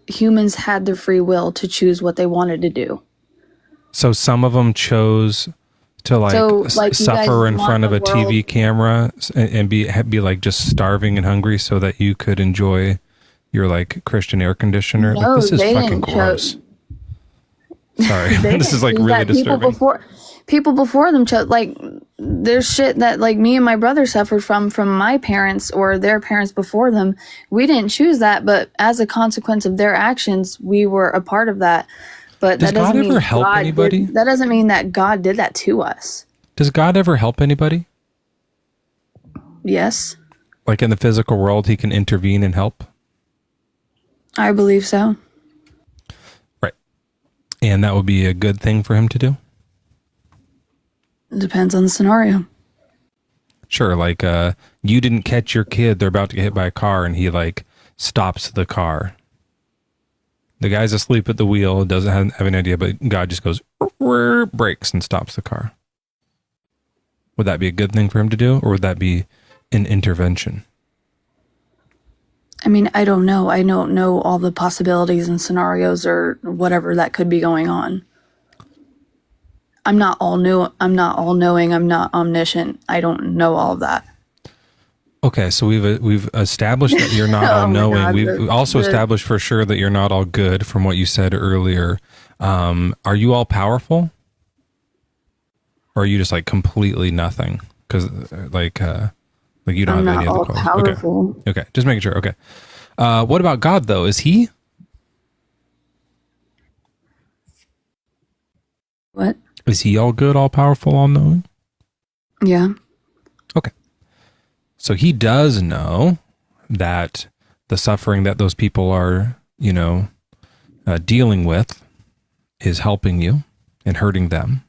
humans had the free will to choose what they wanted to do. So some of them chose to suffer in front of a TV camera and be like just starving and hungry so that you could enjoy your like Christian air conditioner. No, like, this is they fucking didn't gross. Sorry, this is like really disturbing. People before them chose, like, there's shit that like me and my brother suffered from my parents or their parents before them. We didn't choose that, but as a consequence of their actions, we were a part of that. But does God ever help anybody? That doesn't mean that God did that to us. Does God ever help anybody? Yes. Like in the physical world, he can intervene and help? I believe so. Right. And that would be a good thing for him to do? Depends on the scenario. Sure, like you didn't catch your kid, they're about to get hit by a car, and he like stops the car. The guy's asleep at the wheel, doesn't have any idea, but God just goes, brakes and stops the car. Would that be a good thing for him to do, or would that be an intervention? I mean, I don't know. I don't know all the possibilities and scenarios or whatever that could be going on. I'm not all knowing. I'm not omniscient. I don't know all of that. Okay, so we've established that you're not all knowing. God, we've also established for sure that you're not all good from what you said earlier. Are you all powerful? Or are you just like completely nothing? Because like you don't have any other qualities. Powerful. Okay, just making sure. Okay. What about God though? Is he? What? Is he all good, all powerful, all knowing? Yeah. Okay. So he does know that the suffering that those people are, dealing with is helping you and hurting them.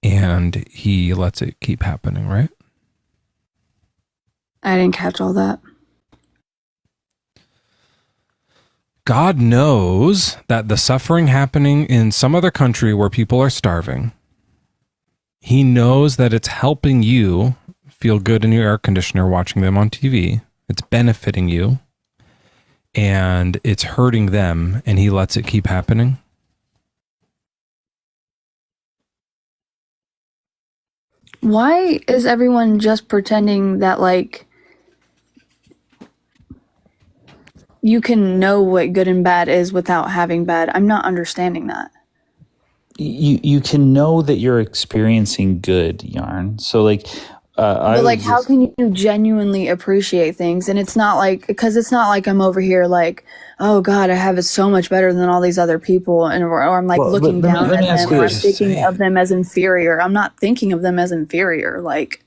And he lets it keep happening, right? I didn't catch all that. God knows that the suffering happening in some other country where people are starving, he knows that it's helping you feel good in your air conditioner watching them on TV. It's benefiting you. And it's hurting them, and he lets it keep happening. Why is everyone just pretending that, like, you can know what good and bad is without having bad? I'm not understanding that. You can know that you're experiencing good, Yarn. So, like, how can you genuinely appreciate things? And it's not like, because it's not like I'm over here like, oh God, I have it so much better than all these other people, or I'm like looking down at them, or I'm thinking of them as inferior. I'm not thinking of them as inferior. Like,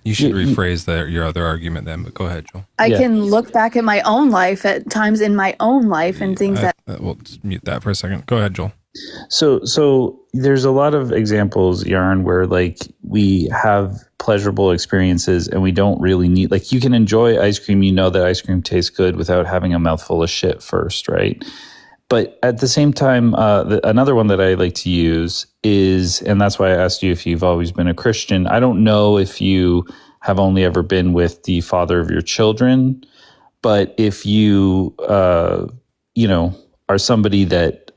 you should rephrase your other argument then, but go ahead, Joel. I can look back at my own life at times in my own life and things we'll just mute that for a second. Go ahead, Joel. So there's a lot of examples, Yarn, where like we have pleasurable experiences and we don't really need, like, you can enjoy ice cream, that ice cream tastes good without having a mouthful of shit first, right? But at the same time, another one that I like to use is, and that's why I asked you if you've always been a Christian. I don't know if you have only ever been with the father of your children, but if you, are somebody that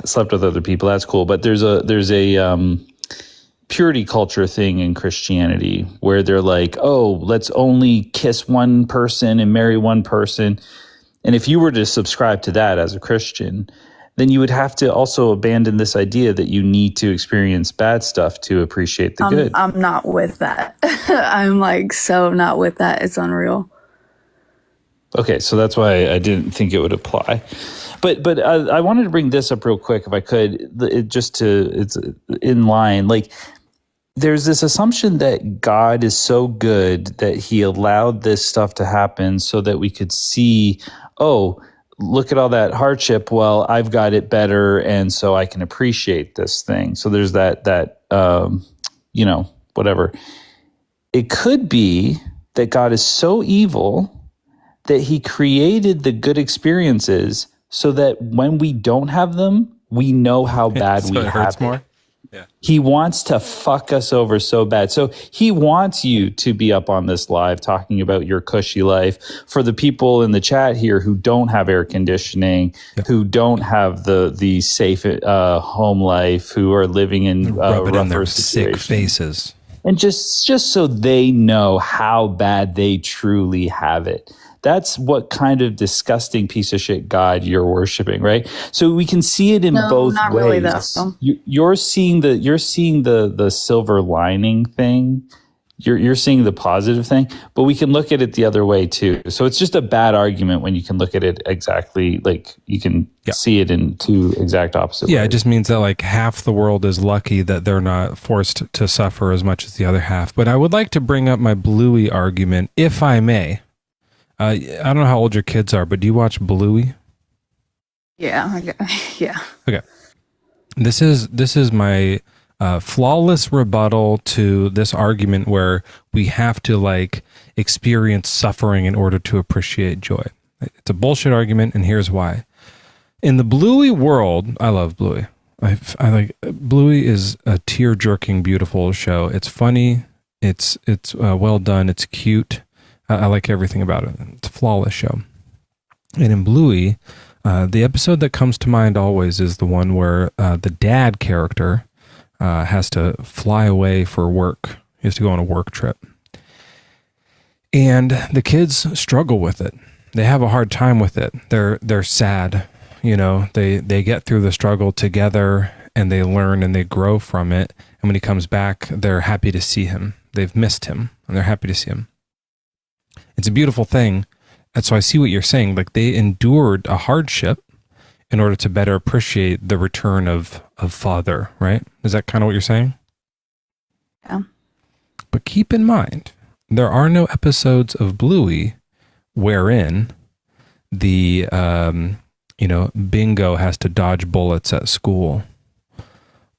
slept with other people, that's cool. But there's a purity culture thing in Christianity where they're like, oh, let's only kiss one person and marry one person. And if you were to subscribe to that as a Christian, then you would have to also abandon this idea that you need to experience bad stuff to appreciate the good. I'm not with that. I'm like so not with that. It's unreal. Okay, so that's why I didn't think it would apply. But I wanted to bring this up real quick, if I could, it's in line. Like, there's this assumption that God is so good that he allowed this stuff to happen so that we could see, oh, look at all that hardship. Well, I've got it better, and so I can appreciate this thing. So there's that whatever. It could be that God is so evil that he created the good experiences so that when we don't have them, we know how bad we have it. More? Yeah. He wants to fuck us over so bad. So he wants you to be up on this live talking about your cushy life. For the people in the chat here who don't have air conditioning, who don't have the safe home life, who are living in rub it in their rougher sick situations. faces. And just so they know how bad they truly have it. That's what kind of disgusting piece of shit God you're worshiping, right? So we can see it in both not ways. really though. You're seeing the silver lining thing. You're seeing the positive thing, but we can look at it the other way too. So it's just a bad argument when you can look at it exactly like you can see it in two exact opposite ways. Yeah, it just means that like half the world is lucky that they're not forced to suffer as much as the other half. But I would like to bring up my Bluey argument, if I may. I don't know how old your kids are, but do you watch Bluey? Yeah. Yeah. Okay. This is my flawless rebuttal to this argument where we have to like experience suffering in order to appreciate joy. It's a bullshit argument, and here's why. In the Bluey world, I love Bluey. I like Bluey is a tear-jerking, beautiful show. It's funny. It's well done. It's cute. I like everything about it. It's a flawless show. And in Bluey, the episode that comes to mind always is the one where the dad character has to fly away for work. He has to go on a work trip. And the kids struggle with it. They have a hard time with it. They're sad. You know, they get through the struggle together and they learn and they grow from it. And when he comes back, they're happy to see him. They've missed him and they're happy to see him. It's a beautiful thing. And so I see what you're saying. Like they endured a hardship in order to better appreciate the return of father, right? Is that kind of what you're saying? Yeah. But keep in mind, there are no episodes of Bluey wherein the, Bingo has to dodge bullets at school,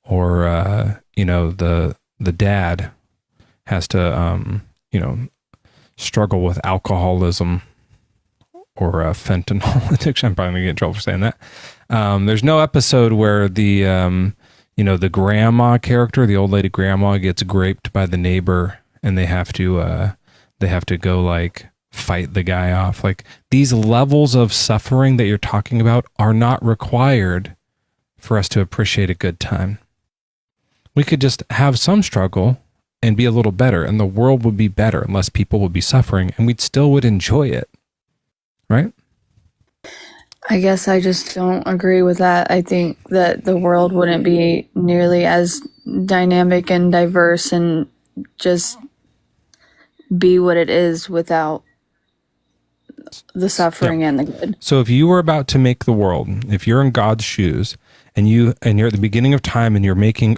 or, the dad has to, struggle with alcoholism or fentanyl addiction. I'm probably gonna get in trouble for saying that. There's no episode where the grandma character, the old lady grandma, gets graped by the neighbor, and they have to go like fight the guy off. Like these levels of suffering that you're talking about are not required for us to appreciate a good time. We could just have some struggle and be a little better, and the world would be better and less people would be suffering, and we'd still would enjoy it. Right? I guess I just don't agree with that. I think that the world wouldn't be nearly as dynamic and diverse and just be what it is without the suffering and the good. So if you were about to make the world, if you're in God's shoes and you're at the beginning of time and you're making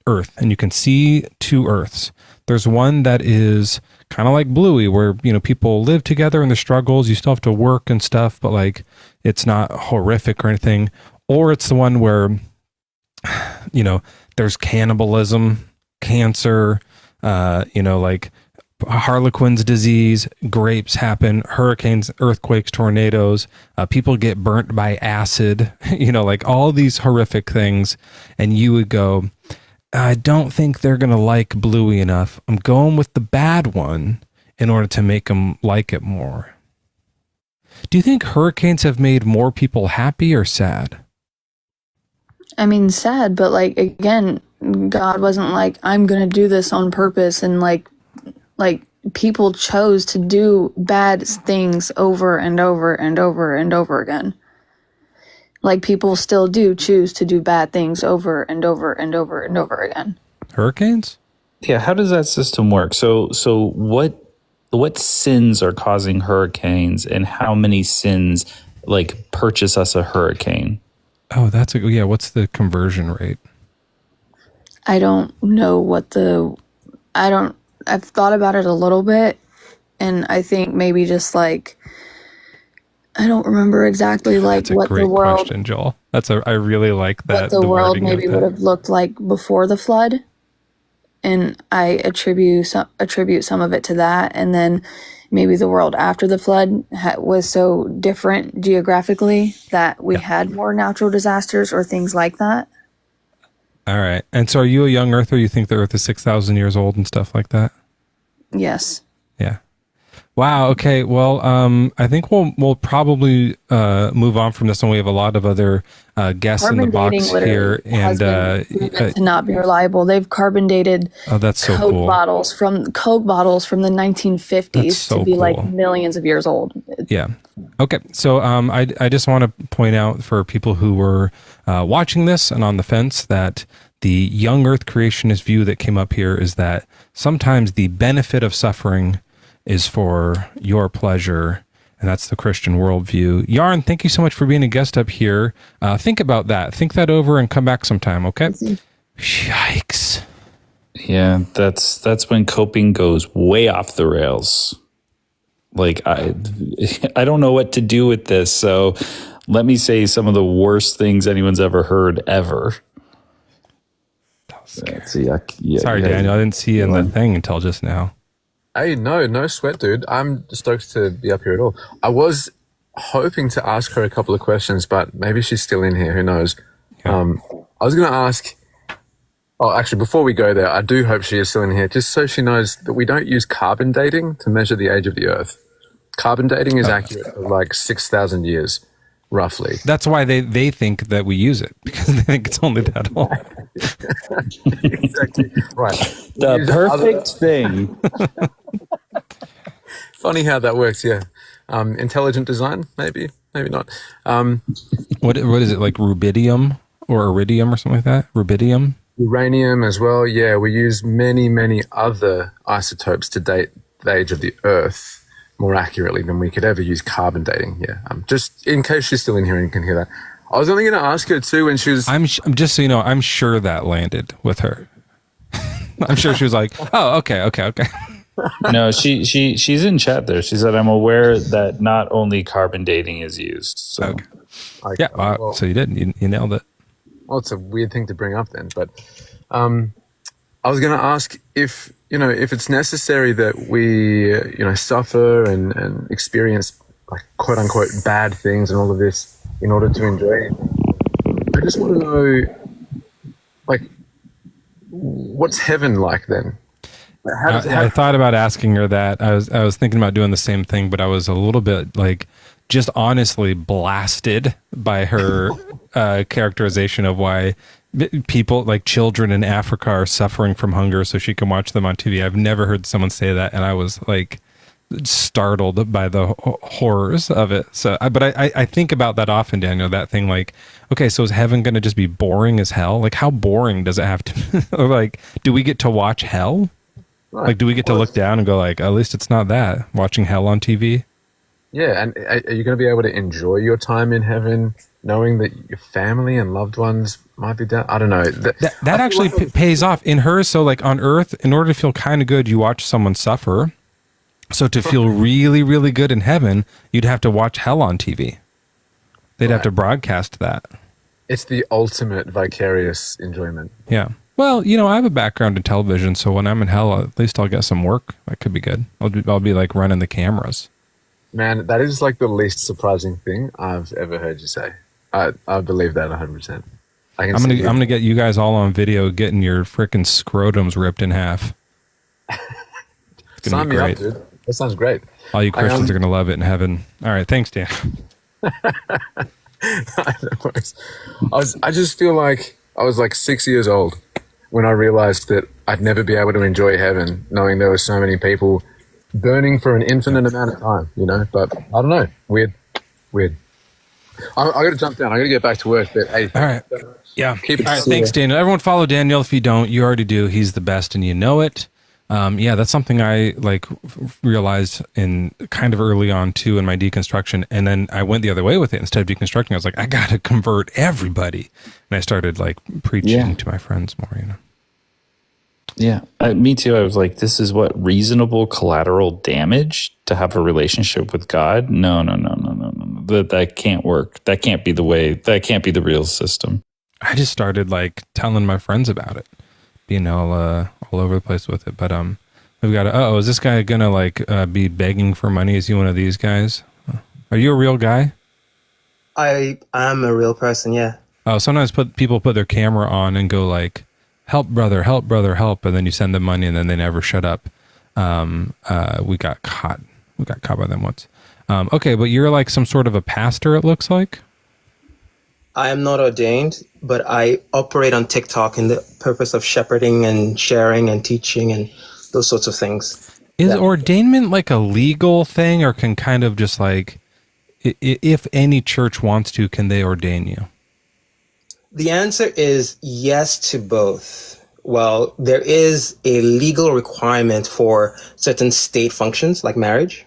Earth and you can see two Earths, there's one that is kind of like Bluey where, people live together in the struggles. You still have to work and stuff, but like, it's not horrific or anything. Or it's the one where, there's cannibalism, cancer, like Harlequin's disease, grapes happen, hurricanes, earthquakes, tornadoes, people get burnt by acid, like all these horrific things. And you would go, I don't think they're going to like Bluey enough. I'm going with the bad one in order to make them like it more. Do you think hurricanes have made more people happy or sad? I mean, sad, but like, again, God wasn't like, I'm going to do this on purpose. And like people chose to do bad things over and over and over and over again. Like people still do choose to do bad things over and over and over and over again. Hurricanes? Yeah, how does that system work? So what sins are causing hurricanes, and how many sins like purchase us a hurricane? Oh, what's the conversion rate? I don't know I've thought about it a little bit, and I think maybe just like, I don't remember exactly like That's a what great the world question, Joel. I really like that. What the world maybe would have looked like before the flood, and I attribute some of it to that, and then maybe the world after the flood was so different geographically that we had more natural disasters or things like that. All right. And so are you a young earther? You think the earth is 6,000 years old and stuff like that? Yes. Yeah. Wow. Okay. Well, I think we'll probably move on from this one. We have a lot of other guests Carbon in the box dating here, has been proven to not be reliable. They've carbon dated that's so Coke cool. bottles from the 1950s to be like millions of years old. Yeah. Okay. So I just want to point out for people who were watching this and on the fence that the young earth creationist view that came up here is that sometimes the benefit of suffering is for your pleasure, and that's the Christian worldview. Yarn, thank you so much for being a guest up here. Think about that. Think that over and come back sometime, okay? Yikes. Yeah, that's when coping goes way off the rails. Like, I don't know what to do with this, so let me say some of the worst things anyone's ever heard, ever. That's Sorry, Daniel, I didn't see you in the thing until just now. Hey, no sweat, dude. I'm stoked to be up here at all. I was hoping to ask her a couple of questions, but maybe she's still in here. Who knows? Yeah. I was going to ask... Oh, actually, before we go there, I do hope she is still in here, just so she knows that we don't use carbon dating to measure the age of the Earth. Carbon dating is accurate for like 6,000 years, roughly. That's why they think that we use it, because they think it's only that old. Exactly. Right. The perfect thing. Funny how that works, yeah. Intelligent design, maybe not. What is it, like rubidium or iridium or something like that? Rubidium? Uranium as well, yeah. We use many other isotopes to date the age of the Earth more accurately than we could ever use carbon dating, yeah. Just in case she's still in here and you can hear that. I was only going to ask her too when she was... just so you know, I'm sure that landed with her. I'm sure she was like, oh, okay. No, she's in chat there. She said, I'm aware that not only carbon dating is used. So. Okay. Yeah, well, so you did. You nailed it. Well, it's a weird thing to bring up then, but I was going to ask if it's necessary that we, suffer and experience like quote unquote bad things and all of this in order to enjoy it. I just want to know, like, what's heaven like then? I thought about asking her that. I was thinking about doing the same thing, but I was a little bit like just honestly blasted by her characterization of why people like children in Africa are suffering from hunger so she can watch them on TV. I've never heard someone say that, and I was like startled by the horrors of it. So, but I think about that often, Daniel, that thing like, okay, so is heaven going to just be boring as hell? Like, how boring does it have to or like, do we get to watch hell? Right. Like, do we get to look down and go like, at least it's not that, watching hell on TV? Yeah, and are you going to be able to enjoy your time in heaven knowing that your family and loved ones might be down? I don't know. That actually pays off in her. So like on Earth, in order to feel kind of good, you watch someone suffer. So to feel really, really good in heaven, you'd have to watch hell on TV. They'd have to broadcast that. It's the ultimate vicarious enjoyment. Yeah. Well, I have a background in television, so when I'm in hell, at least I'll get some work. That could be good. I'll be like running the cameras. Man, that is like the least surprising thing I've ever heard you say. I believe that 100%. I'm gonna get you guys all on video getting your frickin' scrotums ripped in half. It's gonna be great. Sign me up, dude. That sounds great. All you Christians are gonna love it in heaven. All right, thanks, Dan. I just feel like I was like 6 years old when I realized that I'd never be able to enjoy heaven, knowing there were so many people burning for an infinite amount of time, but I don't know. Weird. I got to jump down. I got to get back to work. But hey, all right. Yeah. All right. Thanks, Daniel. Everyone follow Daniel. If you don't, you already do. He's the best and you know it. Yeah, that's something I realized in kind of early on too in my deconstruction. And then I went the other way with it. Instead of deconstructing, I was like, I got to convert everybody. And I started preaching to my friends more, Yeah, me too. I was like, this is what reasonable collateral damage to have a relationship with God? No. That can't work. That can't be the way. That can't be the real system. I just started telling my friends about it, being all over the place with it. But we've got is this guy gonna be begging for money? Is he one of these guys? Are you a real guy? I am a real person, yeah. Oh, sometimes people put their camera on and go like, help brother, help, and then you send them money and then they never shut up. We got caught by them once. Okay, but you're like some sort of a pastor, it looks like. I am not ordained, but I operate on TikTok in the purpose of shepherding and sharing and teaching and those sorts of things. Is ordainment like a legal thing, or can kind of just like, if any church wants to, can they ordain you? The answer is yes to both. Well, there is a legal requirement for certain state functions like marriage,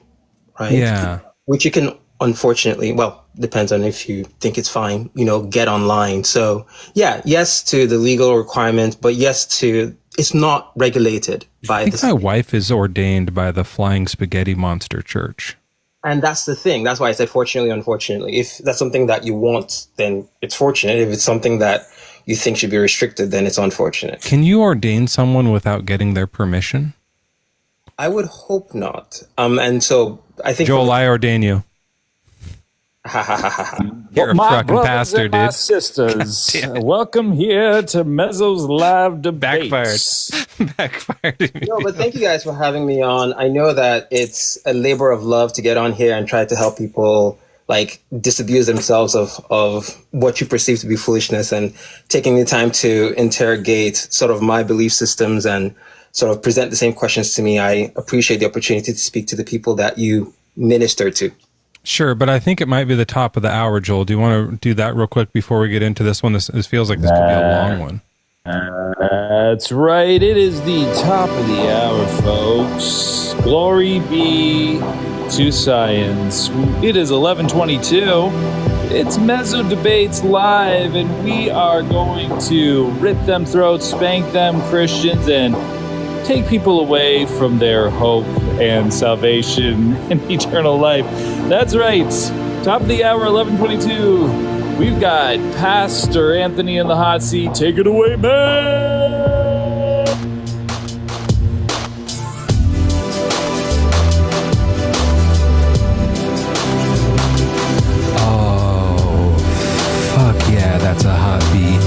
right? Yeah. Which you can, unfortunately, well, depends on if you think it's fine, get online. So yeah, yes to the legal requirement, but yes to, it's not regulated by the state. My wife is ordained by the Flying Spaghetti Monster Church. And that's the thing. That's why I said fortunately, unfortunately. If that's something that you want, then it's fortunate. If it's something that you think should be restricted, then it's unfortunate. Can you ordain someone without getting their permission? I would hope not. And so I think Joel, I ordain you. You're a fucking pastor, dude. My sisters, welcome here to Mezzo's live debate. Backfired. No, but thank you guys for having me on. I know that it's a labor of love to get on here and try to help people like disabuse themselves of what you perceive to be foolishness, and taking the time to interrogate sort of my belief systems and sort of present the same questions to me. I appreciate the opportunity to speak to the people that you minister to. Sure, but I think it might be the top of the hour, Joel. Do you want to do that real quick before we get into this one? This feels like this could be a long one. That's right. It is the top of the hour, folks. Glory be to science. It is 11:22. It's Mezzo Debates Live, and we are going to rip them throats, spank them Christians, and take people away from their hope and salvation and eternal life. That's right. Top of the hour, 11:22. We've got Pastor Anthony in the hot seat. Take it away, man. Oh, fuck yeah, that's a hot beat.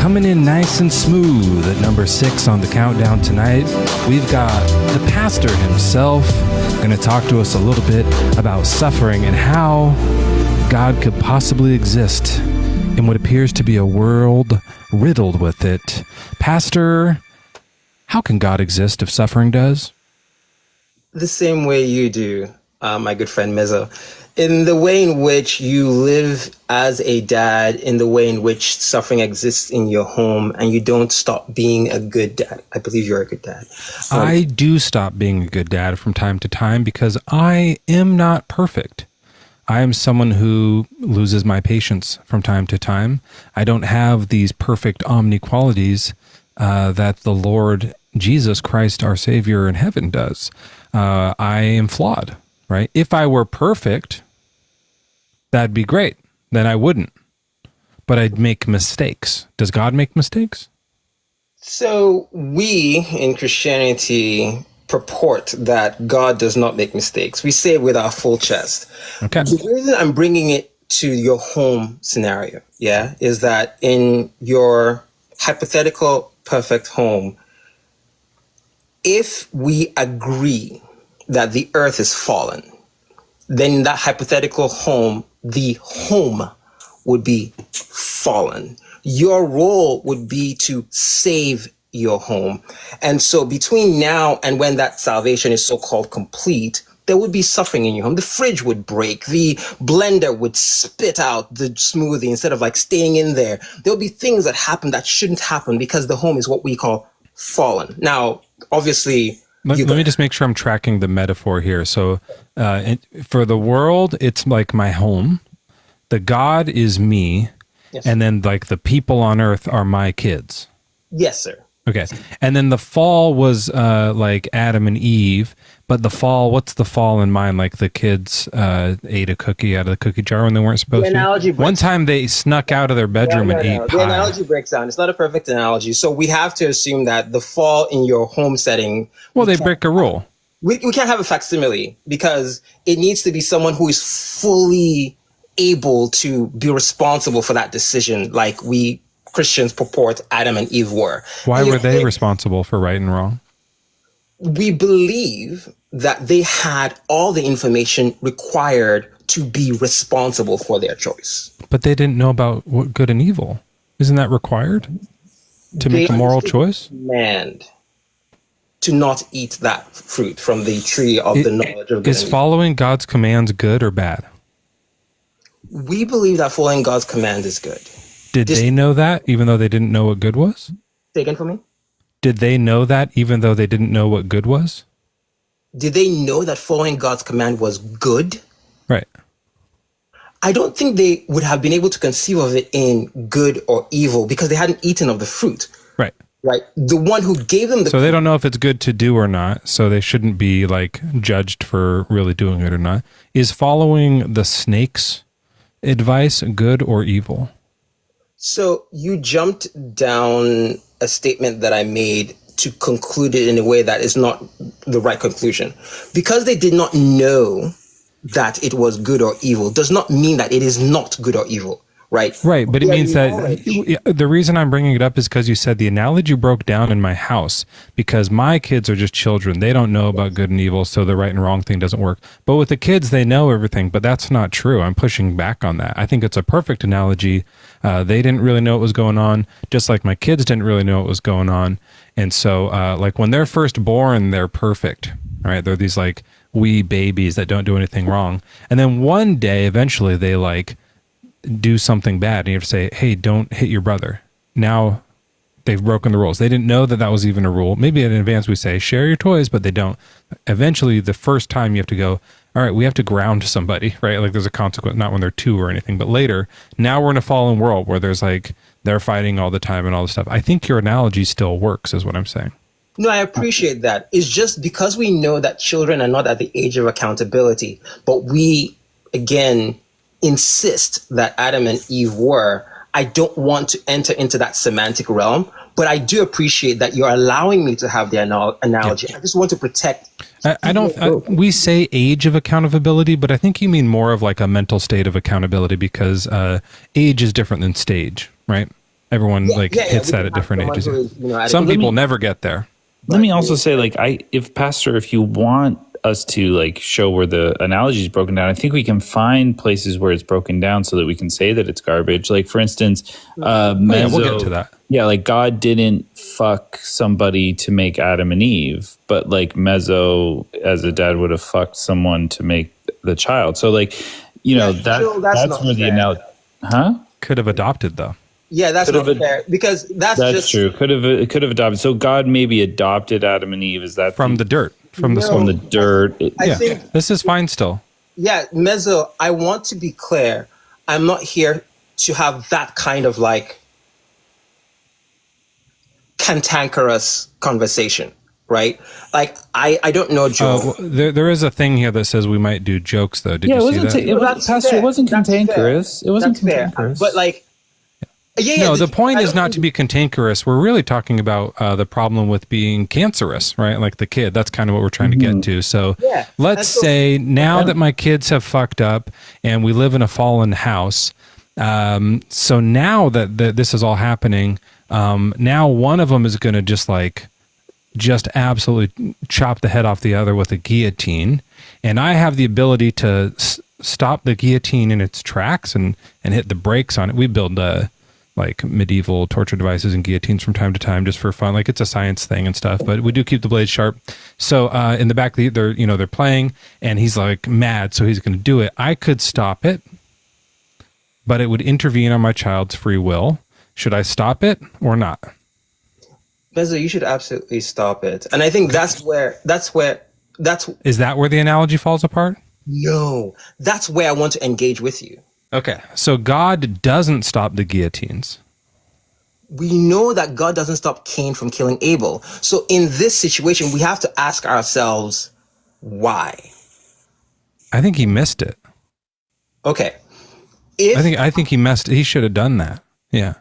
Coming in nice and smooth at number 6 on the countdown tonight, we've got the pastor himself going to talk to us a little bit about suffering and how God could possibly exist in what appears to be a world riddled with it. Pastor, how can God exist if suffering does? The same way you do, my good friend Mezzo. In the way in which you live as a dad, in the way in which suffering exists in your home, and you don't stop being a good dad. I believe you're a good dad. I do stop being a good dad from time to time because I am not perfect. I am someone who loses my patience from time to time. I don't have these perfect omni qualities that the Lord Jesus Christ, our Savior in heaven, does. I am flawed. Right? If I were perfect, that'd be great. Then I wouldn't. But I'd make mistakes. Does God make mistakes? So we in Christianity purport that God does not make mistakes. We say it with our full chest. Okay. The reason I'm bringing it to your home scenario, is that in your hypothetical perfect home, if we agree that the earth is fallen, then in that hypothetical home, the home would be fallen. Your role would be to save your home. And so between now and when that salvation is so-called complete, there would be suffering in your home. The fridge would break. The blender would spit out the smoothie instead of like staying in there. There'll be things that happen that shouldn't happen because the home is what we call fallen. Now, obviously, let me just make sure I'm tracking the metaphor here. So for the world, it's like my home. The God is me. Yes. And then like the people on earth are my kids. Yes, sir. Okay. And then the fall was like Adam and Eve. But the fall, what's the fall in mind? Like the kids ate a cookie out of the cookie jar when they weren't supposed to? One time they snuck out of their bedroom and ate pie. The analogy breaks down. It's not a perfect analogy. So we have to assume that the fall in your home setting... Well, they break a rule. We can't have a facsimile because it needs to be someone who is fully able to be responsible for that decision like we Christians purport Adam and Eve were. Why were they responsible for right and wrong? We believe that they had all the information required to be responsible for their choice. But they didn't know about what good and evil. Isn't that required to make a moral choice? Command to not eat that fruit from the tree of the knowledge of good. Is following God's commands good or bad? We believe that following God's command is good. Did they know that even though they didn't know what good was? Say again for me? Did they know that even though they didn't know what good was? Did they know that following God's command was good? Right. I don't think they would have been able to conceive of it in good or evil because they hadn't eaten of the fruit. Right. Right. The one who gave them the So they don't know if it's good to do or not, so they shouldn't be like judged for really doing it or not. Is following the snake's advice good or evil? So you jumped down a statement that I made to conclude it in a way that is not the right conclusion. Because they did not know that it was good or evil does not mean that it is not good or evil, right? Right, but it means that the reason I'm bringing it up is because you said the analogy broke down in my house because my kids are just children. They don't know about good and evil, so the right and wrong thing doesn't work. But with the kids, they know everything, but that's not true. I'm pushing back on that. I think it's a perfect analogy. They didn't really know what was going on, just like my kids didn't really know what was going on. And so, like when they're first born, they're perfect, right? They're these like wee babies that don't do anything wrong. And then one day, eventually, they like do something bad. And you have to say, hey, don't hit your brother. Now they've broken the rules. They didn't know that that was even a rule. Maybe in advance we say, share your toys, but they don't. Eventually, the first time you have to go, all right, we have to ground somebody, right? Like there's a consequence, not when they're 2 or anything, but later. Now we're in a fallen world where there's like, they're fighting all the time and all this stuff. I think your analogy still works is what I'm saying. No, I appreciate that. It's just because we know that children are not at the age of accountability, but we, again, insist that Adam and Eve were. I don't want to enter into that semantic realm, but I do appreciate that you're allowing me to have the analogy. Yeah. I just want to protect. We say age of accountability, but I think you mean more of like a mental state of accountability because age is different than stage, right? Everyone hits that at different ages. Some people never get there. Let me also say, like, if you want us to like show where the analogy is broken down, I think we can find places where it's broken down so that we can say that it's garbage. Like, for instance, Mezzo, we'll get to that. Yeah, like God didn't fuck somebody to make Adam and Eve, but like Mezzo, as a dad, would have fucked someone to make the child. So, like, you know, that's where the analogy, could have adopted though. Yeah, that's not fair because that's just true. Could have adopted. So God maybe adopted Adam and Eve. Is that from the dirt? From the dirt. I think this is fine still. Yeah, Mezzo, I want to be clear. I'm not here to have that kind of like cantankerous conversation, right? Like I don't know, Joe. There is a thing here that says we might do jokes though. Did you see that? Pastor, it wasn't cantankerous. It wasn't Fair. cantankerous. But like no, the point is not to be cantankerous. We're really talking about the problem with being cancerous, right? Like the kid. That's kind of what we're trying to get to. So let's say now that my kids have fucked up and we live in a fallen house, so now that this is all happening, now one of them is going to just absolutely chop the head off the other with a guillotine. And I have the ability to stop the guillotine in its tracks and hit the brakes on it. We build like medieval torture devices and guillotines from time to time just for fun. Like it's a science thing and stuff, but we do keep the blades sharp. So in the back, they're playing and he's like mad. So he's going to do it. I could stop it, but it would intervene on my child's free will. Should I stop it or not? Mezzo, you should absolutely stop it. And I think that's where. Is that where the analogy falls apart? No, that's where I want to engage with you. Okay, so God doesn't stop the guillotines. We know that God doesn't stop Cain from killing Abel. So in this situation, we have to ask ourselves, why? I think he missed it. Okay. I think he messed. He should have done that. Yeah.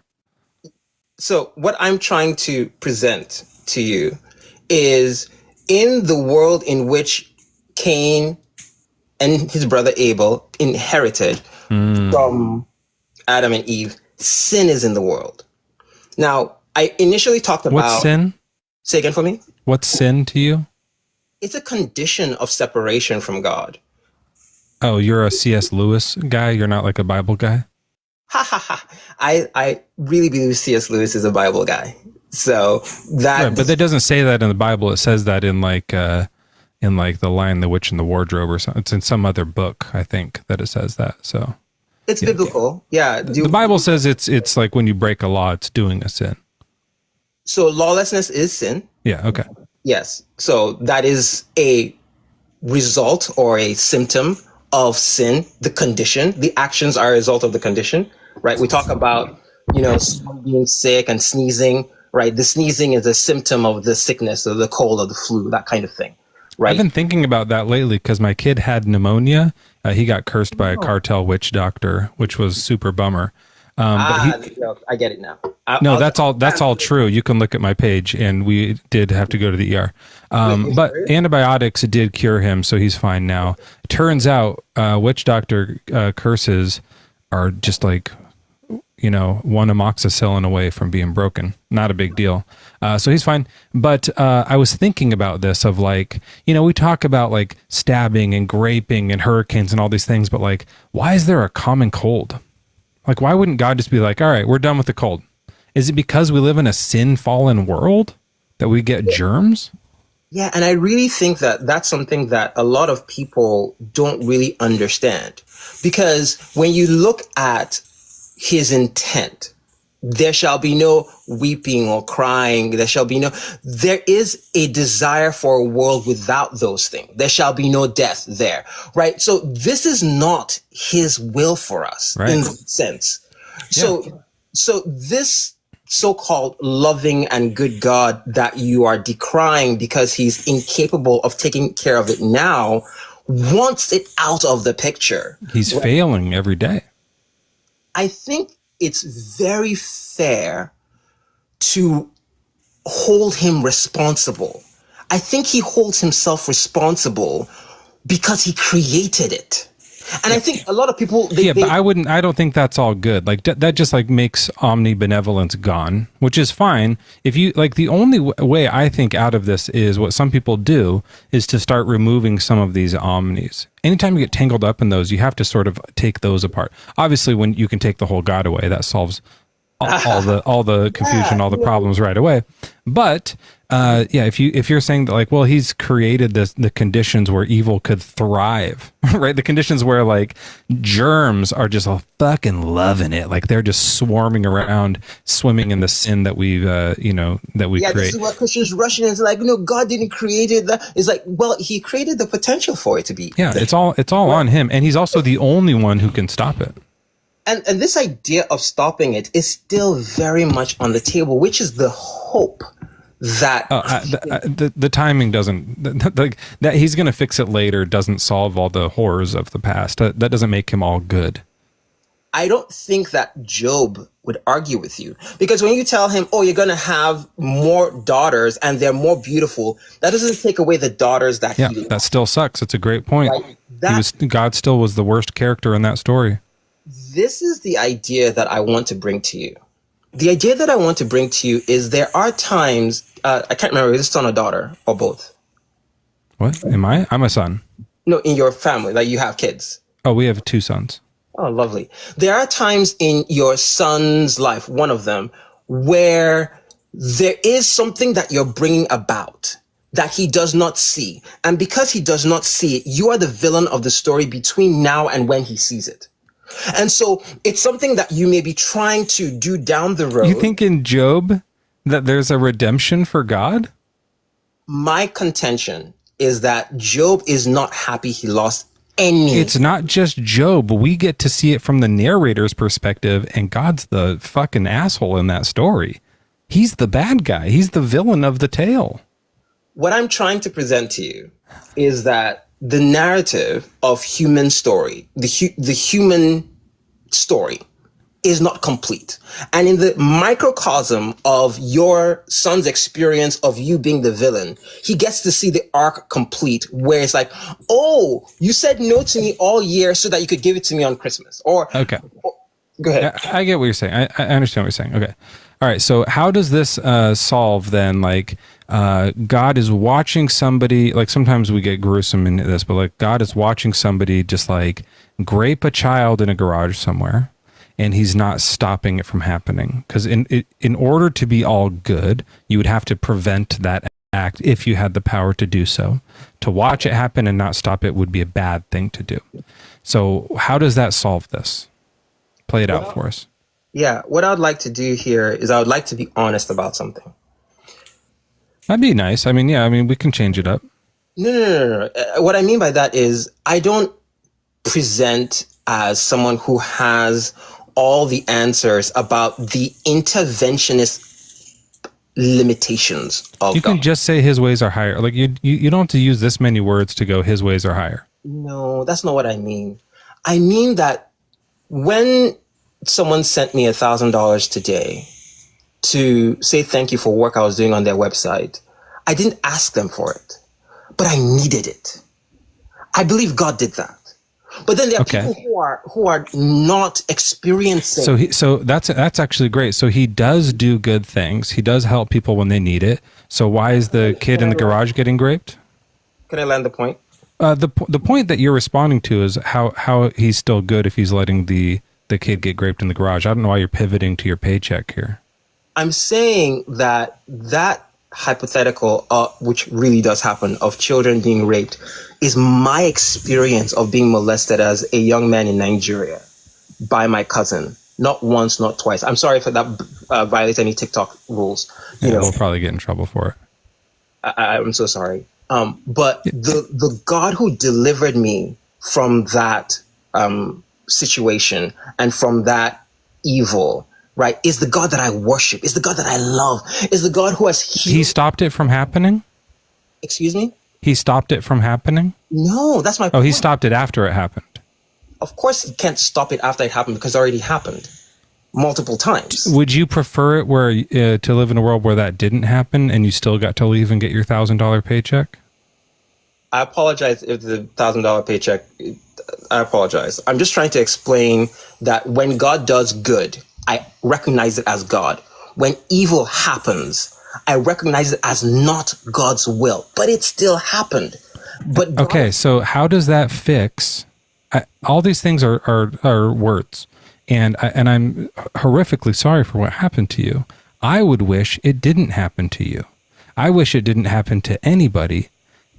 So what I'm trying to present to you is in the world in which Cain and his brother Abel inherited, from Adam and Eve, sin is in the world. Now, I initially talked about... What's sin? Say again for me? What's sin to you? It's a condition of separation from God. Oh, you're a C.S. Lewis guy? You're not like a Bible guy? Ha ha ha. I really believe C.S. Lewis is a Bible guy. So that... Right, but that doesn't say that in the Bible. It says that in like The Lion, the Witch, and the Wardrobe or something. It's in some other book, I think, that it says that. So it's biblical. Yeah. The Bible says it's like when you break a law, it's doing a sin. So lawlessness is sin. Yeah, okay. Yes. So that is a result or a symptom of sin, the condition. The actions are a result of the condition, right? We talk about, someone being sick and sneezing, right? The sneezing is a symptom of the sickness or the cold or the flu, that kind of thing, right? I've been thinking about that lately because my kid had pneumonia. He got cursed by a cartel witch doctor, which was super bummer. I get it now. That's all true. You can look at my page, and we did have to go to the ER. But antibiotics did cure him, so he's fine now. Turns out, witch doctor curses are just like, one amoxicillin away from being broken. Not a big deal. So he's fine. But I was thinking about this of like, we talk about like stabbing and graping and hurricanes and all these things, but like, why is there a common cold? Like, why wouldn't God just be like, all right, we're done with the cold? Is it because we live in a sin-fallen world that we get germs? Yeah, and I really think that that's something that a lot of people don't really understand. Because when you look at his intent, there shall be no weeping or crying. There is a desire for a world without those things. There shall be no death there, right? So this is not his will for us in that sense. So this so-called loving and good God that you are decrying because he's incapable of taking care of it now wants it out of the picture. He's failing every day. I think it's very fair to hold him responsible. I think he holds himself responsible because he created it. And I think a lot of people... but I don't think that's all good. Like that just like makes omnibenevolence gone, which is fine. If you like, the only way I think out of this is what some people do is to start removing some of these omnis. Anytime you get tangled up in those, you have to sort of take those apart. Obviously, when you can take the whole God away, that solves all the confusion, all the problems right away. But if you're saying that like, well, he's created the conditions where evil could thrive, right? The conditions where like germs are just fucking loving it, like they're just swarming around, swimming in the sin that we create. This is what Christians rush in. It's like, God didn't create it. It's like, well, he created the potential for it to be. Yeah, it's all on him, and he's also the only one who can stop it. And this idea of stopping it is still very much on the table, which is the hope that the timing doesn't like that he's going to fix it later doesn't solve all the horrors of the past. That doesn't make him all good. I don't think that Job would argue with you, because when you tell him, oh, you're going to have more daughters and they're more beautiful, that doesn't take away the daughters that he lost. That still sucks. It's a great point. God still was the worst character in that story. This is the idea that I want to bring to you. The idea that I want to bring to you is there are times, I can't remember, is it son or daughter or both? What? Am I? I'm a son. No, in your family, like you have kids. Oh, we have 2 sons. Oh, lovely. There are times in your son's life, one of them, where there is something that you're bringing about that he does not see. And because he does not see it, you are the villain of the story between now and when he sees it. And so it's something that you may be trying to do down the road. You think in Job that there's a redemption for God? My contention is that Job is not happy he lost any. It's not just Job. We get to see it from the narrator's perspective, and God's the fucking asshole in that story. He's the bad guy. He's the villain of the tale. What I'm trying to present to you is that the narrative of human story, the human story, is not complete. And in the microcosm of your son's experience of you being the villain, he gets to see the arc complete, where it's like, oh, you said no to me all year so that you could give it to me on Christmas. Okay. Go ahead. I get what you're saying. I understand what you're saying. Okay. All right. So how does this solve then? Like, God is watching somebody, like sometimes we get gruesome in this, but like God is watching somebody just like grape a child in a garage somewhere, and he's not stopping it from happening. Because in order to be all good, you would have to prevent that act if you had the power to do so. To watch it happen and not stop it would be a bad thing to do. So how does that solve this? Play it out for us. Yeah, what I would like to do here is I would like to be honest about something. That'd be nice. I mean, we can change it up. No. What I mean by that is I don't present as someone who has all the answers about the interventionist limitations of You can God. just say his ways are higher. Like you don't have to use this many words to go his ways are higher. No, that's not what I mean. I mean that when someone sent me $1,000 today to say thank you for work I was doing on their website, I didn't ask them for it, but I needed it. I believe God did that. But then there are people who are not experiencing. So that's actually great. So he does do good things. He does help people when they need it. So why is the kid in the garage getting raped? Can I land the point? The point that you're responding to is how he's still good if he's letting the kid get raped in the garage. I don't know why you're pivoting to your paycheck here. I'm saying that hypothetical, which really does happen, of children being raped, is my experience of being molested as a young man in Nigeria by my cousin. Not once, not twice. I'm sorry if that violates any TikTok rules. We'll probably get in trouble for it. I'm so sorry. But the God who delivered me from that situation and from that evil, right, is the God that I worship, is the God that I love, is the God who has healed. He stopped it from happening? Excuse me? He stopped it from happening? No, that's my point. Oh, he stopped it after it happened. Of course he can't stop it after it happened because it already happened multiple times. Would you prefer it where to live in a world where that didn't happen and you still got to leave and get your $1,000 paycheck? I apologize if the $1,000 paycheck, I apologize. I'm just trying to explain that when God does good, I recognize it as God. When evil happens, I recognize it as not God's will, but it still happened. But God, okay, so how does that fix? All these things are words, and I'm horrifically sorry for what happened to you. I would wish it didn't happen to you. I wish it didn't happen to anybody.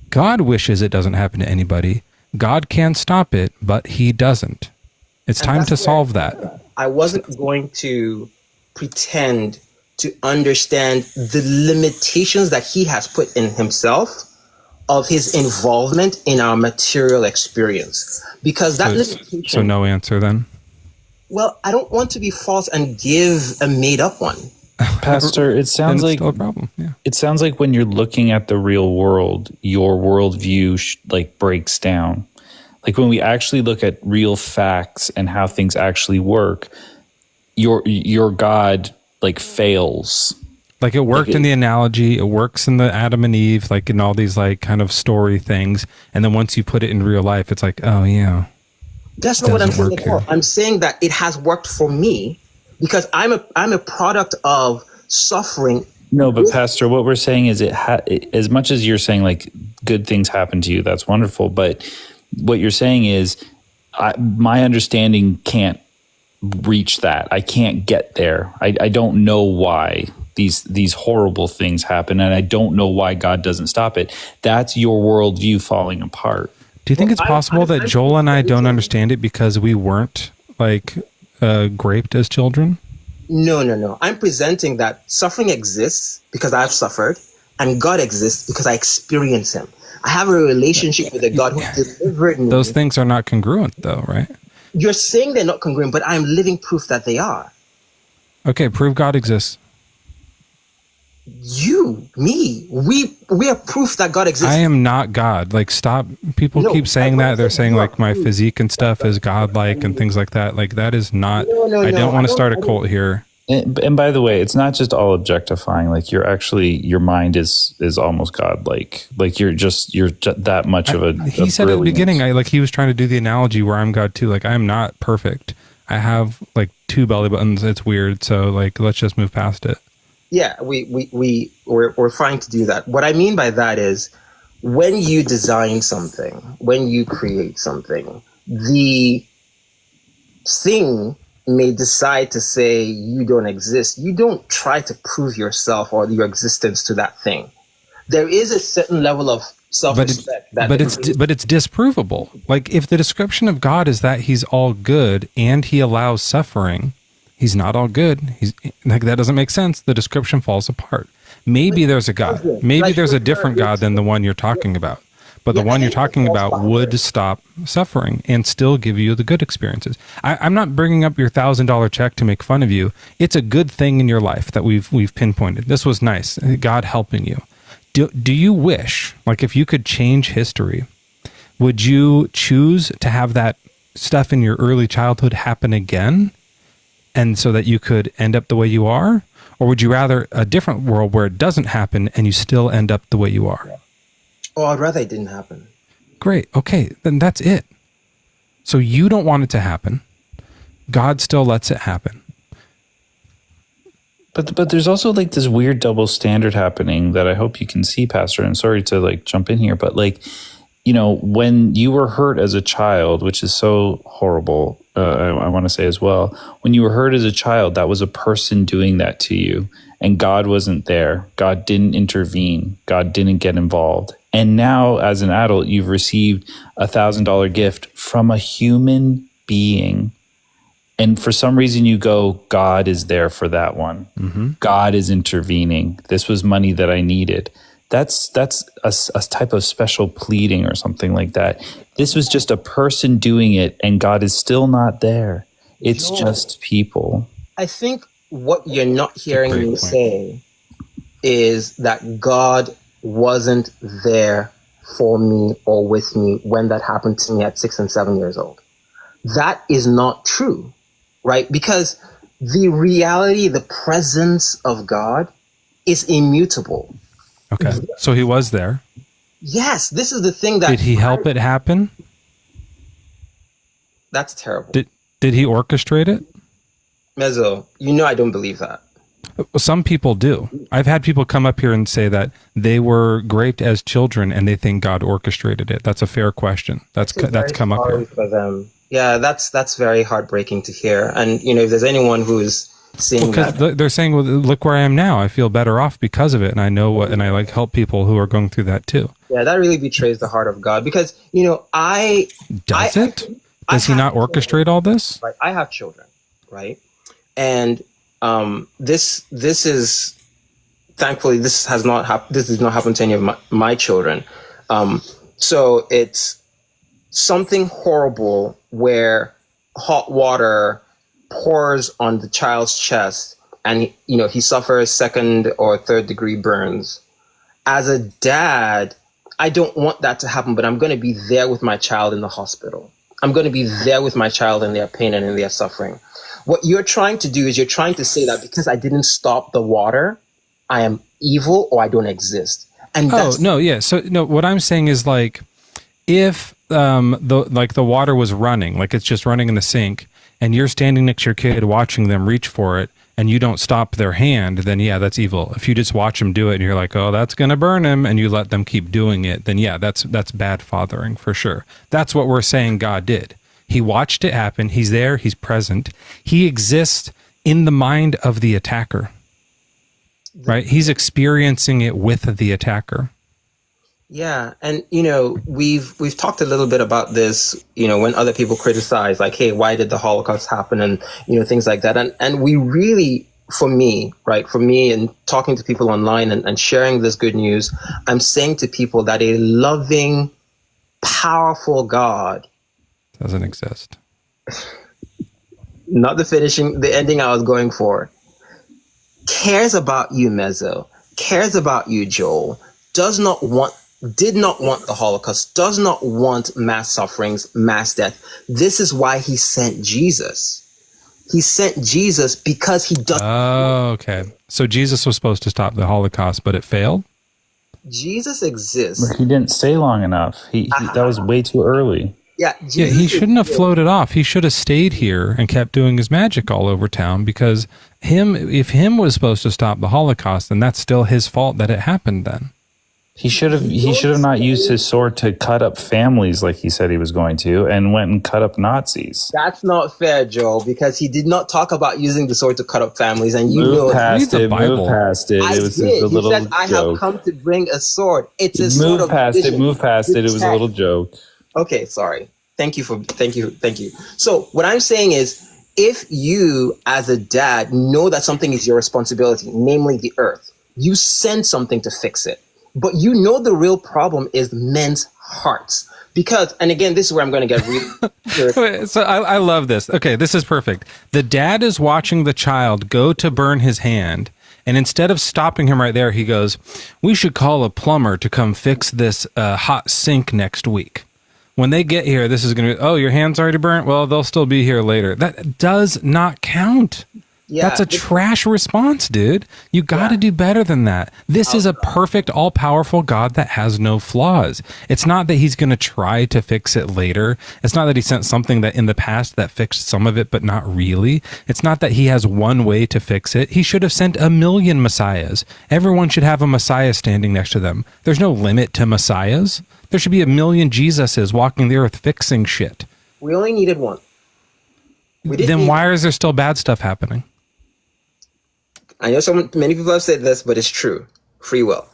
God wishes it doesn't happen to anybody. God can stop it, but he doesn't. It's time to solve that. I wasn't going to pretend to understand the limitations that he has put in himself of his involvement in our material experience. Because that limitation... So no answer then? Well, I don't want to be false and give a made-up one. Pastor, it sounds like still a problem. Yeah. It sounds like when you're looking at the real world, your worldview breaks down. Like when we actually look at real facts and how things actually work, your God fails. Like it worked in the analogy, it works in the Adam and Eve, like in all these kind of story things, and then once you put it in real life, it's like, oh yeah. That's not what I'm saying at all. I'm saying that it has worked for me because I'm a product of suffering. No, but Pastor, what we're saying is as much as you're saying good things happen to you, that's wonderful. But what you're saying is my understanding can't reach that. I can't get there. I don't know why these horrible things happen, and I don't know why God doesn't stop it. That's your worldview falling apart. Do you think it's possible that Joel and I don't understand it because we weren't graped as children? No. I'm presenting that suffering exists because I've suffered, and God exists because I experience him. I have a relationship with a God who delivered me. Those things are not congruent though, right? You're saying they're not congruent, but I'm living proof that they are. Okay, prove God exists. You, me, we are proof that God exists. I am not God. Like, stop. People keep saying that. They're saying like my physique and stuff is godlike and things like that. Like, that is not. I don't want to start a cult here. And by the way, it's not just all objectifying. Like, you're actually, your mind is almost godlike. Like, you're that much of a. He said at the beginning, he was trying to do the analogy where I'm God too. Like, I'm not perfect. I have like 2 belly buttons. It's weird. So like, let's just move past it. Yeah, we're fine to do that. What I mean by that is, when you design something, when you create something, the thing may decide to say you don't exist. You don't try to prove yourself or your existence to that thing. There is a certain level of self-respect but it's disprovable. Like, if the description of God is that he's all good and he allows suffering, he's not all good. He's like, that doesn't make sense. The description falls apart. Maybe there's a God. Maybe there's a different God than the one you're talking about. But the one you're talking about would stop suffering and still give you the good experiences. I'm not bringing up your $1,000 check to make fun of you. It's a good thing in your life that we've pinpointed. This was nice. God helping you. Do you wish, like, if you could change history, would you choose to have that stuff in your early childhood happen again, and so that you could end up the way you are? Or would you rather a different world where it doesn't happen and you still end up the way you are? Oh, I'd rather it didn't happen. Great. Okay, then that's it. So you don't want it to happen. God still lets it happen. But there's also like this weird double standard happening that I hope you can see, Pastor. And sorry to like jump in here, but like, you know, when you were hurt as a child, which is so horrible, I want to say as well, when you were hurt as a child, that was a person doing that to you, and God wasn't there. God didn't intervene. God didn't get involved. And now, as an adult, you've received a $1,000 gift from a human being. And for some reason you go, God is there for that one. Mm-hmm. God is intervening. This was money that I needed. That's a type of special pleading or something like that. This was just a person doing it, and God is still not there. It's just people. I think what you're not hearing me say is that God wasn't there for me or with me when that happened to me at 6 and 7 years old. That is not true, right? Because the reality, the presence of God is immutible. Okay. So he was there. Yes, this is the thing that... Did he help it happen? That's terrible. Did he orchestrate it? Mezzo, you know I don't believe that. Some people do. I've had people come up here and say that they were great as children and they think God orchestrated it. That's a fair question. That's come up here. For them. Yeah, that's very heartbreaking to hear. And, you know, if there's anyone who's seeing that... Because they're saying, well, look where I am now. I feel better off because of it. And I know what, and I like help people who are going through that too. Yeah, that really betrays the heart of God because, you know, Does he not orchestrate all this? Right. I have children, right? And this is, thankfully, this does not happen to any of my children. So it's something horrible where hot water pours on the child's chest and, you know, he suffers 2nd or 3rd degree burns. As a dad, I don't want that to happen, but I'm going to be there with my child in the hospital. I'm going to be there with my child in their pain and in their suffering. What you're trying to do is you're trying to say that because I didn't stop the water, I am evil or I don't exist. And So what I'm saying is, like, if the water was running, like it's just running in the sink, and you're standing next to your kid watching them reach for it, and you don't stop their hand, then yeah, that's evil. If you just watch them do it and you're like, oh, that's going to burn him, and you let them keep doing it, then yeah, that's bad fathering for sure. That's what we're saying God did. He watched it happen. He's there. He's present. He exists in the mind of the attacker, right? He's experiencing it with the attacker. Yeah. And, you know, we've talked a little bit about this, you know, when other people criticize, like, hey, why did the Holocaust happen? And, you know, things like that. And we really, for me and talking to people online and sharing this good news, I'm saying to people that a loving, powerful God doesn't exist. Not the ending I was going for. Cares about you, Mezzo. cares about you, Joel, did not want the Holocaust, does not want mass sufferings, mass death. This is why he sent Jesus. He sent Jesus because he doesn't. Oh, okay. So Jesus was supposed to stop the Holocaust, but it failed? Jesus exists. He didn't stay long enough. That was way too early. Yeah, He shouldn't have floated off. He should have stayed here and kept doing his magic all over town, because if him was supposed to stop the Holocaust, then that's still his fault that it happened then. He should have not used his sword to cut up families like he said he was going to, and went and cut up Nazis. That's not fair, Joel, because he did not talk about using the sword to cut up families, and you Move know past it. Bible. Move past it. I It was did. a He little said, "I have joke. come to bring a sword." It's a sword Move of past it. vision. Move past it. It was a little joke. Okay, sorry. Thank you. So what I'm saying is, if you as a dad know that something is your responsibility, namely the earth, you send something to fix it. But you know the real problem is men's hearts. Because, and again, this is where I'm going to get really... So I love this. Okay, this is perfect. The dad is watching the child go to burn his hand, and instead of stopping him right there, he goes, "We should call a plumber to come fix this hot sink next week. When they get here, this is going to be, oh, your hand's already burnt? Well, they'll still be here later." That does not count. Yeah, that's a trash response, dude. You got to do better than that. This is a perfect, all-powerful God that has no flaws. It's not that he's going to try to fix it later. It's not that he sent something that in the past that fixed some of it, but not really. It's not that he has one way to fix it. He should have sent 1,000,000 messiahs. Everyone should have a messiah standing next to them. There's no limit to messiahs. There should be 1,000,000 Jesuses walking the earth fixing shit. We only needed one. Then why is there still bad stuff happening? I know many people have said this, but it's true. Free will.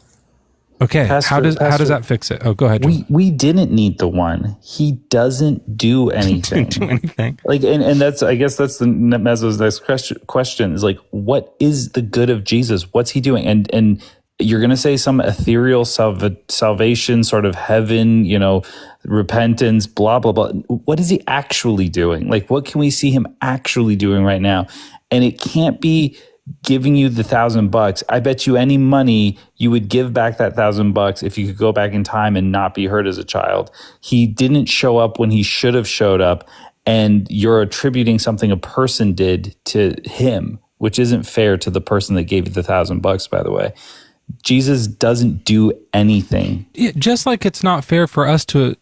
Okay, Pastor, how does that fix it? Oh, go ahead. We didn't need the one. He doesn't do anything. Didn't do anything. Like, and that's, I guess that's the Mezzo's next question is like, what is the good of Jesus? What's he doing? And you're going to say some ethereal salvation, sort of heaven, repentance, blah, blah, blah. What is he actually doing? Like, what can we see him actually doing right now? And it can't be giving you the $1,000. I bet you any money you would give back that $1,000 if you could go back in time and not be hurt as a child. He didn't show up when he should have showed up, and you're attributing something a person did to him, which isn't fair to the person that gave you the $1,000, by the way. Jesus doesn't do anything. Yeah, just like it's not fair for us to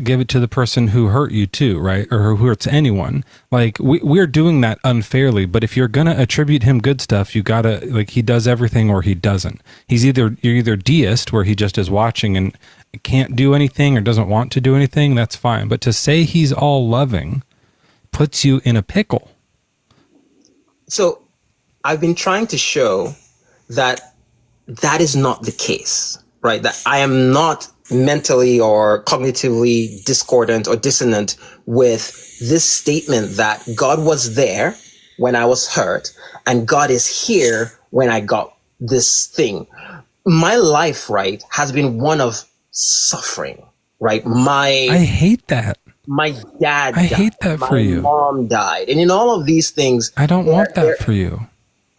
give it to the person who hurt you too, right? Or who hurts anyone. Like we're doing that unfairly. But if you're gonna attribute him good stuff, you gotta, like, he does everything or he doesn't. You're either deist, where he just is watching and can't do anything or doesn't want to do anything. That's fine. But to say he's all loving puts you in a pickle. So I've been trying to show that is not the case, right? That I am not mentally or cognitively discordant or dissonant with this statement that God was there when I was hurt and God is here when I got this thing. My life, right, has been one of suffering, right? I hate that. My dad died. I hate that for you. My mom died. And in all of these things, I don't want that for you.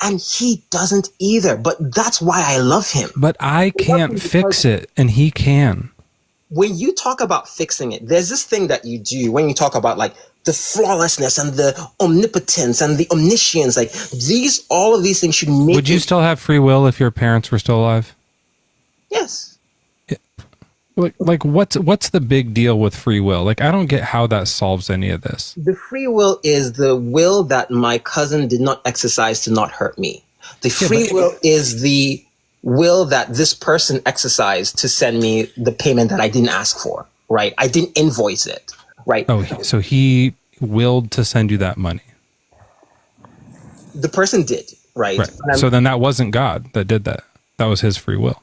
And he doesn't either. But that's why I love him. But I can't fix it, and he can. When you talk about fixing it, there's this thing that you do when you talk about like the flawlessness and the omnipotence and the omniscience. Like all of these things should make. Would you still have free will if your parents were still alive? Yes. Like what's the big deal with free will? Like, I don't get how that solves any of this. The free will is the will that my cousin did not exercise to not hurt me. The free will is the will that this person exercised to send me the payment that I didn't ask for, right? I didn't invoice it, right? Oh, so he willed to send you that money. The person did, right? So then that wasn't God that did that. That was his free will.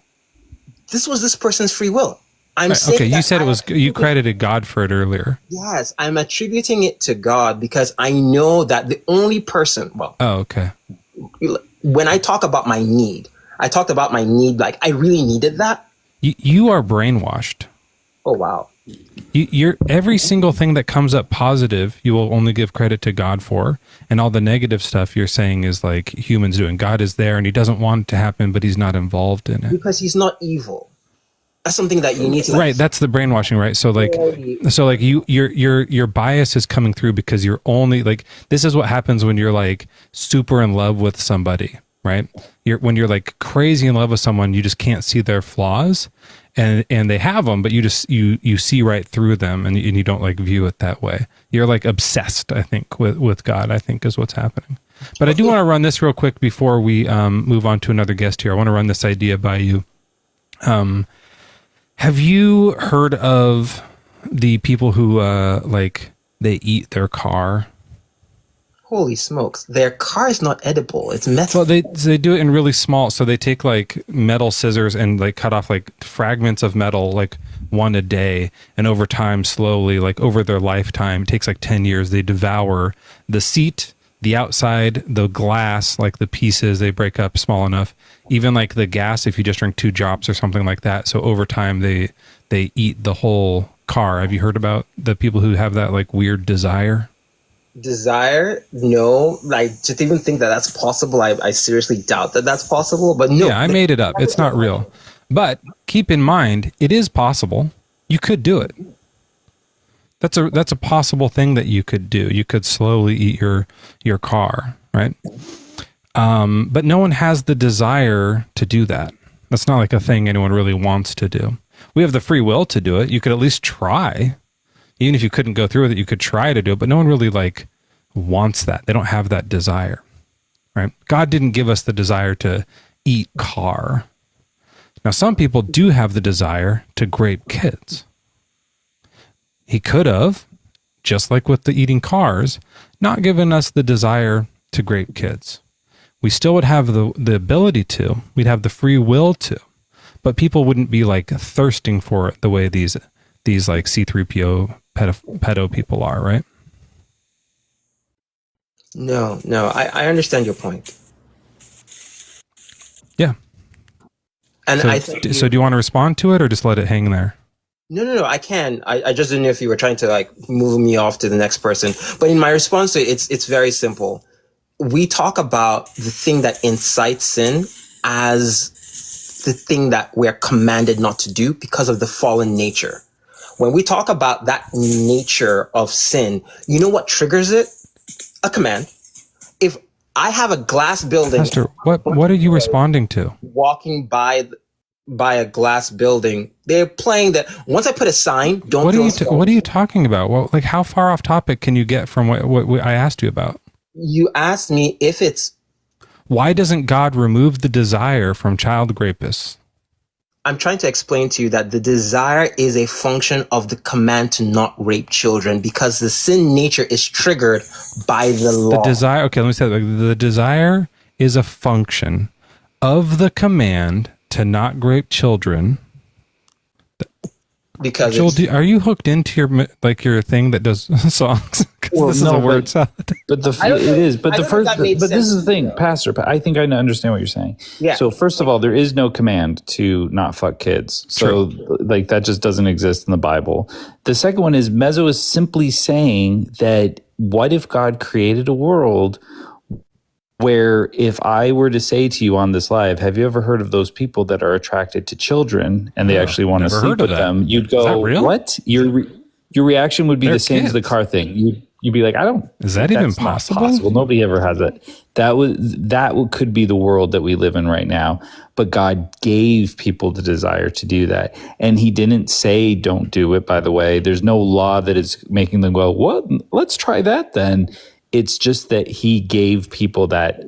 This was this person's free will. I'm saying okay, you said you credited God for it earlier. Yes, I'm attributing it to God because I know that the only person, okay. When I talk about my need, I talked about my need like I really needed that. You are brainwashed. Oh, wow. You're every single thing that comes up positive, you will only give credit to God for, and all the negative stuff you're saying is like humans doing. God is there, and He doesn't want it to happen, but He's not involved in it because He's not evil. That's something that you need to right. That's the brainwashing, right? So like your bias is coming through because you're only like, this is what happens when you're like super in love with somebody, right? When you're like crazy in love with someone, you just can't see their flaws, and they have them, but you just you see right through them, and you don't like view it that way. You're like obsessed, I think, with God, I think is what's happening. But I do want to run this real quick before we move on to another guest here. I want to run this idea by you. Have you heard of the people who like they eat their car? Holy smokes! Their car is not edible. It's metal. Well, they do it in really small. So they take like metal scissors and like cut off like fragments of metal, like one a day, and over time, slowly, like over their lifetime, it takes like 10 years. They devour the seat, the outside, the glass, like the pieces they break up small enough. Even like the gas, if you just drink 2 drops or something like that. So over time, they eat the whole car. Have you heard about the people who have that like weird desire? Desire? No. Like, just even think that that's possible. I seriously doubt that that's possible. But no. Yeah, I made it up. It's not real. But keep in mind, it is possible. You could do it. That's a possible thing that you could do. You could slowly eat your car, right? But no one has the desire to do that. That's not like a thing anyone really wants to do. We have the free will to do it. You could at least try. Even if you couldn't go through with it, you could try to do it, but no one really like wants that. They don't have that desire, right? God didn't give us the desire to eat car. Now, some people do have the desire to grape kids. He could have, just like with the eating cars, not given us the desire to grape kids. We still would have the ability to. We'd have the free will to. But people wouldn't be like thirsting for it the way these like C-3PO pedo people are, right? No, I understand your point. Yeah. And so, I think so do you want to respond to it or just let it hang there? No, I can. I just didn't know if you were trying to like move me off to the next person. But in my response to it, it's very simple. We talk about the thing that incites sin as the thing that we're commanded not to do because of the fallen nature. When we talk about that nature of sin, you know what triggers it? A command. If I have a glass building, Pastor, what are you responding to? Walking by a glass building, they're playing that. Once I put a sign, don't. What are you talking about? Well, like how far off topic can you get from what I asked you about? You asked me if it's. Why doesn't God remove the desire from child rapists? I'm trying to explain to you that the desire is a function of the command to not rape children because the sin nature is triggered by the law. The desire, okay, let me say that. The desire is a function of the command to not rape children. Because Joel, are you hooked into your thing that does songs? Well, this is a word salad. But this is the thing, Pastor. I think I understand what you're saying. Yeah. So first of all, there is no command to not fuck kids. So like that just doesn't exist in the Bible. The second one is Mezzo is simply saying that what if God created a world where if I were to say to you on this live, have you ever heard of those people that are attracted to children and they actually want to sleep with them? You'd go, what? Your reaction would be the same as the car thing. You'd be like, I don't. Is that even possible? Nobody ever has it. That could be the world that we live in right now. But God gave people the desire to do that, and He didn't say don't do it. By the way, there's no law that is making them go, what? Let's try that then. It's just that He gave people that,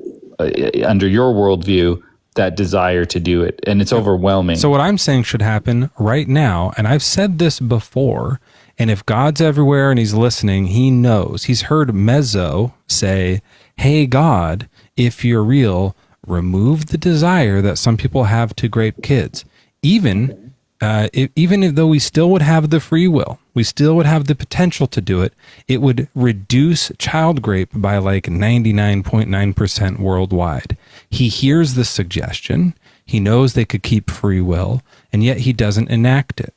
under your worldview, that desire to do it. And it's overwhelming. So what I'm saying should happen right now, and I've said this before, and if God's everywhere and He's listening, He knows. He's heard Mezzo say, hey, God, if you're real, remove the desire that some people have to grape kids. Even though we still would have the free will, we still would have the potential to do it, it would reduce child rape by like 99.9% worldwide. He hears the suggestion. He knows they could keep free will, and yet He doesn't enact it.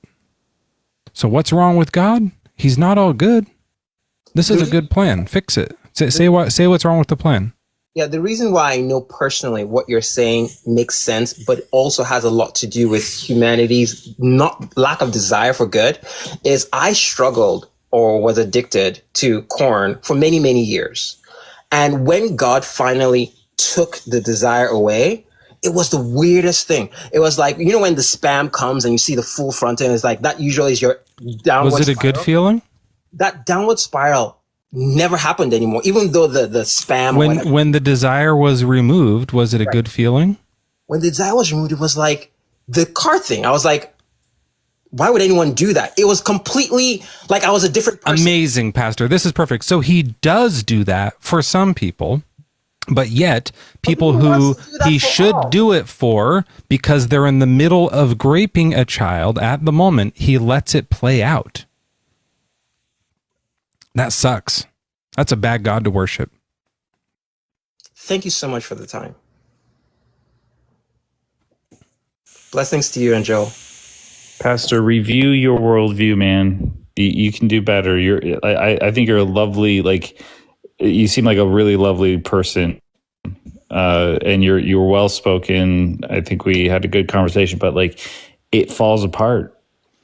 So what's wrong with God? He's not all good. This is a good plan. Fix it. Say what's wrong with the plan. Yeah, the reason why I know personally what you're saying makes sense, but also has a lot to do with humanity's lack of desire for good, is I struggled or was addicted to corn for many, many years. And when God finally took the desire away, it was the weirdest thing. It was like, you know, when the spam comes and you see the full front end, it's like that usually is your downward spiral. Was it a good feeling? That downward spiral never happened anymore, even though the spam. When the desire was removed, was it a good feeling? When the desire was removed, it was like the car thing. I was like, why would anyone do that? It was completely like I was a different person. Amazing, Pastor. This is perfect. So he does do that for some people, but yet people who he should do it for, because they're in the middle of graping a child at the moment, he lets it play out. That sucks. That's a bad God to worship. Thank you so much for the time. Blessings to you and Joe. Pastor, review your worldview, man. You can do better. I think you're a lovely, like, you seem like a really lovely person, and you're well spoken. I think we had a good conversation, but like, it falls apart.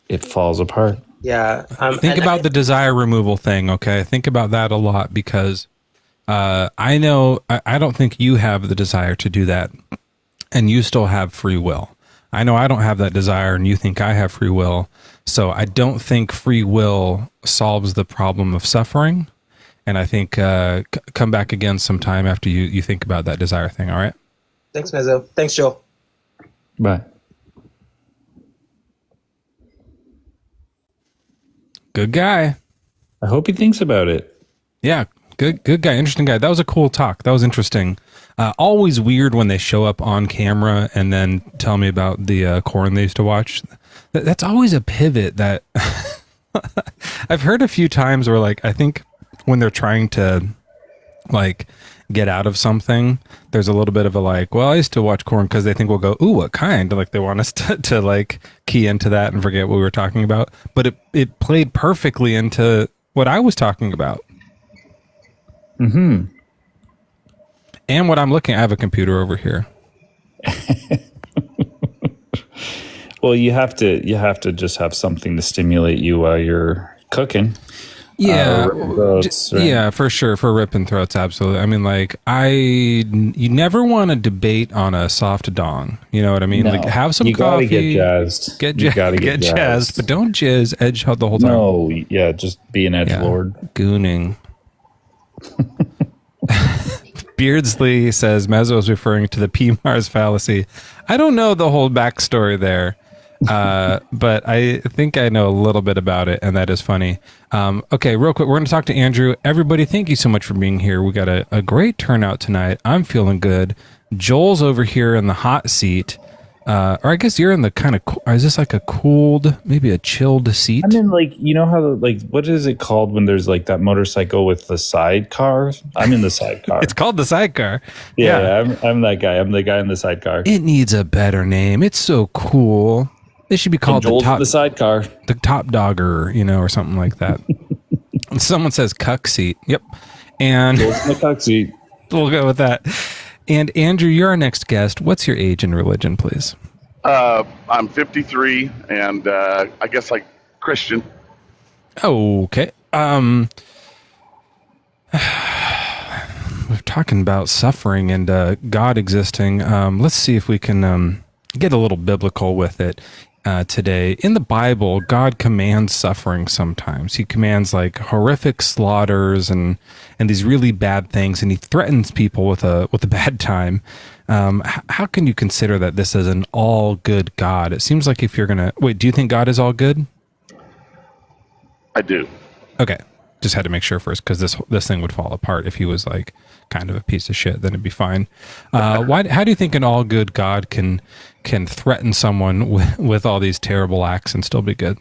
It falls apart. Yeah. Think about the desire removal thing. Okay, think about that a lot, because I know I don't think you have the desire to do that, and you still have free will. I know I don't have that desire, and you think I have free will. So I don't think free will solves the problem of suffering. And I think come back again sometime after you think about that desire thing, all right? Thanks, Mezzo. Thanks, Joe. Bye. Good guy. I hope he thinks about it. Yeah, good guy, interesting guy. That was a cool talk. That was interesting. Always weird when they show up on camera and then tell me about the corn they used to watch. That's always a pivot that I've heard a few times where, like, I think when they're trying to, like, get out of something, there's a little bit of a, like, well, I used to watch corn, because they think we'll go, ooh, what kind? Like, they want us to like key into that and forget what we were talking about. But it played perfectly into what I was talking about. Mm-hmm. And what I'm looking at, I have a computer over here. Well, you have to just have something to stimulate you while you're cooking. Yeah, throats, right? Yeah, for sure, for ripping throats, absolutely. I mean, like, you never want to debate on a soft dong. You know what I mean? No, like, have some you coffee. You gotta get jazzed. Get jazzed, but don't jizz edge the whole time. No, yeah, just be an edgelord. Gooning. Beardsley says Mezzo is referring to the P-Mars fallacy. I don't know the whole backstory there, but I think I know a little bit about it, and that is funny. Okay, real quick, we're going to talk to Andrew. Everybody, thank you so much for being here. We got a great turnout tonight. I'm feeling good. Joel's over here in the hot seat. Or I guess you're in the kind of, is this like a cooled, maybe a chilled seat? I'm in, like, you know how, like, what is it called when there's like that motorcycle with the sidecar? I'm in the sidecar. It's called the sidecar. Yeah. I'm that guy. I'm the guy in the sidecar. It needs a better name. It's so cool. It should be called the sidecar. The top dogger, you know, or something like that. Someone says cuck seat. Yep. And Joel's in the cuck seat. We'll go with that. And Andrew, you're our next guest. What's your age and religion, please? I'm 53, and I guess like Christian. Okay. We're talking about suffering and God existing. Let's see if we can get a little biblical with it today. In the Bible, God commands suffering sometimes. He commands, like, horrific slaughters and these really bad things, and he threatens people with a bad time. How can you consider that this is an all good God? It seems like if you're gonna wait, do you think God is all good? I do. Okay, just had to make sure first, because this thing would fall apart if he was, like, kind of a piece of shit. Then it'd be fine. How do you think an all good God can threaten someone with all these terrible acts and still be good?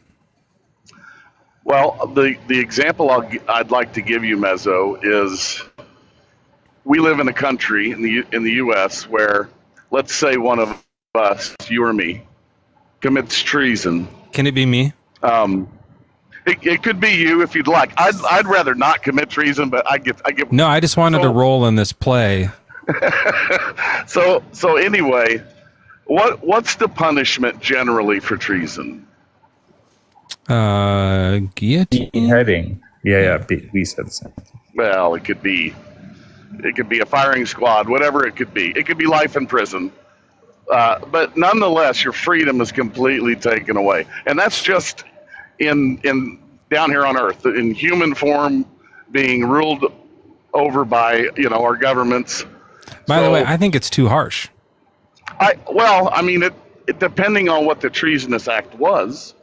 Well, the example I'd like to give you, Mezzo, is we live in a country in the U.S. where, let's say, one of us, you or me, commits treason. Can it be me? It could be you if you'd like. I'd rather not commit treason, but I get. No, I just wanted to roll in this play. So anyway, what's the punishment generally for treason? Guillotine. Beheading. Yeah. We said the same. Well, it could be a firing squad, whatever it could be. It could be life in prison. But nonetheless, your freedom is completely taken away, and that's just in down here on Earth, in human form, being ruled over by our governments. By the way, I think it's too harsh. It depending on what the treasonous act was.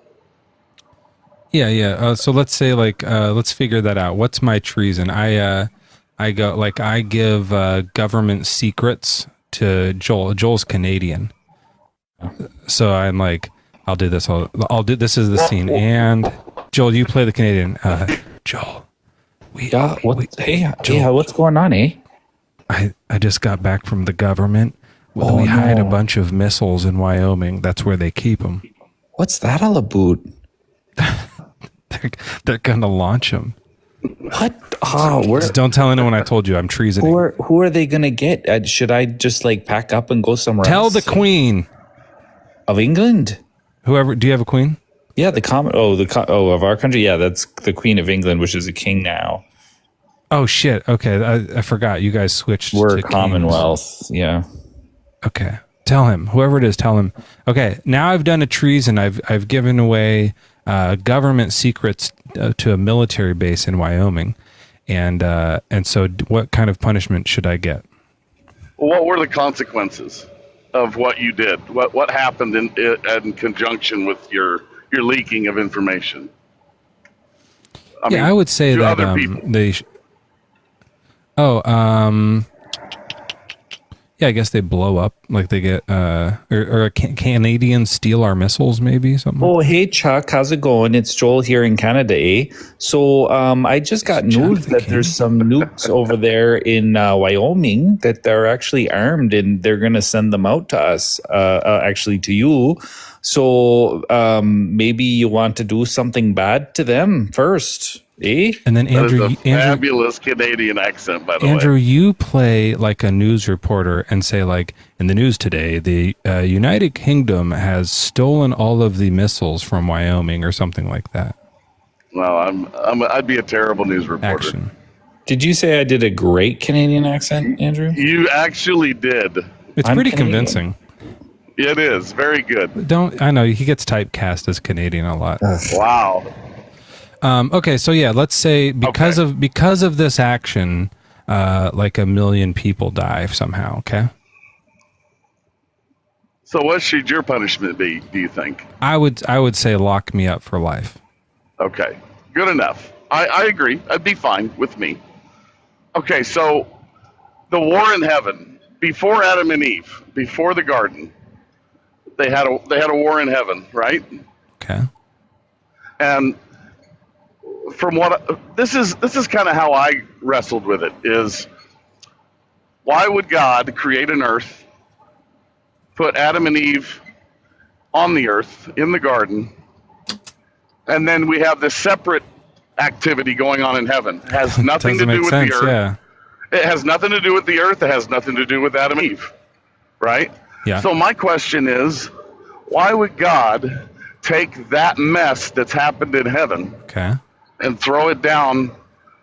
Yeah. So let's say let's figure that out. What's my treason? I give government secrets to Joel. Joel's Canadian, so I'm like, I'll do this. I'll do this is the scene. And Joel, you play the Canadian. Joel, what's going on, eh? I just got back from the government. We hide a bunch of missiles in Wyoming. That's where they keep them. What's that all about? They're gonna launch them. What? Oh, don't tell anyone I told you I'm treasoning. Who are they gonna get? Should I just pack up and go somewhere else? Tell the Queen of England. Whoever. Do you have a queen? Yeah, of our country. Yeah, that's the Queen of England, which is a king now. Oh shit. Okay, I forgot. You guys switched. We're to Commonwealth. Kings. Yeah. Okay. Tell him. Whoever it is, tell him. Okay. Now I've done a treason. I've given away government secrets to a military base in Wyoming, and so what kind of punishment should I get? What were the consequences of what you did? What happened in conjunction with your leaking of information? I would say that I guess they blow up, like they get or Canadians steal our missiles, maybe something. Oh, hey Chuck, how's it going? It's Joel here in Canada, eh? So I just got news that there's some nukes over there in Wyoming that they're actually armed, and they're gonna send them out to us, actually to you. So maybe you want to do something bad to them first. Eh? And then Andrew, fabulous Canadian accent, by the way. Andrew, you play like a news reporter and say, like, in the news today, the United Kingdom has stolen all of the missiles from Wyoming, or something like that. Well, I'd be a terrible news reporter. Action. Did you say I did a great Canadian accent, Andrew? You actually did. It's pretty convincing. It is very good. I know he gets typecast as Canadian a lot. Wow. Okay, so yeah, let's say because of this action, like 1 million people die somehow. Okay. So what should your punishment be? Do you think? I would say lock me up for life. Okay, good enough. I agree. That'd be fine with me. Okay, so the war in heaven before Adam and Eve, before the garden, they had a war in heaven, right? Okay. And from what this is kind of how I wrestled with it, is why would God create an earth, put Adam and Eve on the earth in the garden, and then we have this separate activity going on in heaven? It has nothing to do with the earth. Yeah. It has nothing to do with the earth. It has nothing to do with Adam and Eve, right? Yeah. So my question is, why would God take that mess that's happened in heaven, okay, and throw it down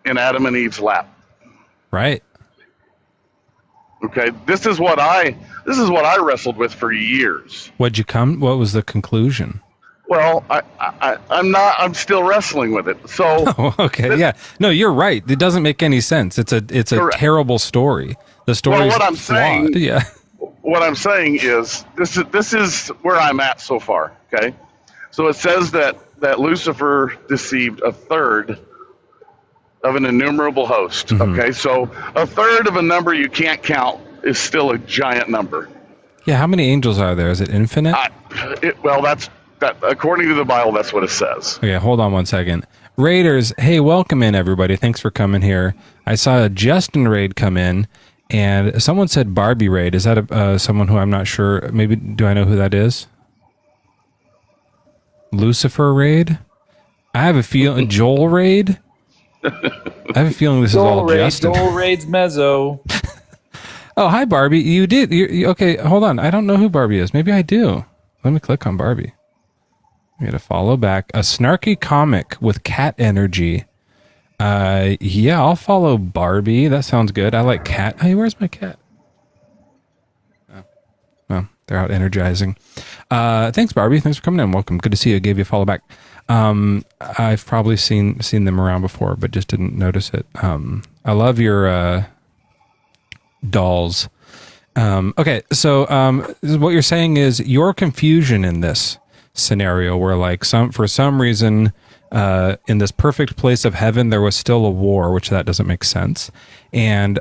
in Adam and Eve's lap? Right. Okay. This is what I wrestled with for years. What was the conclusion? Well, I'm still wrestling with it. So oh, okay. Yeah. No, you're right. It doesn't make any sense. It's a terrible story. The story is flawed. Yeah. What I'm saying is this is where I'm at so far. Okay. So it says that Lucifer deceived a third of an innumerable host. Mm-hmm. Okay, so a third of a number you can't count is still a giant number. Yeah, how many angels are there? Is it infinite? That's according to the Bible, that's what it says. Okay, hold on one second. Raiders, hey, welcome in, everybody. Thanks for coming here. I saw a Justin raid come in, and someone said Barbie raid. Is that someone who I'm not sure? Maybe, do I know who that is? Lucifer raid? I have a feeling Joel Raid. I have a feeling this is all Justin. Joel Raid's Mezzo. Oh, hi, Barbie. You did. Okay, hold on. I don't know who Barbie is. Maybe I do. Let me click on Barbie. I gotta follow back. A snarky comic with cat energy. Yeah, I'll follow Barbie. That sounds good. I like cat. Hey, where's my cat? Oh, well, they're out energizing. Thanks, Barbie. Thanks for coming in. Welcome. Good to see you. I gave you a follow back. I've probably seen them around before, but just didn't notice it. I love your dolls. Okay, so what you're saying is your confusion in this scenario, where like for some reason in this perfect place of heaven there was still a war, which that doesn't make sense, and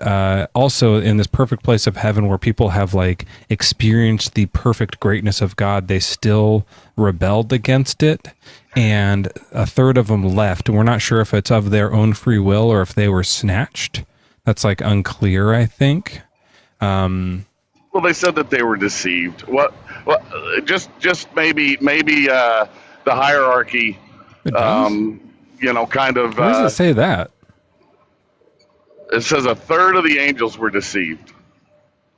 also in this perfect place of heaven where people have like experienced the perfect greatness of God, they still rebelled against it, and a third of them left, and we're not sure if it's of their own free will or if they were snatched. That's like unclear, I think. Well, they said that they were deceived. What? Just maybe the hierarchy. Kind of. Where does it say that? It says a third of the angels were deceived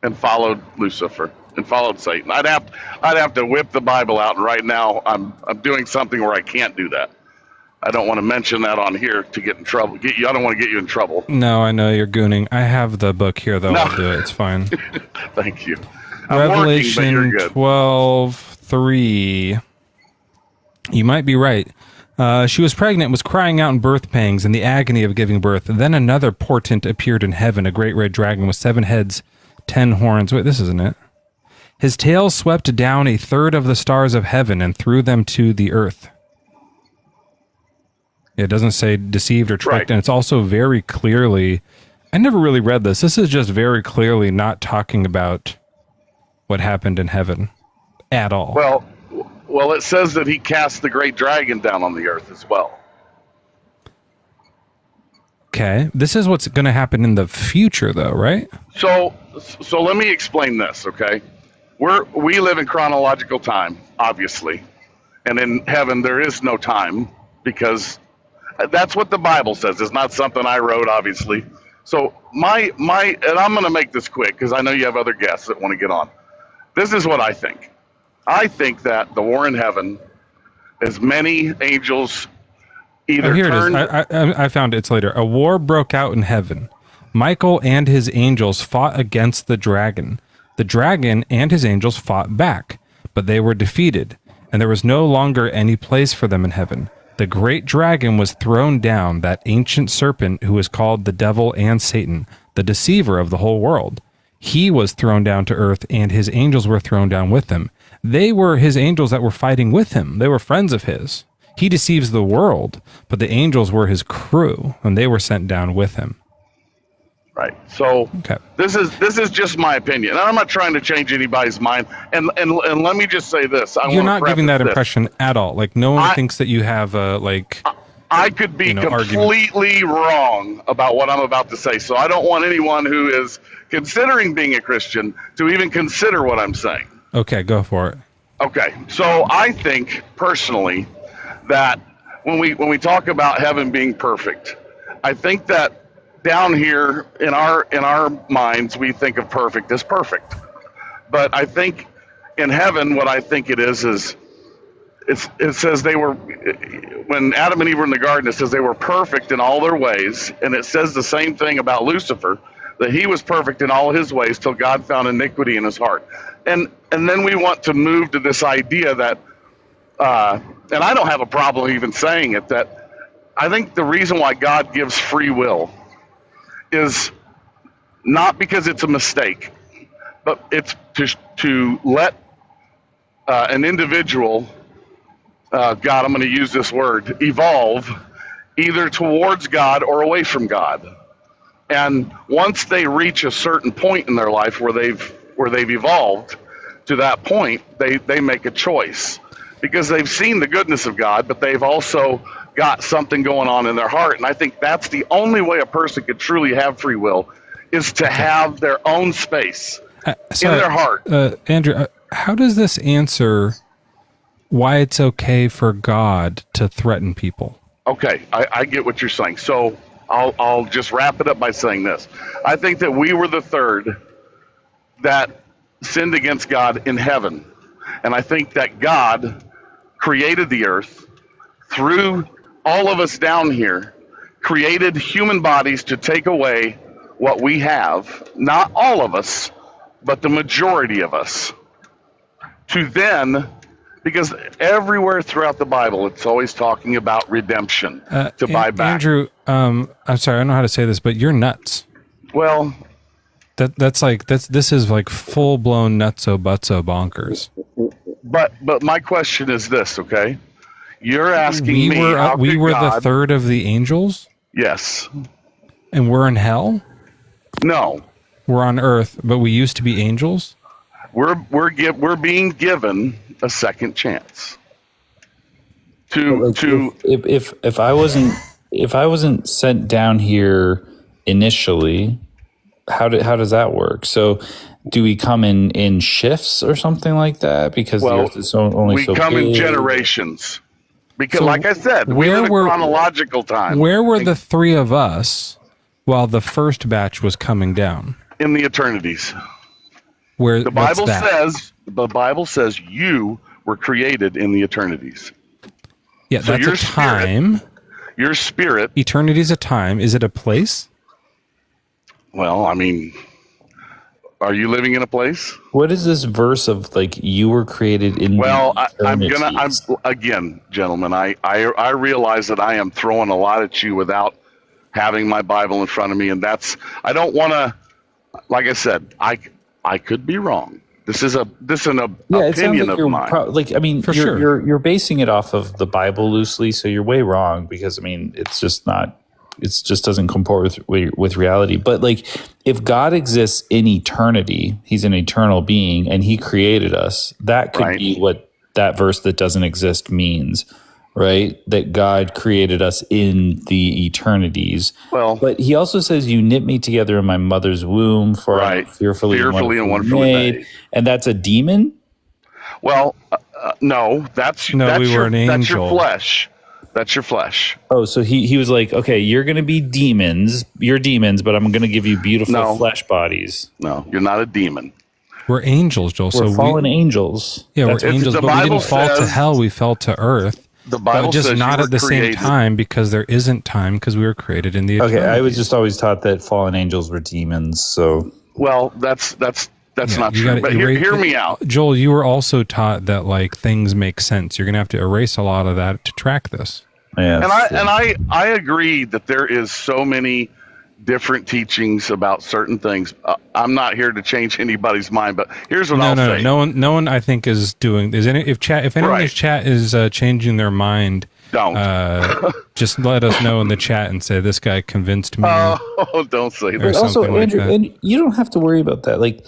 and followed Lucifer and followed Satan. I'd have to whip the Bible out, and right now I'm doing something where I can't do that. I don't want to mention that on here to get in trouble. I don't want to get you in trouble. No, I know you're gooning. I have the book here, though. No. I'll do it. It's fine. Thank you. Revelation 12:3. You might be right. She was pregnant, was crying out in birth pangs in the agony of giving birth. Then another portent appeared in heaven, a great red dragon with 7 heads, 10 horns. Wait, this isn't it. His tail swept down a third of the stars of heaven and threw them to the earth. It doesn't say deceived or tricked, right. And it's also very clearly, I never really read this. This is just very clearly not talking about what happened in heaven at all. Well, it says that he cast the great dragon down on the earth as well. Okay, this is what's going to happen in the future, though, right? So let me explain this, okay? We live in chronological time, obviously, and in heaven there is no time, because that's what the Bible says. It's not something I wrote, obviously. So and I'm going to make this quick because I know you have other guests that want to get on. This is what I think. I think that the war in heaven, as many angels either here turned... it is. I found it. It's later. A war broke out in heaven. Michael and his angels fought against the dragon. The dragon and his angels fought back, but they were defeated, and there was no longer any place for them in heaven. The great dragon was thrown down, that ancient serpent who is called the devil and Satan, the deceiver of the whole world. He was thrown down to earth, and his angels were thrown down with him. They were his angels that were fighting with him. They were friends of his. He deceives the world, but the angels were his crew, and they were sent down with him. Right. So okay. This is just my opinion. And I'm not trying to change anybody's mind. And let me just say this. You're not giving that impression at all. Like no one thinks that you have I could be completely wrong about what I'm about to say. So I don't want anyone who is considering being a Christian to even consider what I'm saying. Okay, go for it. Okay. So I think personally that when we talk about heaven being perfect, I think that down here in our minds, we think of perfect as perfect. But I think in heaven, what I think it is it says they were, when Adam and Eve were in the garden, it says they were perfect in all their ways. And it says the same thing about Lucifer, that he was perfect in all his ways till God found iniquity in his heart. And then we want to move to this idea that, and I don't have a problem even saying it, that I think the reason why God gives free will is not because it's a mistake, but it's to let an individual, God, I'm going to use this word, evolve either towards God or away from God. And once they reach a certain point in their life where they've evolved to that point, they make a choice because they've seen the goodness of God, but they've also got something going on in their heart. And I think that's the only way a person could truly have free will is to have their own space in their heart. Andrew, how does this answer why it's okay for God to threaten people? Okay, I get what you're saying. So I'll just wrap it up by saying this. I think that we were the third that sinned against God in heaven. And I think that God created the earth through all of us down here, created human bodies to take away what we have, not all of us, but the majority of us. To then, because everywhere throughout the Bible, it's always talking about redemption, to buy back. Andrew, I'm sorry, I don't know how to say this, but you're nuts. Well, this is like full blown nutso butso bonkers. But my question is this, okay? You're asking me. We were the third of the angels? Yes. And we're in hell? No. We're on earth, but we used to be angels? We're being given a second chance. If I wasn't sent down here initially, how does that work? So do we come in shifts or something like that? Because the earth is only so big. We come in generations. Because, like I said, we're in a chronological time. Where were the three of us while the first batch was coming down? In the eternities. Where the Bible says you were created in the eternities. Yeah, so that's a time. Your spirit. Eternity is a time. Is it a place? Well, I mean, are you living in a place? What is this verse of like you were created in? Well, I'm again, gentlemen. I realize that I am throwing a lot at you without having my Bible in front of me, and I don't want to. Like I said, I could be wrong. This is an opinion of mine. You're basing it off of the Bible loosely, so you're way wrong because it's just not. It just doesn't comport with reality. But like, if God exists in eternity, He's an eternal being, and He created us. That could be what that verse that doesn't exist means, right? That God created us in the eternities. Well, but He also says, "You knit me together in my mother's womb, for I am fearfully and wonderfully made." And that's a demon. Well, no, that's we were an angel. That's your flesh. That's your flesh. Oh, so he was like, okay, you're going to be demons. You're demons, but I'm going to give you beautiful flesh bodies. No, you're not a demon. We're angels, Joel. We're fallen angels. Yeah, we're angels, but we didn't fall to hell. We fell to earth. The Bible just says not at the same time because there isn't time because we were created in the eternity. Okay, I was just always taught that fallen angels were demons. So well, that's not true. But hear me out, Joel. You were also taught that like things make sense. You're going to have to erase a lot of that to track this. Yeah, and I agree that there is so many different teachings about certain things. I'm not here to change anybody's mind, but here's what I'll say. No one I think is doing. If anyone in chat is changing their mind, don't just let us know in the chat and say this guy convinced me. Oh, don't say that. But also, Andrew, and you don't have to worry about that. Like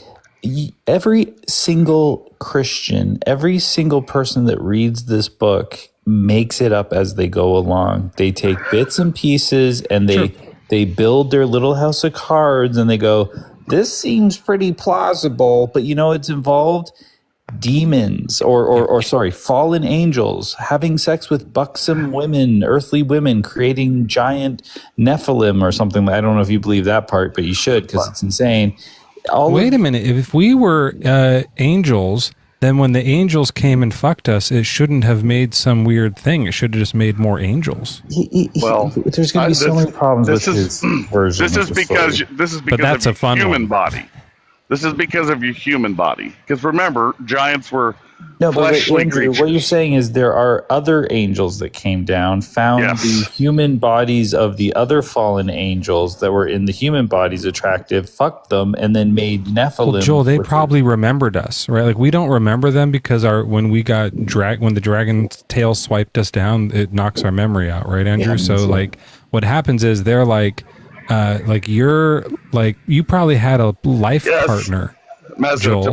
every single Christian, every single person that reads this book makes it up as they go along. They take bits and pieces and they build their little house of cards and they go, this seems pretty plausible, but it's involved demons or fallen angels having sex with buxom women, earthly women, creating giant Nephilim or something. I don't know if you believe that part, but you should because it's insane. Wait a minute. If we were angels, then when the angels came and fucked us, it shouldn't have made some weird thing. It should have just made more angels. There's going to be so many problems with his version. This is because of your human body. This is because of your human body. Because remember, giants were fleshly creatures. What you're saying is there are other angels that came down, found the human bodies of the other fallen angels that were in the human bodies attractive, fucked them, and then made Nephilim. Well, Joel, they probably remembered us, right? Like we don't remember them because when the dragon's tail swiped us down, it knocks our memory out, right, Andrew? Like what happens is they're like you probably had a life partner. Mezzo, to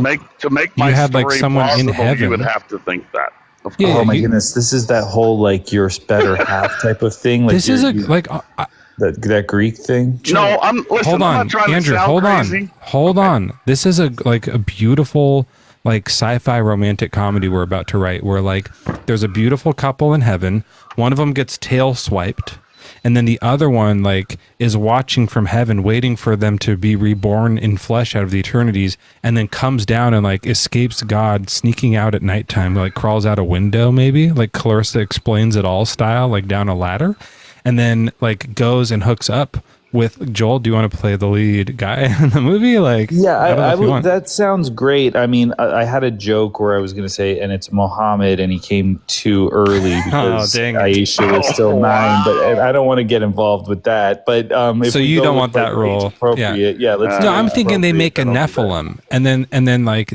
make my story like someone plausible, in heaven. You would have to think that. Oh my goodness, this is that whole like your better half type of thing. Like this is that Greek thing. No, I'm not trying Andrew, to sound crazy. Hold on. This is a beautiful like sci-fi romantic comedy we're about to write, where like there's a beautiful couple in heaven, one of them gets tail swiped, and then the other one like is watching from heaven, waiting for them to be reborn in flesh out of the eternities, and then comes down and like escapes God, sneaking out at nighttime, like crawls out a window, maybe like Clarissa Explains It All style, like down a ladder, and then like goes and hooks up with Joel. Do you want to play the lead guy in the movie? Like, yeah, I would. That sounds great. I mean, I had a joke where I was going to say, and it's Mohammed, and he came too early because Aisha was still 9. But I don't want to get involved with that. But if so you don't want that role? Yeah. Let's. No, I'm thinking they make a Nephilim, and then like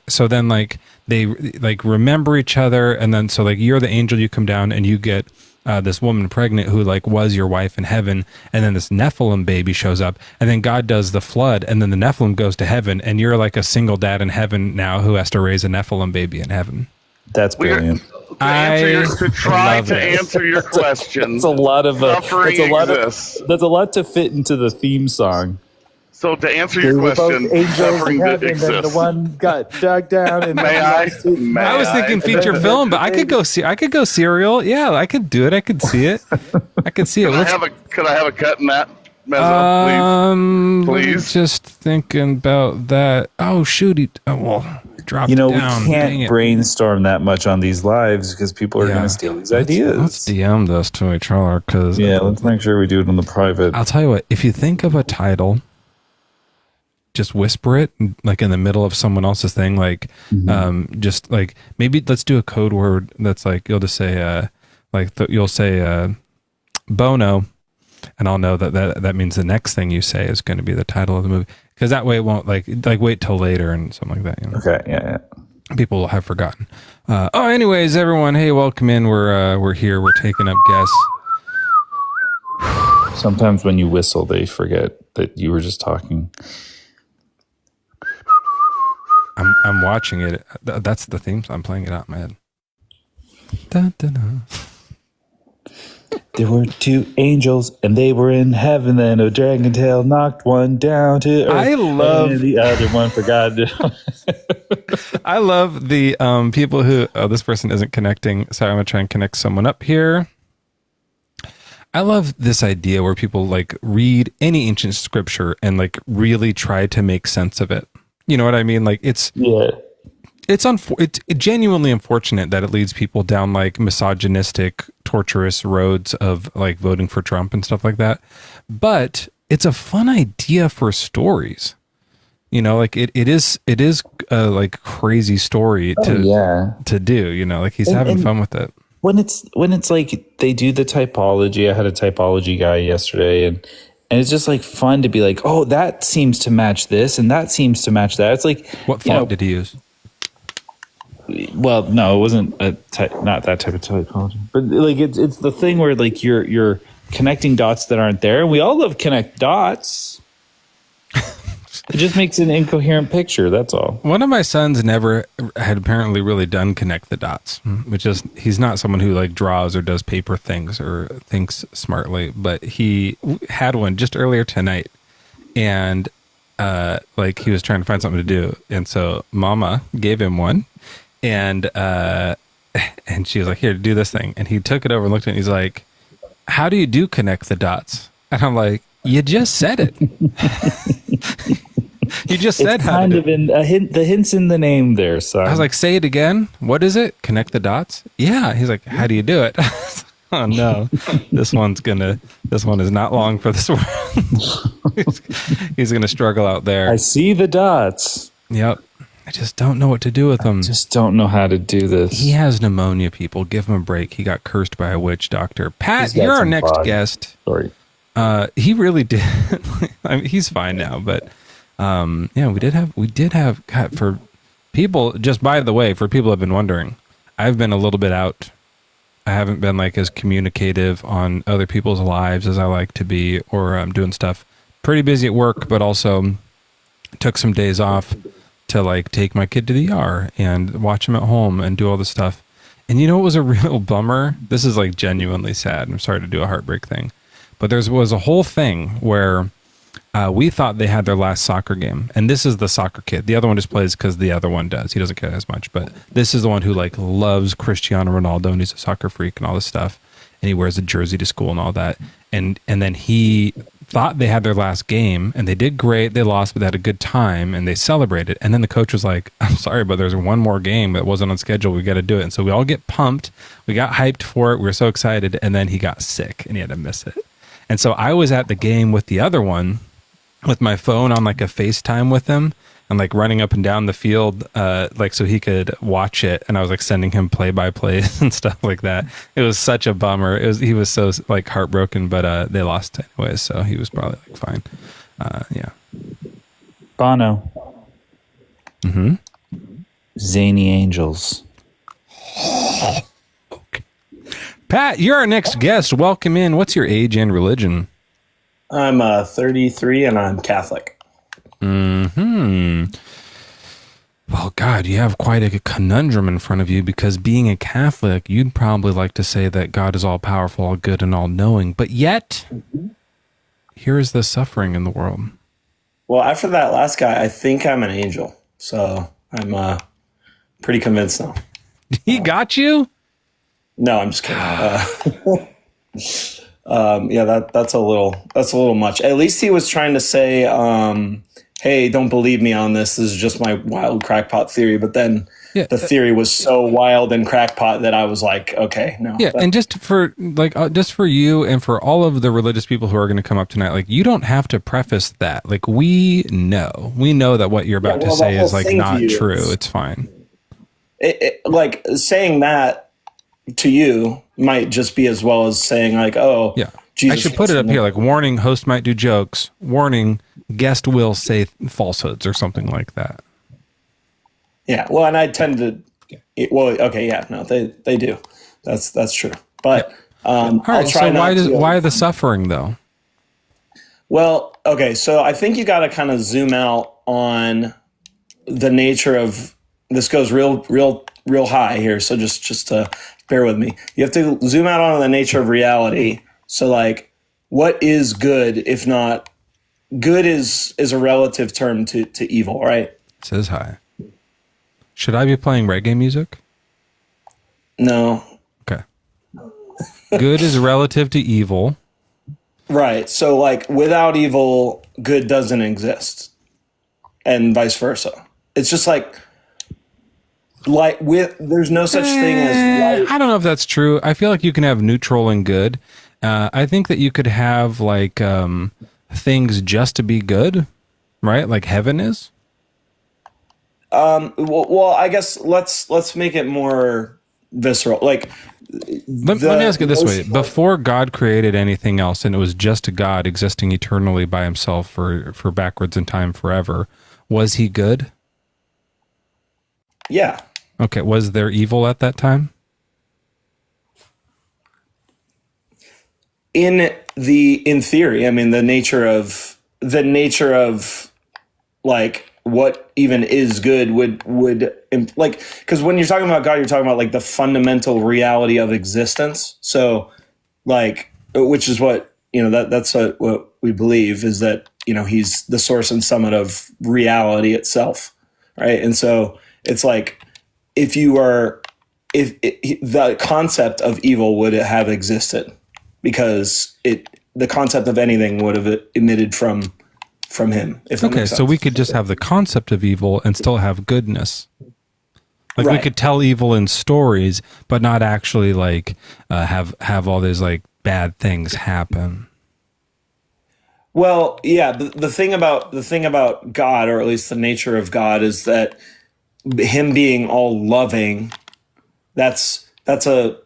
so then like they like remember each other, and then so like you're the angel, you come down and you get this woman pregnant who like was your wife in heaven, and then this Nephilim baby shows up, and then God does the flood, and then the Nephilim goes to heaven, and you're like a single dad in heaven now who has to raise a Nephilim baby in heaven. That's brilliant. To try to answer your question. That's a lot of suffering exists. That's a lot to fit into the theme song. So to answer your question, suffering exists. And the one got dug down. And I was thinking feature film, but I could go serial. Yeah, I could do it. I could see it. I could see it. Could I have a cut in that, Mezzo, please? Just thinking about that. Oh shoot! Dropped we down. can't brainstorm that much on these lives because people are going to steal these ideas. Let's DM this to each other because let's make sure we do it on the private. I'll tell you what. If you think of a title, just whisper it like in the middle of someone else's thing, like just like maybe let's do a code word that's like you'll just say you'll say Bono, and I'll know that means the next thing you say is going to be the title of the movie, because that way it won't like wait till later and something like that. Okay, yeah. People will have forgotten. Anyways, everyone, hey, welcome in. We're here. We're taking up guests. Sometimes when you whistle, they forget that you were just talking. I'm watching it. That's the theme. I'm playing it out in my head. Dun, dun, dun. There were 2 angels, and they were in heaven. Then a dragon tail knocked one down to earth. I love and the other one forgot. I love the people who. Oh, this person isn't connecting. Sorry, I'm gonna try and connect someone up here. I love this idea where people like read any ancient scripture and like really try to make sense of it. You know what I mean? Like it's genuinely unfortunate that it leads people down like misogynistic, torturous roads of like voting for Trump and stuff like that. But it's a fun idea for stories. Like it is a like crazy story to do. Like he's having fun with it. When it's like they do the typology. I had a typology guy yesterday, and it's just like fun to be like, oh, that seems to match this, and that seems to match that. It's like, what font did he use? Well, no, it wasn't not that type of typology, but like it's the thing where like you're connecting dots that aren't there, and we all love connect dots. It just makes an incoherent picture. That's all. One of my sons never had apparently really done connect the dots, which is he's not someone who like draws or does paper things or thinks smartly, but he had one just earlier tonight, and like he was trying to find something to do, and so Mama gave him one, and she was like, "Here, do this thing," and he took it over and looked at it, and he's like, "How do you do connect the dots?" And I'm like, "You just said it." You just said it's kind of in a hint. The hint's in the name there. So I was like, "Say it again. What is it? Connect the dots." Yeah. He's like, "How do you do it?" Oh no, this one is not long for this world. He's gonna struggle out there. I see the dots. Yep. I just don't know what to do with them. I just don't know how to do this. He has pneumonia. People, give him a break. He got cursed by a witch doctor. Pat, you're our next guest. Sorry. He really did. I mean, he's fine now, but. We did have for people, just by the way, for people who have been wondering, I've been a little bit out. I haven't been like as communicative on other people's lives as I like to be, or I'm doing stuff pretty busy at work, but also took some days off to like take my kid to the ER and watch him at home and do all this stuff. And you know what was a real bummer? This is like genuinely sad. I'm sorry to do a heartbreak thing, but there was a whole thing where We thought they had their last soccer game, and this is the soccer kid. The other one just plays because the other one does. He doesn't care as much, but this is the one who like loves Cristiano Ronaldo, and he's a soccer freak and all this stuff, and he wears a jersey to school and all that. And then he thought they had their last game, and they did great. They lost, but they had a good time, and they celebrated. And then the coach was like, "I'm sorry, but there's one more game that wasn't on schedule. We got to do it." And so we all get pumped. We got hyped for it. We were so excited, and then he got sick, and he had to miss it. And so I was at the game with the other one, with my phone on like a FaceTime with him and like running up and down the field, like so he could watch it. And I was like sending him play-by-plays and stuff like that. It was such a bummer. He was so like heartbroken, but they lost anyway, so he was probably like fine. Yeah. Bono. Mm-hmm. Zany Angels. Okay. Pat, you're our next guest. Welcome in. What's your age and religion? I'm 33 and I'm Catholic. Hmm. Well, God, you have quite a conundrum in front of you, because being a Catholic, you'd probably like to say that God is all powerful, all good, and all knowing, but yet here is the suffering in the world. Well, after that last guy, I think I'm an angel. So I'm pretty convinced now. He got you? No, I'm just kidding. Yeah, that's a little much. At least he was trying to say, hey, don't believe me on this. This is just my wild crackpot theory. But then the theory was so wild and crackpot that I was like, okay, no. Yeah, and just for you and for all of the religious people who are going to come up tonight, like, you don't have to preface that. Like, we know that what you're about to say is like not true. It's fine. Like saying that to you might just be as well as saying like, oh, yeah, Jesus, I should put it up here, like, warning, host might do jokes, warning, guest will say falsehoods or something like that. Yeah, well, and I tend to, well, okay, yeah, no, they do. That's true. But all right, so why the suffering though? Well, okay, so I think you got to kind of zoom out on the nature of this. Goes real high here, so just to bear with me. You have to zoom out on the nature of reality. So, like, what is good if not good is a relative term to evil, right? It says hi. Should I be playing reggae music? No. Okay. Good is relative to evil. Right. So, like, without evil, good doesn't exist, and vice versa. It's just like there's no such thing as light. I don't know if that's true. I feel like you can have neutral and good. I think that you could have like things just to be good, right? Like heaven is. Well, I guess let's make it more visceral. Like, let me ask it this way: before God created anything else, and it was just God existing eternally by himself for backwards in time forever, was he good? Yeah. Okay. Was there evil at that time? In theory, I mean, the nature of like what even is good would like, because when you're talking about God, you're talking about like the fundamental reality of existence. So, like, which is what, that's what we believe, is that, he's the source and summit of reality itself, right? And so it's like, if the concept of evil would have existed, because the concept of anything would have emitted from him. Okay, so we could just have the concept of evil and still have goodness. Like, right. We could tell evil in stories, but not actually like have all these like bad things happen. Well, yeah, the thing about God, or at least the nature of God, is that him being all loving, that's a,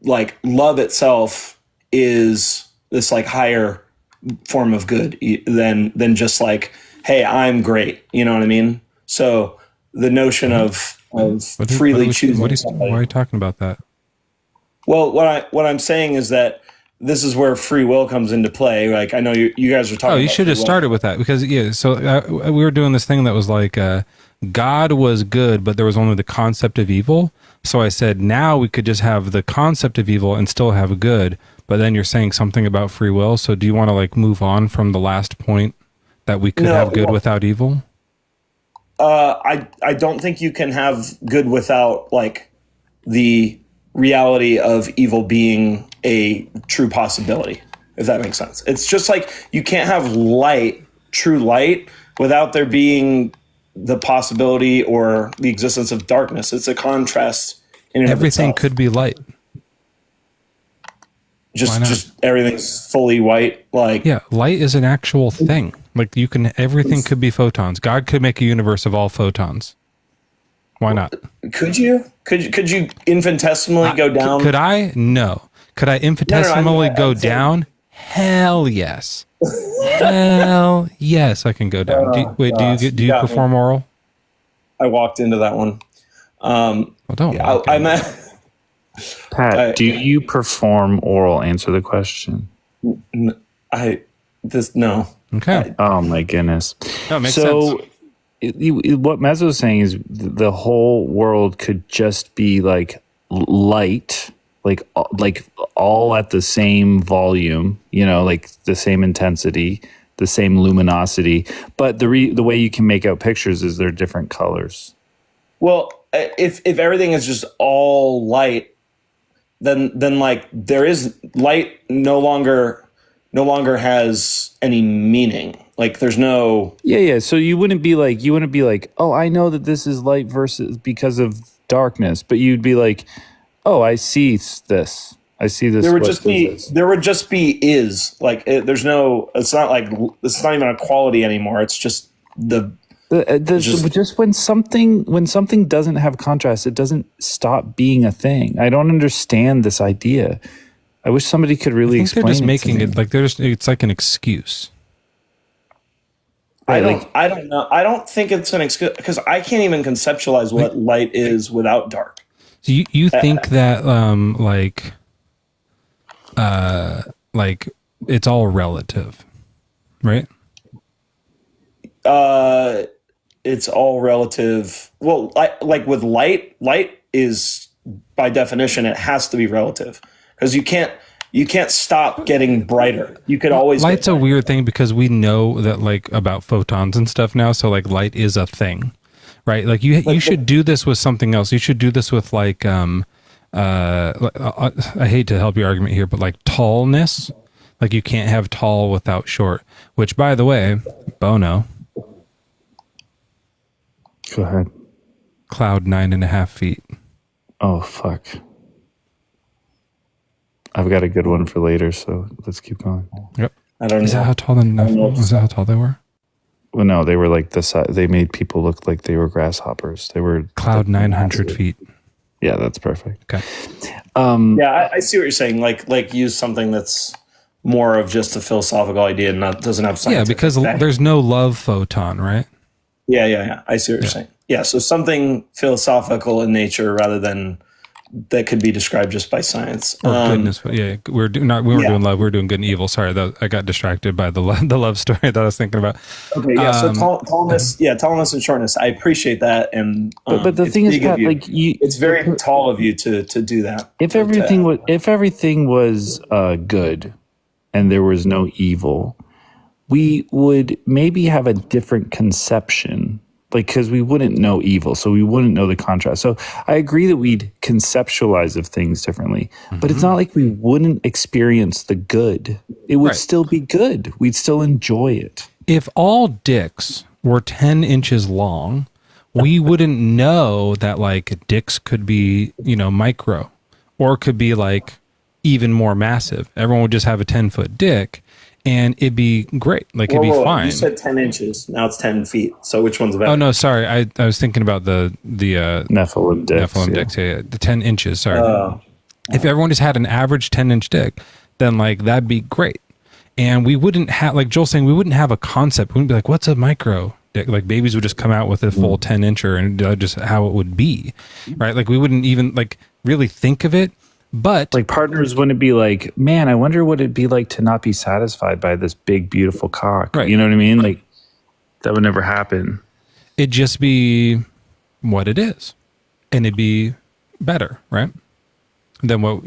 like, love itself is this like higher form of good than just like, hey, I'm great. You know what I mean? So the notion of freely choosing. Why are you talking about that? Well, what I'm saying is that this is where free will comes into play. Like, I know you guys are talking. Oh, you should have started with that, because So we were doing this thing that was like, God was good, but there was only the concept of evil. So I said, now we could just have the concept of evil and still have good. But then you're saying something about free will. So do you want to like move on from the last point that we could have good without evil? I don't think you can have good without like the reality of evil being a true possibility, if that makes sense. It's just like you can't have light, true light, without there being the possibility or the existence of darkness. It's a contrast in and Everything of itself. could be light. Just everything's fully white. Like, yeah, light is an actual thing. Like everything could be photons. God could make a universe of all photons. Why not? Could you infinitesimally go down? Could I? No. Could I infinitesimally go down? Hell yes. Hell yes, I can go down. Do you perform oral? I walked into that one. Well, don't. I'm at. Pat, do you perform oral? Answer the question. No. Okay. Oh my goodness. No, it makes sense. What Mezzo is saying is the whole world could just be like light, like all at the same volume, like the same intensity, the same luminosity. But the way you can make out pictures is they're different colors. Well, if everything is just all light, then like there is light no longer has any meaning. Like there's no So you wouldn't be like, oh, I know that this is light versus because of darkness, but you'd be like, oh, I see this. I see this. There would just be is like there's no. It's not even a quality anymore. It's just just when something doesn't have contrast, it doesn't stop being a thing. I don't understand this idea. I wish somebody could really explain. They're just making it like it's like an excuse. I don't know. I don't think it's an excuse because I can't even conceptualize what light is without dark. So you think that like it's all relative, right? It's all relative. Well, like with light is by definition it has to be relative because you can't stop getting brighter. You could always light's a weird thing because we know that like about photons and stuff now. So like light is a thing, right? Like you should do this with something else. You should do this with like I hate to help your argument here, but like tallness. Like you can't have tall without short. Which, by the way, Bono. Go ahead. Cloud 9.5 feet. Oh fuck. I've got a good one for later, so let's keep going. Yep. I don't know. Is that how tall was that how tall they were? Well, no, they were like the size. They made people look like they were grasshoppers. They were Cloud 900 feet. Yeah, that's perfect. Okay. Yeah, I see what you're saying. Like use something that's more of just a philosophical idea and doesn't have science. Yeah, because there's no love photon, right? Yeah. I see what you're saying. Yeah, so something philosophical in nature rather than that could be described just by science. Oh goodness, yeah, we weren't doing love. We were doing good and evil. Sorry, I got distracted by the love story that I was thinking about. Okay, yeah. So tallness and shortness. I appreciate that, and but the thing is, Pat, like it's very tall of you to do that. If everything was good, and there was no evil, we would maybe have a different conception. Like, because we wouldn't know evil, so we wouldn't know the contrast. So I agree that we'd conceptualize of things differently, but it's not like we wouldn't experience the good. It would still be good. We'd still enjoy it. If all dicks were 10 inches long, we wouldn't know that like dicks could be, micro or could be like even more massive. Everyone would just have a 10-foot dick. And it'd be great. Like, it'd be fine. You said 10 inches. Now it's 10 feet. So which one's better? Oh, no, sorry. I was thinking about the Nephilim dicks. Yeah, the 10 inches. Sorry. If everyone just had an average 10-inch dick, then, like, that'd be great. And we wouldn't have, like Joel's saying, we wouldn't have a concept. We wouldn't be like, what's a micro dick? Like, babies would just come out with a full 10-incher and just how it would be, right? Like, we wouldn't even, like, really think of it. But like partners wouldn't be like, man, I wonder what it'd be like to not be satisfied by this big, beautiful cock. Right. You know what I mean? Like that would never happen. It'd just be what it is. And it'd be better, right? Than what,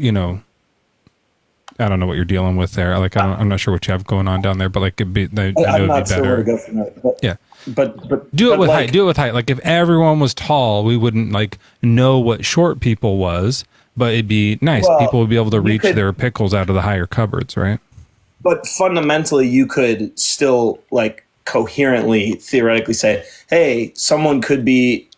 I don't know what you're dealing with there. Like, I'm not sure what you have going on down there, but like, I know I'm it'd not be sure where better. to go from there. But, Yeah. But do it with like, height. Do it with height. Like, if everyone was tall, we wouldn't like know what short people was, but it'd be nice. Well, People would be able to reach could- their pickles out of the higher cupboards, right? But fundamentally, you could still like coherently, theoretically say, hey, someone could be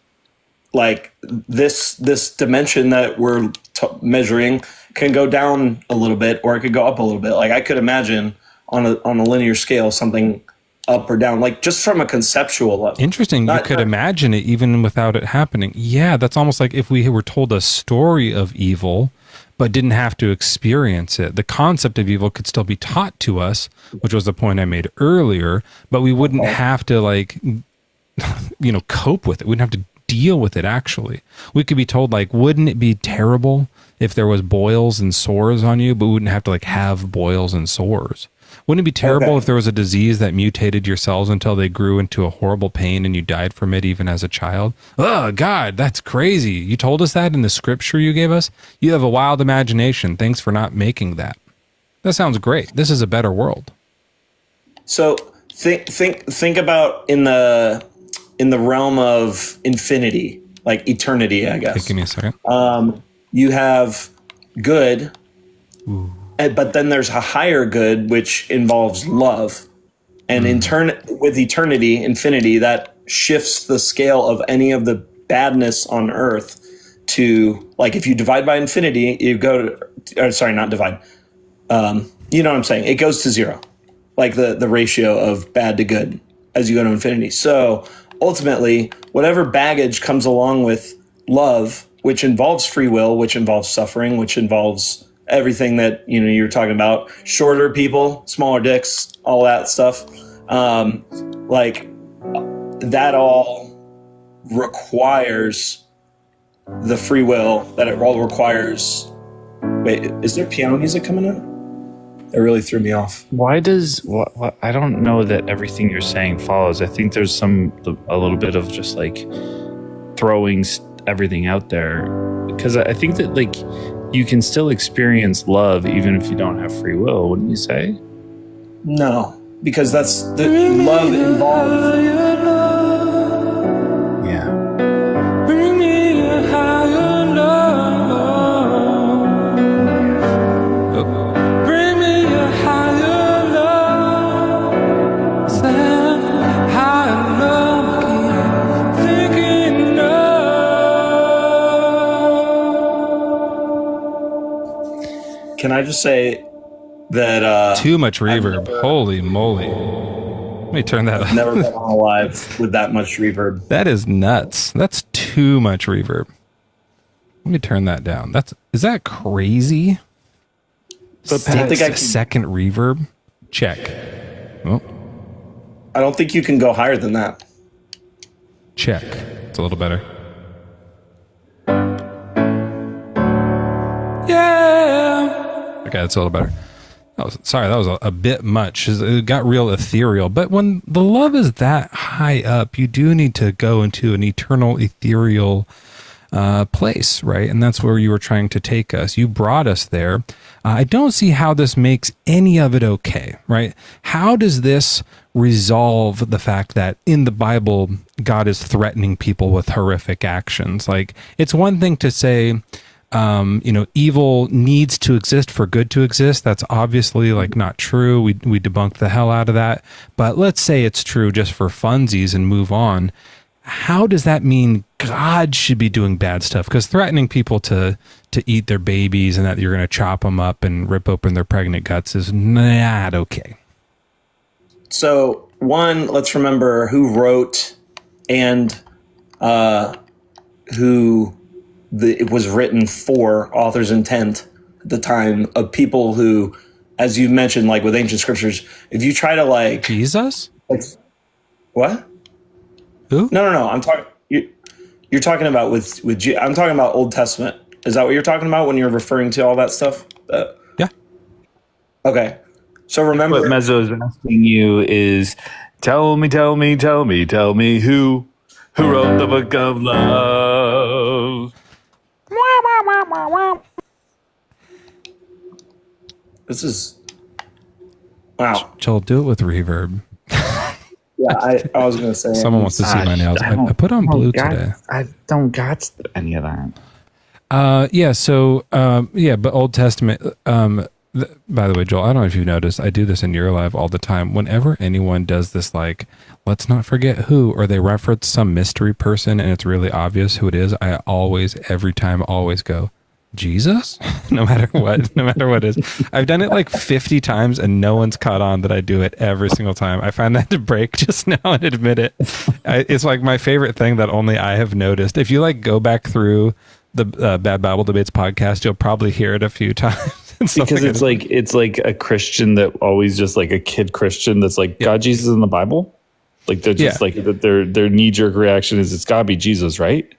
like this dimension that we're measuring can go down a little bit, or it could go up a little bit. Like, I could imagine on a linear scale something up or down, like just from a conceptual level. Interesting. You could imagine it even without it happening. Yeah, that's almost like if we were told a story of evil, but didn't have to experience it. The concept of evil could still be taught to us, which was the point I made earlier, but we wouldn't have to like, cope with it. We wouldn't have to deal with it. Actually, we could be told like, wouldn't it be terrible if there was boils and sores on you, but we wouldn't have to like have boils and sores? Wouldn't it be terrible if there was a disease that mutated your cells until they grew into a horrible pain and you died from it even as a child? Oh, God, that's crazy. You told us that in the scripture you gave us? You have a wild imagination. Thanks for not making that. That sounds great. This is a better world. So think about in the realm of infinity, like eternity, I guess. Okay, give me a second. You have good. Ooh. But then there's a higher good, which involves love. And with eternity, infinity, that shifts the scale of any of the badness on earth to, like, if you divide by infinity, you go to, sorry, not divide. You know what I'm saying? It goes to zero, like the ratio of bad to good as you go to infinity. So ultimately, whatever baggage comes along with love, which involves free will, which involves suffering, which involves everything that you were talking about, shorter people, smaller dicks, all that stuff, like that all requires the free will, that it all requires. Wait, is there piano music coming in? It really threw me off. Why does I don't know that everything you're saying follows. I think there's a little bit of just like throwing everything out there, because I think that like you can still experience love even if you don't have free will, wouldn't you say? No, because that's the love involved. Yeah. Bring me a higher love. Bring me a higher love. Higher love. Thinking of. Can I just say that Too much reverb. Holy moly. Let me turn that I've up. never been on live with that much reverb. That is nuts. That's too much reverb. Let me turn that down. Is that crazy? But I don't think I can, second reverb. Check. Oh, I don't think you can go higher than that. check. It's a little better. Yeah. Okay, that's a little better. That was a bit much. It got real ethereal. But when the love is that high up, you do need to go into an eternal ethereal place, right? And that's where you were trying to take us. You brought us there. I don't see how this makes any of it okay, right? How does this resolve the fact that in the Bible, God is threatening people with horrific actions? Like, it's one thing to say, evil needs to exist for good to exist. That's obviously like not true. We debunked the hell out of that. But let's say it's true just for funsies and move on. How does that mean God should be doing bad stuff? Because threatening people to eat their babies and that you're going to chop them up and rip open their pregnant guts is not okay. So, one, let's remember who wrote and who it was written for, author's intent at the time, of people who, as you mentioned, like with ancient scriptures, if you try to like Jesus? What? Who? No. I'm talking. You're talking about I'm talking about Old Testament. Is that what you're talking about when you're referring to all that stuff? Yeah. Okay. So remember, What Mezzo is asking you is, tell me who wrote the book of love. This is wow. Joel, do it with reverb. Yeah, I was gonna say. Someone wants to see my nails. I put on blue today. I don't got any of that. But Old Testament. By the way, Joel, I don't know if you've noticed, I do this in your live all the time. Whenever anyone does this, like, let's not forget who, or they reference some mystery person and it's really obvious who it is, I always, every time, always go, Jesus? no matter what it is. I've done it like 50 times and no one's caught on that I do it every single time. I found that to break just now and admit it. It's like my favorite thing that only I have noticed. If you like go back through the Bad Bible Debates podcast, you'll probably hear it a few times. Because it's like a Christian that always just like a kid Christian that's like, God, Jesus in the Bible? Like they're just like their knee-jerk reaction is it's gotta be Jesus, right?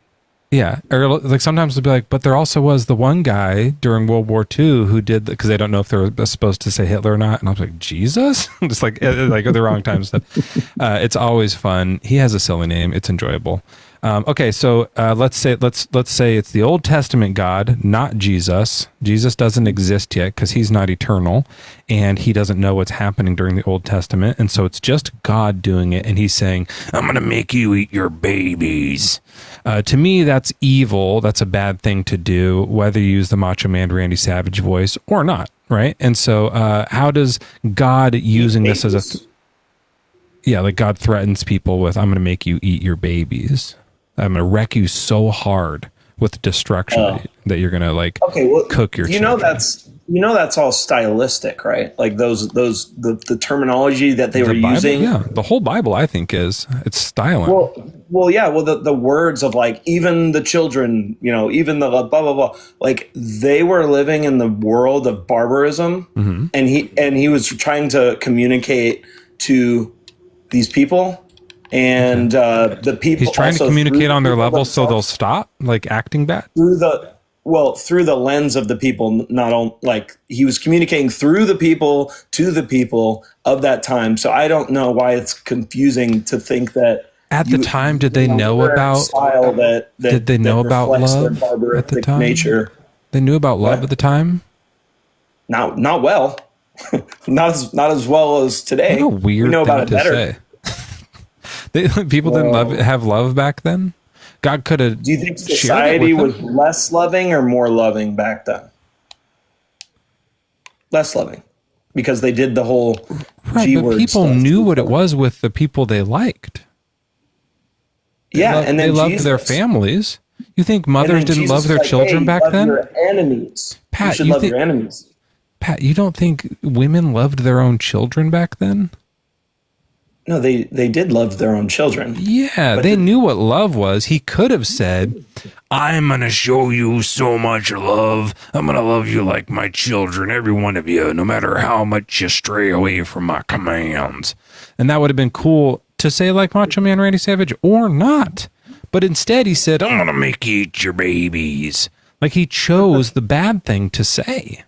Yeah. Or like sometimes they'll be like, but there also was the one guy during World War II who did, because they don't know if they were supposed to say Hitler or not. And I was like, Jesus? Just like at the wrong time stuff. It's always fun. He has a silly name. It's enjoyable. Okay, so let's say it's the Old Testament God, not Jesus. Jesus doesn't exist yet because he's not eternal, and he doesn't know what's happening during the Old Testament, and so it's just God doing it, and he's saying, "I'm going to make you eat your babies." To me, that's evil. That's a bad thing to do, whether you use the Macho Man Randy Savage voice or not, right? And so, how does God using this as like God threatens people with, "I'm going to make you eat your babies. I'm going to wreck you so hard with destruction that you're going to cook your children." That's all stylistic, right? Like the terminology that they were Bible, using. Yeah, the whole Bible, I think, it's styling. The words of like, even the children, even the blah, blah, blah, like they were living in the world of barbarism, mm-hmm. and he was trying to communicate to these people. And the people, he's trying to communicate on their level so they'll stop like acting bad through the lens of the people. Not on, like, he was communicating through the people to the people of that time. So I don't know why it's confusing to think that at the time, did they know about style did they know about love at the time? Nature. They knew about love at the time. Not well, not as well as today. What a weird we know thing about it to better. say. People didn't have love back then. God could have. Do you think society was less loving or more loving back then? Less loving, because they did the whole G word. But people stuff knew what it was with the people they liked. And then they loved their families. You think mothers didn't love their children back then? Your enemies. Pat, you should love your enemies. Pat, you don't think women loved their own children back then? No, they did love their own children. Yeah, they knew what love was. He could have said, "I'm going to show you so much love. I'm going to love you like my children, every one of you, no matter how much you stray away from my commands." And that would have been cool to say, like Macho Man Randy Savage, or not. But instead he said, "I'm going to make you eat your babies." Like, he chose the bad thing to say.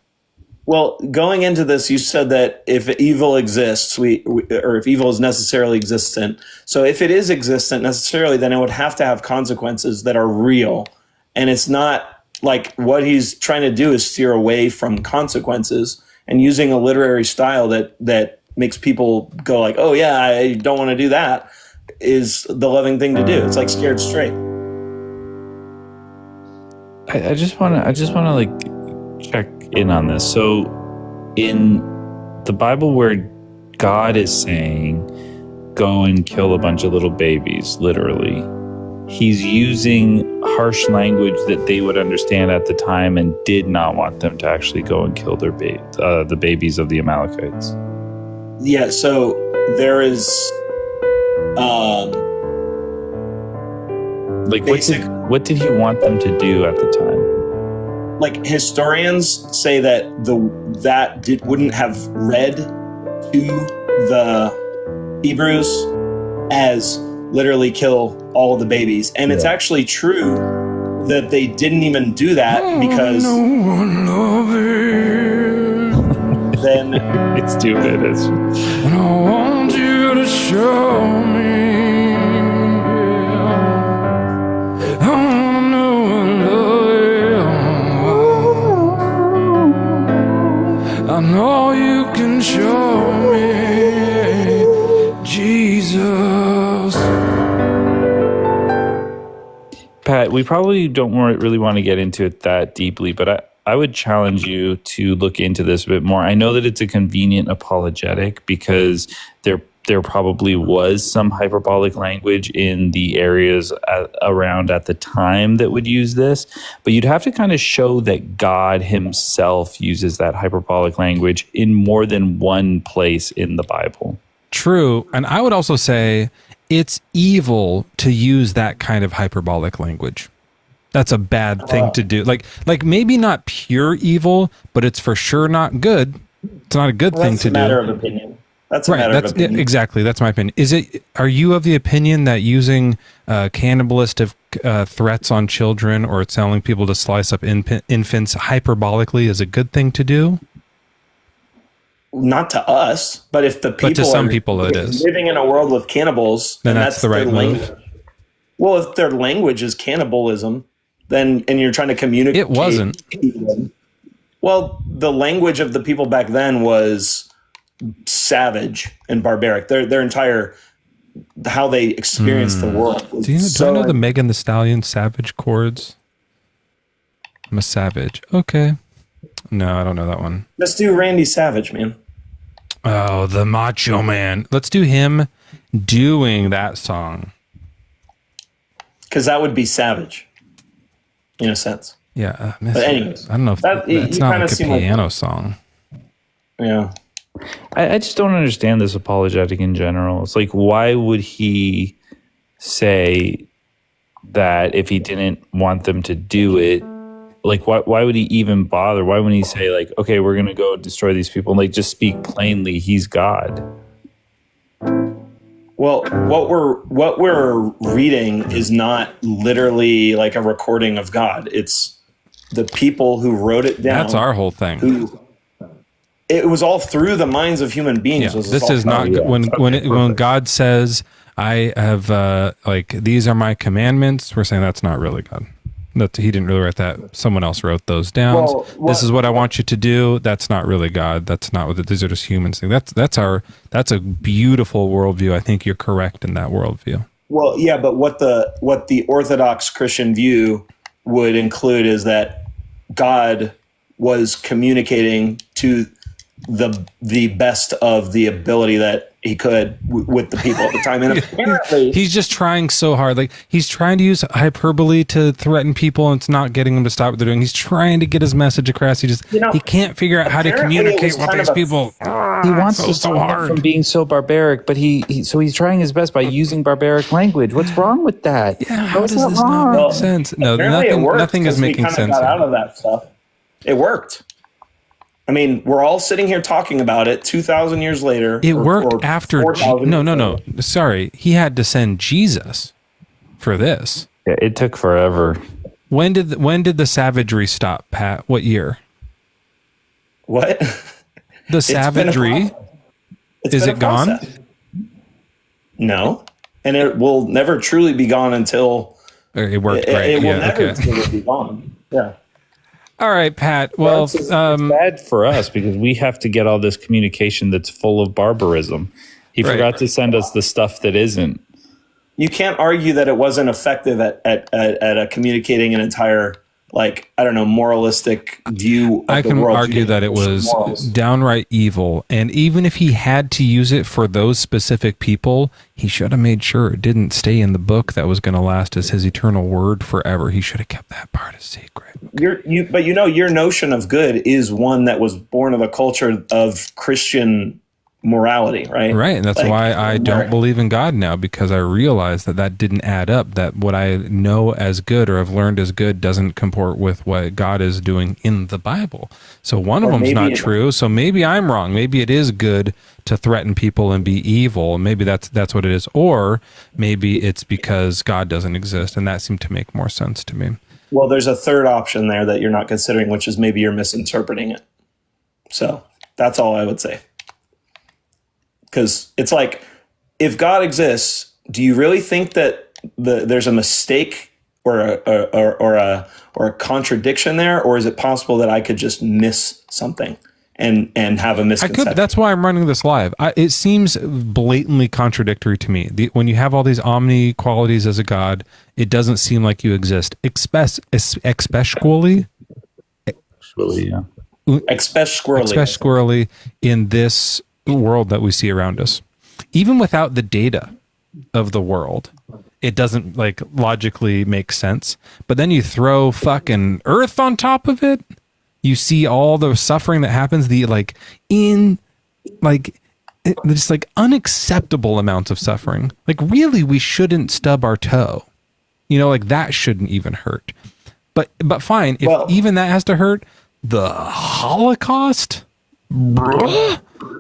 Well, going into this, you said that if evil exists, or if evil is necessarily existent. So if it is existent necessarily, then it would have to have consequences that are real. And it's not like, what he's trying to do is steer away from consequences and using a literary style that makes people go like, "Oh yeah, I don't want to do that," is the loving thing to do. It's like Scared Straight. I just want to like check in on this. So in the Bible where God is saying, "Go and kill a bunch of little babies," literally, he's using harsh language that they would understand at the time and did not want them to actually go and kill their the babies of the Amalekites. Yeah, so there is like what did he want them to do at the time? Like, historians say that wouldn't have read to the Hebrews as literally kill all the babies. And it's actually true that they didn't even do that because then it's stupid. I want you to show me. I know we probably don't really want to get into it that deeply, but I would challenge you to look into this a bit more. I know that it's a convenient apologetic because there probably was some hyperbolic language in the areas around at the time that would use this, but you'd have to kind of show that God himself uses that hyperbolic language in more than one place in the Bible. True. And I would also say it's evil to use that kind of hyperbolic language. That's a bad thing to do. Like maybe not pure evil, but it's for sure not good. It's not a good thing to do. That's a matter of opinion. That's a matter of opinion. Exactly. That's my opinion. Are you of the opinion that using cannibalistic threats on children or telling people to slice up infants hyperbolically is a good thing to do? Not to us, but if the people but to some people it is. Living in a world with cannibals, then that's the right move. Well, if their language is cannibalism, and you're trying to communicate. It wasn't. Well, the language of the people back then was savage and barbaric. Their entire how they experienced the world. Do I know the Megan Thee Stallion savage chords? I'm a savage. Okay. No, I don't know that one. Let's do Randy Savage, man. Oh, the Macho Man. Let's do him doing that song. Because that would be savage. In a sense. Yeah. But anyways, I don't know if it's not like a piano song. Yeah. I just don't understand this apologetic in general. It's like, why would he say that if he didn't want them to do it? Like, why would he even bother? Why wouldn't he say, like, okay, we're going to go destroy these people? Like, just speak plainly. He's God. Well, what we're reading is not literally like a recording of God. It's the people who wrote it down. That's our whole thing. It was all through the minds of human beings. Yeah, this is not when God says, "I have these are my commandments." We're saying that's not really God. That he didn't really write that. Someone else wrote those down. Well, this is what I want you to do. That's not really God. That's not what these are just humans thing. That's a beautiful worldview. I think you're correct in that worldview. Well, yeah, but what the Orthodox Christian view would include is that God was communicating to the best of the ability that he could with the people at the time. And apparently he's just trying so hard. Like, he's trying to use hyperbole to threaten people, and it's not getting them to stop what they're doing. He's trying to get his message across. He can't figure out how to communicate with these people. He wants to stop them from being so barbaric, but so he's trying his best by using barbaric language. What's wrong with that? Yeah, how does this not make sense? No, nothing is making sense. Got out of that stuff. It worked. I mean, we're all sitting here talking about it 2,000 years later. It worked after. No. Sorry. He had to send Jesus for this. Yeah, it took forever. When did the savagery stop, Pat? What year? What? The savagery? Is it gone? No. And it will never truly be gone until... It worked great. It will never truly be gone. Yeah. All right, Pat. Well, it's bad for us because we have to get all this communication that's full of barbarism. He forgot to send us the stuff that isn't. You can't argue that it wasn't effective at communicating an entire, moralistic view of I the can world. argue that it was downright evil. And even if he had to use it for those specific people, he should have made sure it didn't stay in the book that was going to last as his eternal word forever. He should have kept that part a secret. But your notion of good is one that was born of a culture of Christian morality, right? Right, and that's why I don't believe in God now, because I realize that didn't add up, that what I know as good or have learned as good doesn't comport with what God is doing in the Bible. So one of them's not true, so maybe I'm wrong. Maybe it is good to threaten people and be evil, and maybe that's what it is. Or maybe it's because God doesn't exist, and that seemed to make more sense to me. Well, there's a third option there that you're not considering, which is maybe you're misinterpreting it. So that's all I would say. Because it's like, if God exists, do you really think that there's a mistake or a contradiction there, or is it possible that I could just miss something and have a misconception. That's why I'm running this live. It seems blatantly contradictory to me. When you have all these omni qualities as a god, it doesn't seem like you exist. Especially in this world that we see around us. Even without the data of the world, it doesn't like logically make sense. But then you throw fucking Earth on top of it. You see all the suffering that happens, just like unacceptable amounts of suffering. Like really, we shouldn't stub our toe. You know, like that shouldn't even hurt. But fine, if even that has to hurt, the Holocaust? Bruh?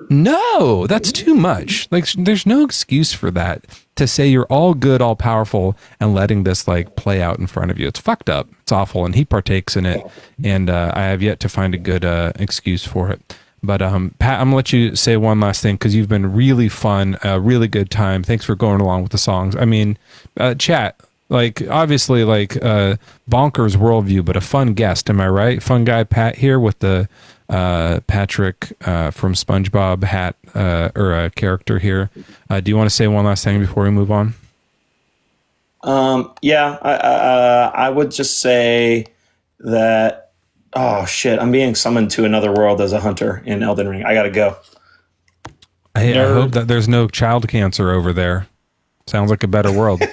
No, that's too much. Like there's no excuse for that. To say you're all good, all powerful, and letting this like play out in front of you. It's fucked up. It's awful, and he partakes in it. And I have yet to find a good excuse for it. But Pat, I'm gonna let you say one last thing because you've been really fun, a really good time. Thanks for going along with the songs. I mean, chat. Like obviously, like bonkers worldview, but a fun guest. Am I right? Fun guy, Pat here with the Patrick from SpongeBob hat or a character here. Do you want to say one last thing before we move on? Yeah, I would just say that. Oh shit! I'm being summoned to another world as a hunter in Elden Ring. I gotta go. I hope that there's no child cancer over there. Sounds like a better world.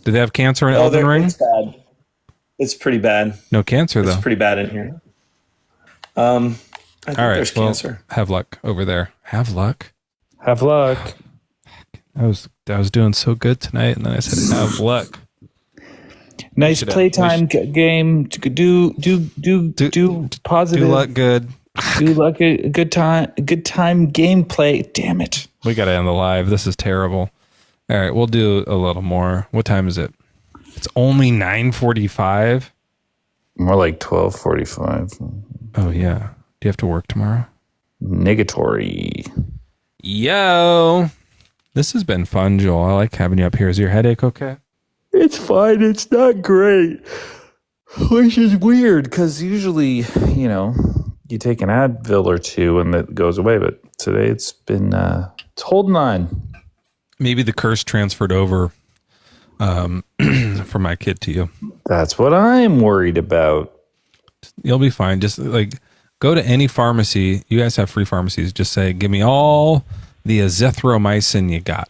Do they have cancer in Elden Ring? It's bad. It's pretty bad. No cancer though. It's pretty bad in here. I think there's cancer. Have luck over there. Have luck. Have luck. I was doing so good tonight, and then I said have luck. Nice playtime game. Do positive. Do luck good. Do luck a good time gameplay. Damn it. We got to end the live. This is terrible. All right, we'll do a little more. What time is it? It's only 9:45. More like 12:45. Oh yeah. Do you have to work tomorrow? Negatory. Yo. This has been fun, Joel. I like having you up here. Is your headache okay? It's fine. It's not great. Which is weird because usually, you know, you take an Advil or two and it goes away. But today it's been, it's holding on. Maybe the curse transferred over from my kid to you. That's what I'm worried about. You'll be fine. Just like go to any pharmacy. You guys have free pharmacies. Just say, give me all the azithromycin you got.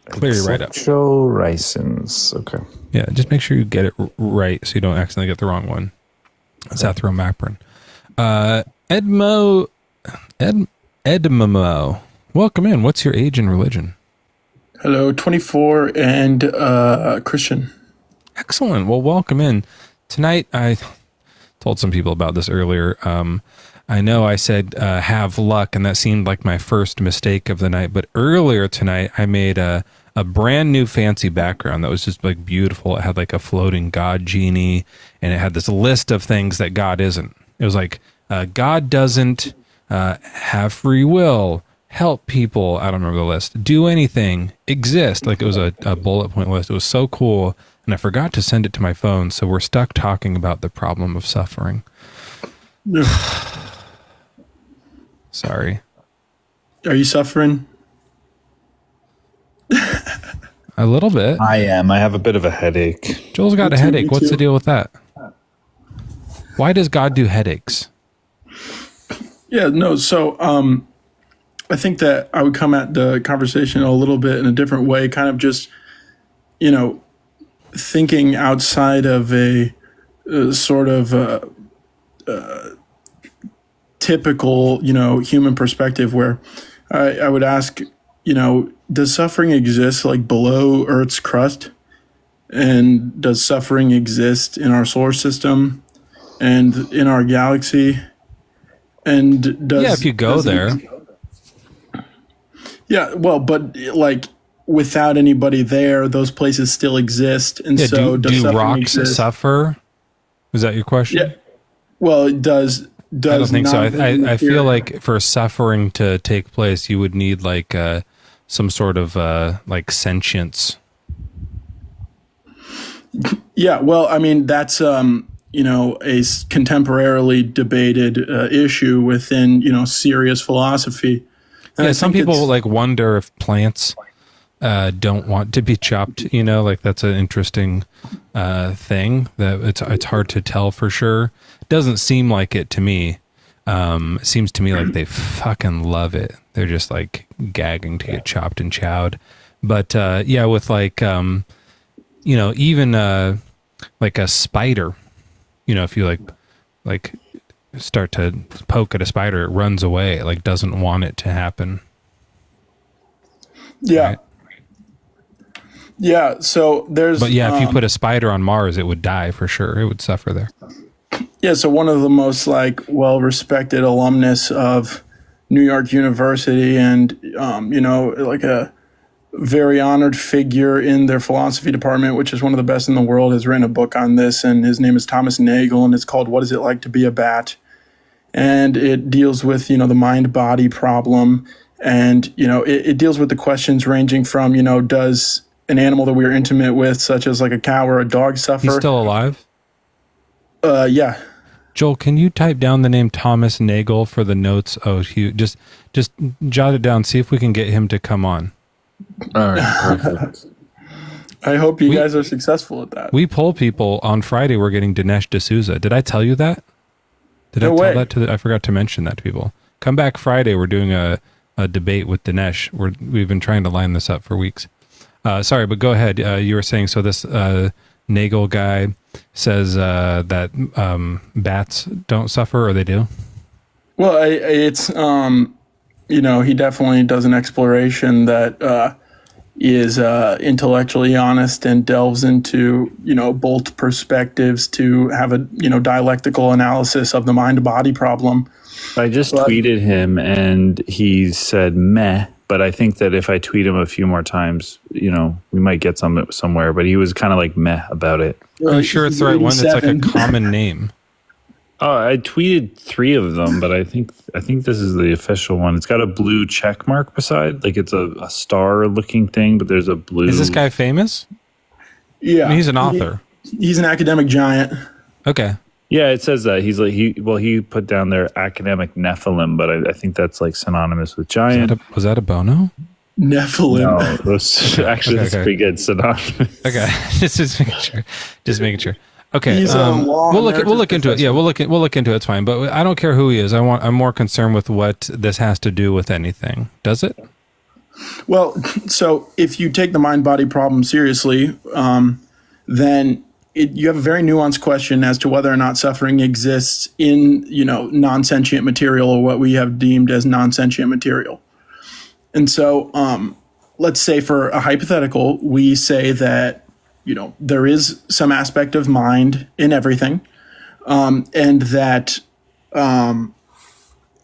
Clear you right up. Azithromycins. Okay. Yeah, just make sure you get it right so you don't accidentally get the wrong one. Azithromycin. Edmomo. Welcome in. What's your age and religion? Hello, 24 and Christian. Excellent. Well, welcome in. Tonight, I told some people about this earlier. I know I said have luck, and that seemed like my first mistake of the night. But earlier tonight, I made a brand new fancy background that was just like beautiful. It had like a floating God genie, and it had this list of things that God isn't. It was like God doesn't have free will, help people. I don't remember the list. Do anything, exist. Like it was a bullet point list. It was so cool. And I forgot to send it to my phone. So we're stuck talking about the problem of suffering. Sorry. Are you suffering? A little bit. I am. I have a bit of a headache. Joel's got a headache. What's the deal with that? Why does God do headaches? Yeah, no. So I think that I would come at the conversation a little bit in a different way, kind of just, you know, thinking outside of a sort of typical, you know, human perspective where I would ask, you know, does suffering exist like below Earth's crust? And does suffering exist in our solar system and in our galaxy? And does... Yeah, if you go there. Yeah, well, but like without anybody there, those places still exist. And yeah, so do rocks suffer? Is that your question? Yeah. Well, it does I don't think so. I feel like for suffering to take place, you would need like some sort of like sentience. Yeah, well, I mean, that's a contemporarily debated issue within, serious philosophy. And yeah, some people like wonder if plants don't want to be chopped, like that's an interesting thing that it's hard to tell for sure. It doesn't seem like it to me. It seems to me like they fucking love it. They're just like gagging to get chopped and chowed. But yeah, with like, even like a spider, if you like start to poke at a spider, it runs away. It like doesn't want it to happen. Yeah. Right? Yeah. So there's, but yeah, if you put a spider on Mars, it would die for sure. It would suffer there. Yeah. So one of the most well-respected alumnus of New York University and, like a very honored figure in their philosophy department, which is one of the best in the world, has written a book on this, and his name is Thomas Nagel, and it's called What Is It Like to Be a Bat? And it deals with, the mind-body problem, and, it deals with the questions ranging from, does an animal that we are intimate with, such as like a cow or a dog, suffer? He's still alive? Yeah. Joel, can you type down the name Thomas Nagel for the notes? Oh, just jot it down, see if we can get him to come on. All right, perfect. I hope you guys are successful at that. We poll people on Friday. We're getting Dinesh D'Souza. Did I tell you that? Did No I tell way. that to I forgot to mention that to people. Come back Friday. We're doing a debate with Dinesh. We've been trying to line this up for weeks. Sorry, but go ahead. You were saying, so this Nagel guy says that bats don't suffer, or they do? Well, it's he definitely does an exploration that is intellectually honest and delves into both perspectives to have a dialectical analysis of the mind-body problem. I just tweeted him and he said meh, but I think that if I tweet him a few more times, we might get somewhere. But he was kind of like meh about it. Are you sure it's the right one? It's like a common name. Oh, I tweeted 3 of them, but I think this is the official one. It's got a blue check mark beside, like it's a star-looking thing, but there's a blue. Is this guy famous? Yeah, I mean, he's an author. He's an academic giant. Okay. Yeah, it says that he's like he put down there academic Nephilim, but I think that's like synonymous with giant. Was that a Bono? Nephilim. No, that's pretty good synonymous. Okay, just making sure. Okay, He's we'll look into it. Yeah, we'll look into it. It's fine, but I don't care who he is. I'm more concerned with what this has to do with anything. Does it? Well, so if you take the mind-body problem seriously, then you have a very nuanced question as to whether or not suffering exists in non-sentient material, or what we have deemed as non-sentient material. And so, let's say for a hypothetical, we say that there is some aspect of mind in everything, and that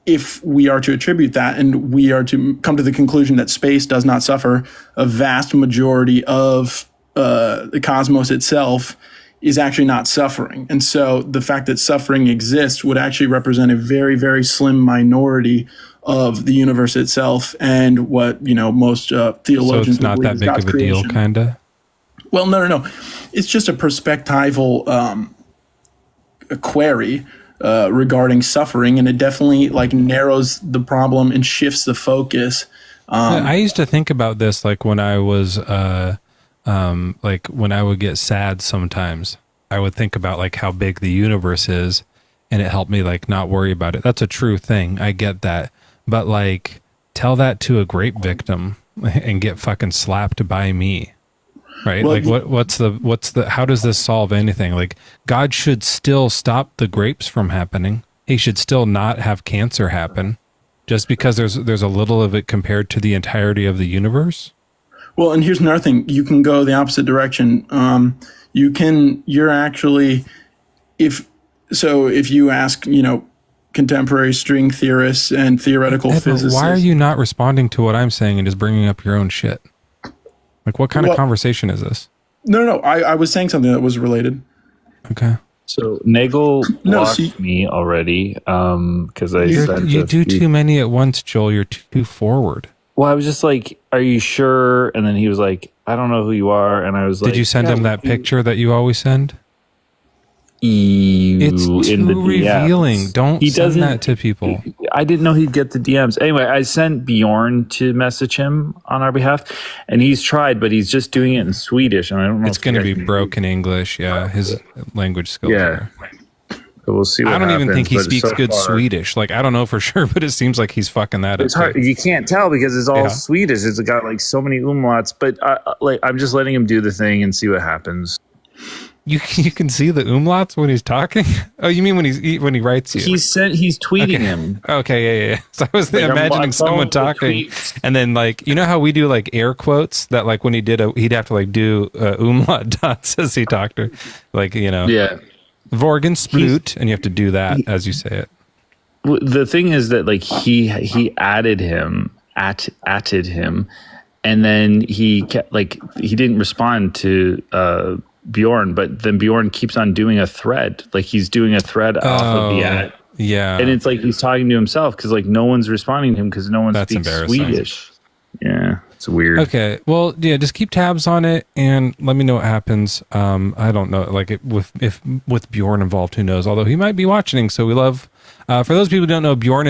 if we are to attribute that, and we are to come to the conclusion that space does not suffer, a vast majority of the cosmos itself is actually not suffering. And so the fact that suffering exists would actually represent a very, very slim minority of the universe itself, and what most theologians. So it's not that big of a deal, kind of. Well, no. It's just a perspectival a query regarding suffering, and it definitely narrows the problem and shifts the focus. I used to think about this when I was when I would get sad sometimes. I would think about how big the universe is, and it helped me not worry about it. That's a true thing. I get that. But tell that to a grape victim and get fucking slapped by me. Right? Well, what's the how does this solve anything? God should still stop the grapes from happening. He should still not have cancer happen just because there's a little of it compared to the entirety of the universe. Well, and here's another thing. You can go the opposite direction. You're actually, if you ask, contemporary string theorists and theoretical physicists. Why are you not responding to what I'm saying and just bringing up your own shit? What kind of conversation is this? No. I was saying something that was related. Okay. So Nagel blocked me already because I said you do too many at once, Joel. You're too forward. Well, I was just like, "Are you sure?" And then he was like, "I don't know who you are." And I was like, "Did you send him that picture that you always send?" It's in the too DMs. revealing. Don't send that to people. I didn't know he'd get the DMs. Anyway, I sent Bjorn to message him on our behalf, and he's tried, but he's just doing it in Swedish, and I don't know. It's going to be broken English. Yeah, his language skills. Yeah. So we'll see what I don't happens, even think he but speaks so good far, Swedish. Like, I don't know for sure, but it seems like he's fucking that up. It's hard. You can't tell because it's all Swedish. It's got like so many umlauts, but I'm just letting him do the thing and see what happens. You can see the umlauts when he's talking. Oh, you mean when he writes you? He's tweeting him. Okay, yeah. So I was imagining someone talking, and then like you know how we do like air quotes that like when he'd have to like do umlaut dots as he talked to, like Yeah. Vorgen Splut, and you have to do that as you say it. The thing is that like he added him, atted him, and then he kept like he didn't respond to Bjorn, but then Bjorn keeps on doing a thread. Like he's doing a thread off of the at. Yeah. And it's like he's talking to himself because like no one's responding to him because no one speaks Swedish. Yeah. It's weird. Okay. Well, yeah, just keep tabs on it and let me know what happens. I don't know, like with Bjorn involved, who knows? Although he might be watching, so we love. For those people who don't know, Bjorn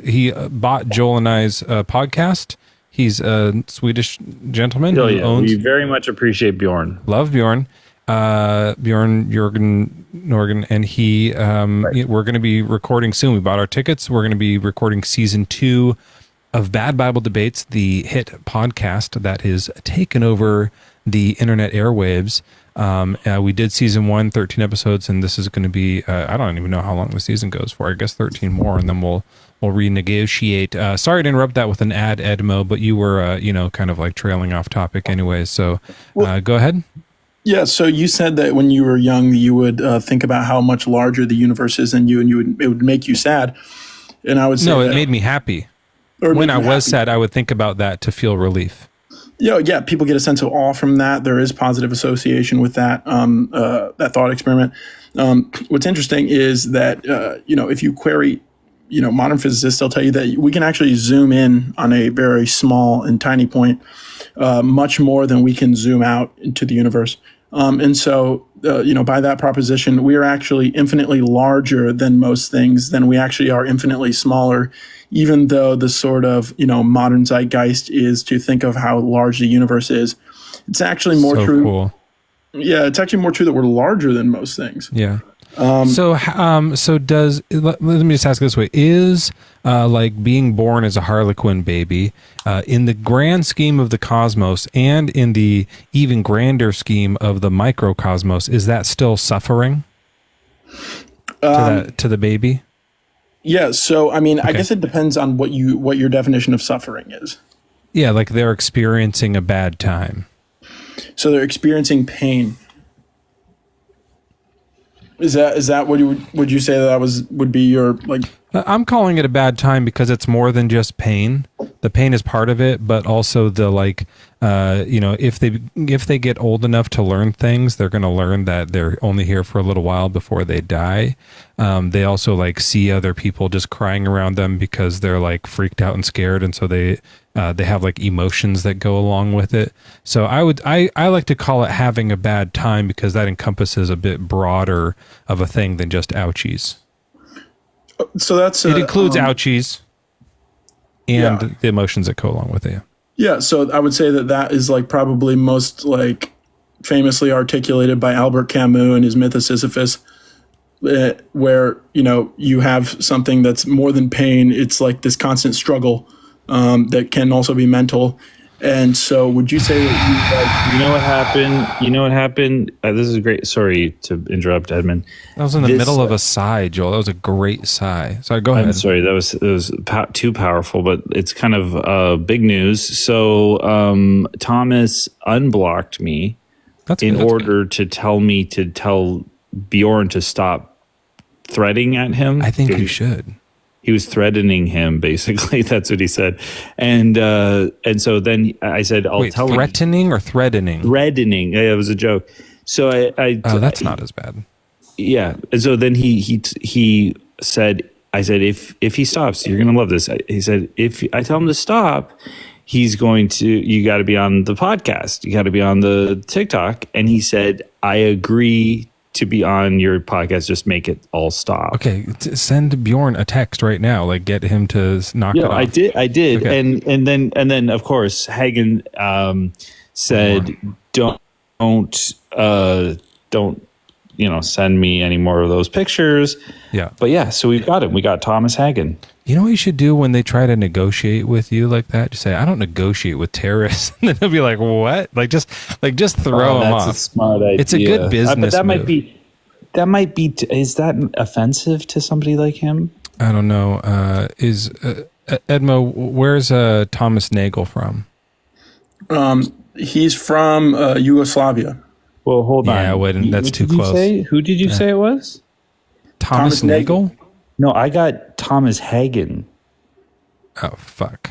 he bought Joel and I's podcast. He's a Swedish gentleman who owns. We very much appreciate Bjorn. Love Bjorn. Bjorn Norgan, and he. We're going to be recording soon. We bought our tickets. We're going to be recording season 2 of Bad Bible Debates, the hit podcast that has taken over the internet airwaves. We did season 1, 13 episodes, and this is going to be, I don't even know how long the season goes for. I guess 13 more, and then we'll renegotiate. Sorry to interrupt that with an ad, Edmo, but you were, kind of like trailing off topic anyway. So go ahead. Yeah. So you said that when you were young, you would think about how much larger the universe is than you, and it would make you sad. And I would say it made me happy. When I was sad, I would think about that to feel relief. Yeah, people get a sense of awe from that. There is positive association with that that thought experiment. What's interesting is that if you query, modern physicists, they'll tell you that we can actually zoom in on a very small and tiny point, much more than we can zoom out into the universe. And so, by that proposition, we are actually infinitely larger than most things. Than we actually are infinitely smaller. Even though the sort of, modern zeitgeist is to think of how large the universe is, it's actually more true. Cool. Yeah, it's actually more true that we're larger than most things. Yeah. So does, let me just ask this way, is like being born as a Harlequin baby, in the grand scheme of the cosmos and in the even grander scheme of the microcosmos, is that still suffering to the baby? Yeah, so I mean, okay. I guess it depends on what your definition of suffering is. Yeah, like they're experiencing a bad time. So they're experiencing pain. Is that what would you say that would be your like? I'm calling it a bad time because it's more than just pain. The pain is part of it, but also the like, if they get old enough to learn things, they're going to learn that they're only here for a little while before they die. They also like see other people just crying around them because they're like freaked out and scared, and so they have like emotions that go along with it. So I like to call it having a bad time because that encompasses a bit broader of a thing than just ouchies. So it includes ouchies and the emotions that go along with it. Yeah, so I would say that is like probably most like famously articulated by Albert Camus in his Myth of Sisyphus, where you have something that's more than pain. It's like this constant struggle that can also be mental. And so would you say that you know what happened? This is great. Sorry to interrupt, Edmund. That was in the middle of a sigh, Joel. That was a great sigh. Sorry, go ahead. I'm sorry. That was too powerful, but it's kind of big news. So Thomas unblocked me in order to tell me to tell Bjorn to stop threading at him. I think you should. He was threatening him, basically. That's what he said. And so then I said, I'll tell him. Threatening or threatening? Threatening. Yeah, it was a joke. So that's not as bad. Yeah. And so then he said, I said, if he stops, you're going to love this. He said, if I tell him to stop, you got to be on the podcast. You got to be on the TikTok. And he said, I agree to be on your podcast, just make it all stop. Okay, send Bjorn a text right now. Like, get him to knock it off. I did, Okay. and then of course Hagen said, don't send me any more of those pictures. Yeah. But yeah, so we've got him. We got Thomas Hagen. You know what you should do when they try to negotiate with you like that? Just say, I don't negotiate with terrorists. And then they'll be like, what? Just throw them off. That's a smart idea. It's a good business but that move. might be, is that offensive to somebody like him? I don't know. Edmo, where's Thomas Nagel from? He's from Yugoslavia. Well, hold on. Yeah, wait, that's too close. Who did you say it was? Thomas Nagel? No, I got Thomas Hagen. Oh, fuck.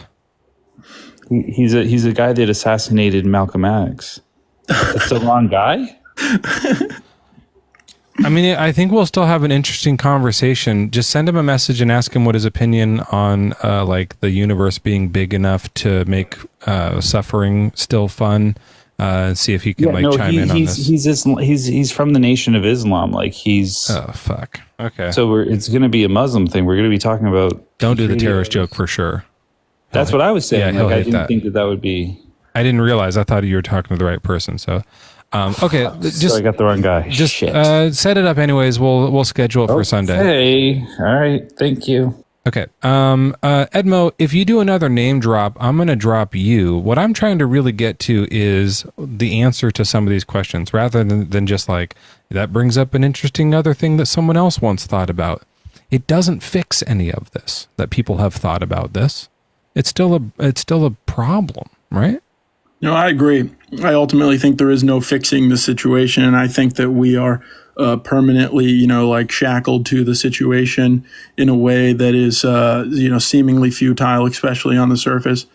He's a guy that assassinated Malcolm X. That's the wrong guy? I mean, I think we'll still have an interesting conversation. Just send him a message and ask him what his opinion on like the universe being big enough to make suffering still fun. And see if he can chime in on this. He's from the Nation of Islam. Like he's oh fuck. Okay. So it's going to be a Muslim thing. We're going to be talking about. Don't do the terrorist joke for sure. That's what I was saying. Yeah, I didn't think that would be. I didn't realize. I thought you were talking to the right person. So, okay. So I got the wrong guy. Just set it up anyways. We'll schedule it for Sunday. Hey, all right. Thank you. Okay. Edmo, if you do another name drop, I'm going to drop you. What I'm trying to really get to is the answer to some of these questions rather than just like, that brings up an interesting other thing that someone else once thought about. It doesn't fix any of this that people have thought about this. It's still a problem, right? No, I agree. I ultimately think there is no fixing the situation. And I think that we are permanently, shackled to the situation in a way that is, seemingly futile, especially on the surface.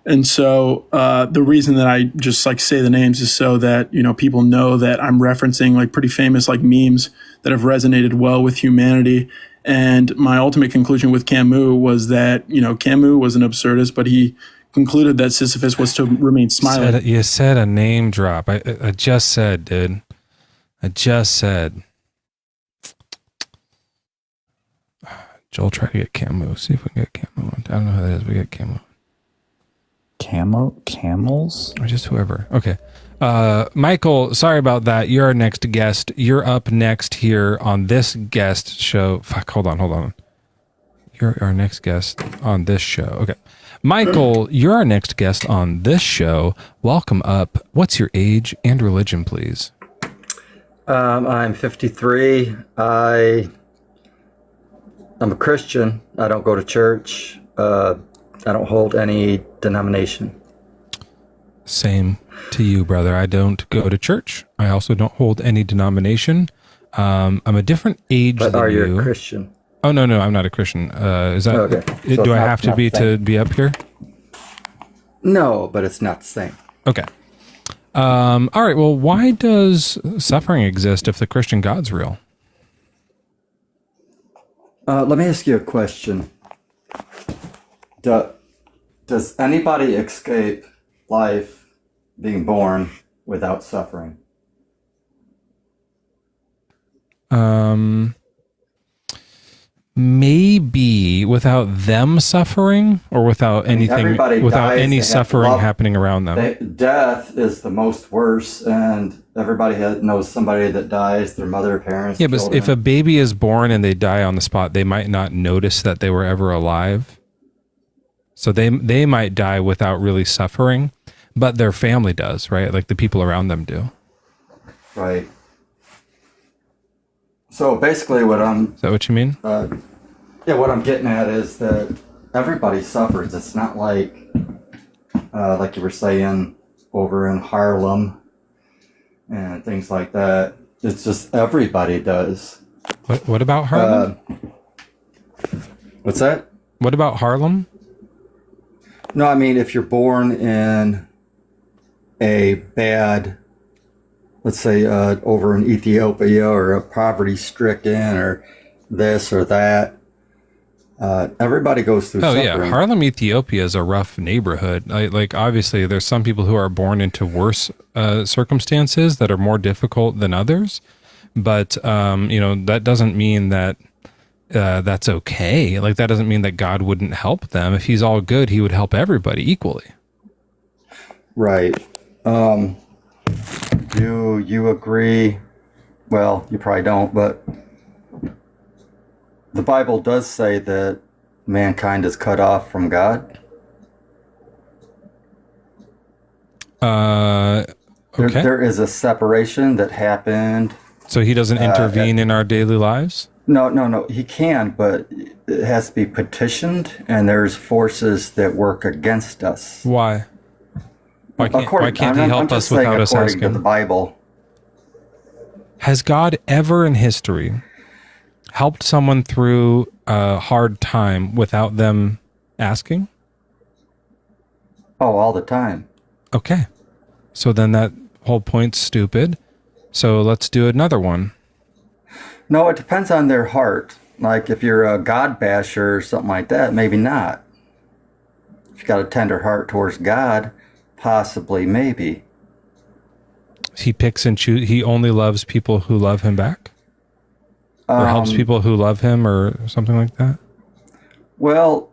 And so the reason that I just say the names is so that, people know that I'm referencing pretty famous memes that have resonated well with humanity. And my ultimate conclusion with Camus was that, Camus was an absurdist, but he concluded that Sisyphus was to remain smiling. You said a name drop. I just said, dude. I just said. Joel, try to get Camus. See if we can get Camus. I don't know who that is. We get Camus. Camels? Or just whoever. Okay. Michael, sorry about that. You're our next guest. You're up next here on this guest show. Fuck, hold on. You're our next guest on this show. Okay. Michael, you're our next guest on this show. Welcome up. What's your age and religion, please? I'm 53. I'm a Christian. I don't go to church. I don't hold any denomination. Same to you, brother. I don't go to church. I also don't hold any denomination. I'm a different age than you. But are you a Christian? Oh, no, I'm not a Christian. Is that, okay. So do I have to be up here? No, but it's not the same. Okay. All right. Well, why does suffering exist if the Christian God's real? Let me ask you a question. Does anybody escape life being born without suffering? Maybe without them suffering or without anything, without any suffering happening around them. Death is the most worse, and everybody knows somebody that dies, their mother, parents. Yeah, but children. if a baby is born and they die on the spot, they might not notice that they were ever alive. So they might die without really suffering, but their family does, right? Like the people around them do. Right. So basically is that what you mean? What I'm getting at is that everybody suffers. It's not like you were saying over in Harlem and things like that. It's just everybody does. What about Harlem? What's that? What about Harlem? No, I mean, if you're born in a bad, let's say over in Ethiopia or a poverty-stricken or this or that, everybody goes through suffering. Yeah, Harlem, Ethiopia is a rough neighborhood. Like obviously there's some people who are born into worse circumstances that are more difficult than others. But, that doesn't mean that that's okay. Like, that doesn't mean that God wouldn't help them. If he's all good, he would help everybody equally. Right. You agree? Well, you probably don't, but the Bible does say that mankind is cut off from God. Okay. There is a separation that happened. So he doesn't intervene in our daily lives? No. He can, but it has to be petitioned, and there's forces that work against us. Why? Why can't he help us without us asking? According to the Bible. Has God ever in history helped someone through a hard time without them asking? Oh, all the time. Okay. So then that whole point's stupid. So let's do another one. No, it depends on their heart. Like if you're a God basher or something like that, maybe not. If you got a tender heart towards God, possibly, maybe. He picks and chooses. He only loves people who love him back? Or helps people who love him or something like that? Well,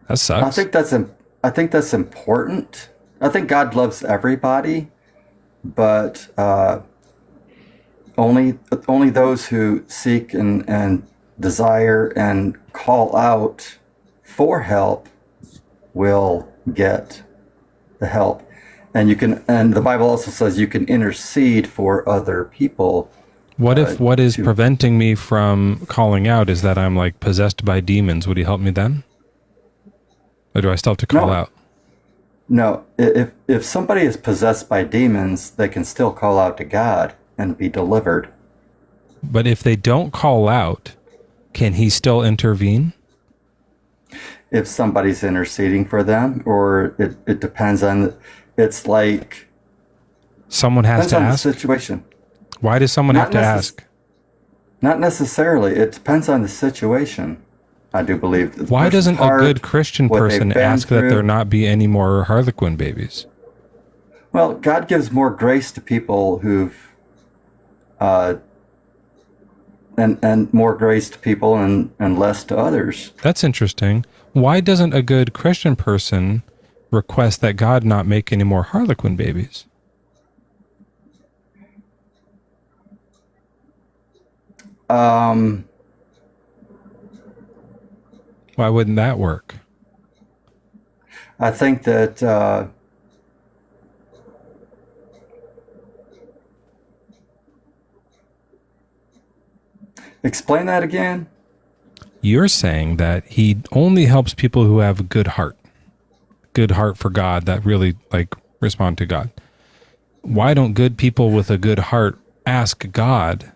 that sucks. I think that's important. I think God loves everybody, but only those who seek and desire and call out for help will get the help. And the Bible also says you can intercede for other people. What if what is preventing me from calling out is that I'm like possessed by demons? Would he help me then? Or do I still have to call out? No, if somebody is possessed by demons, they can still call out to God and be delivered. But if they don't call out, can he still intervene? If somebody's interceding for them, or it depends on, it's like... Someone has to ask? The situation. Why does someone have to ask? Not necessarily. It depends on the situation, I do believe. Why doesn't a good Christian person ask that there not be any more Harlequin babies? Well, God gives more grace to people who've... and more grace to people and less to others. That's interesting. Why doesn't a good Christian person request that God not make any more Harlequin babies? Why wouldn't that work? I think that explain that again. You're saying that he only helps people who have a good heart for God, that really like respond to God. Why don't good people with a good heart ask God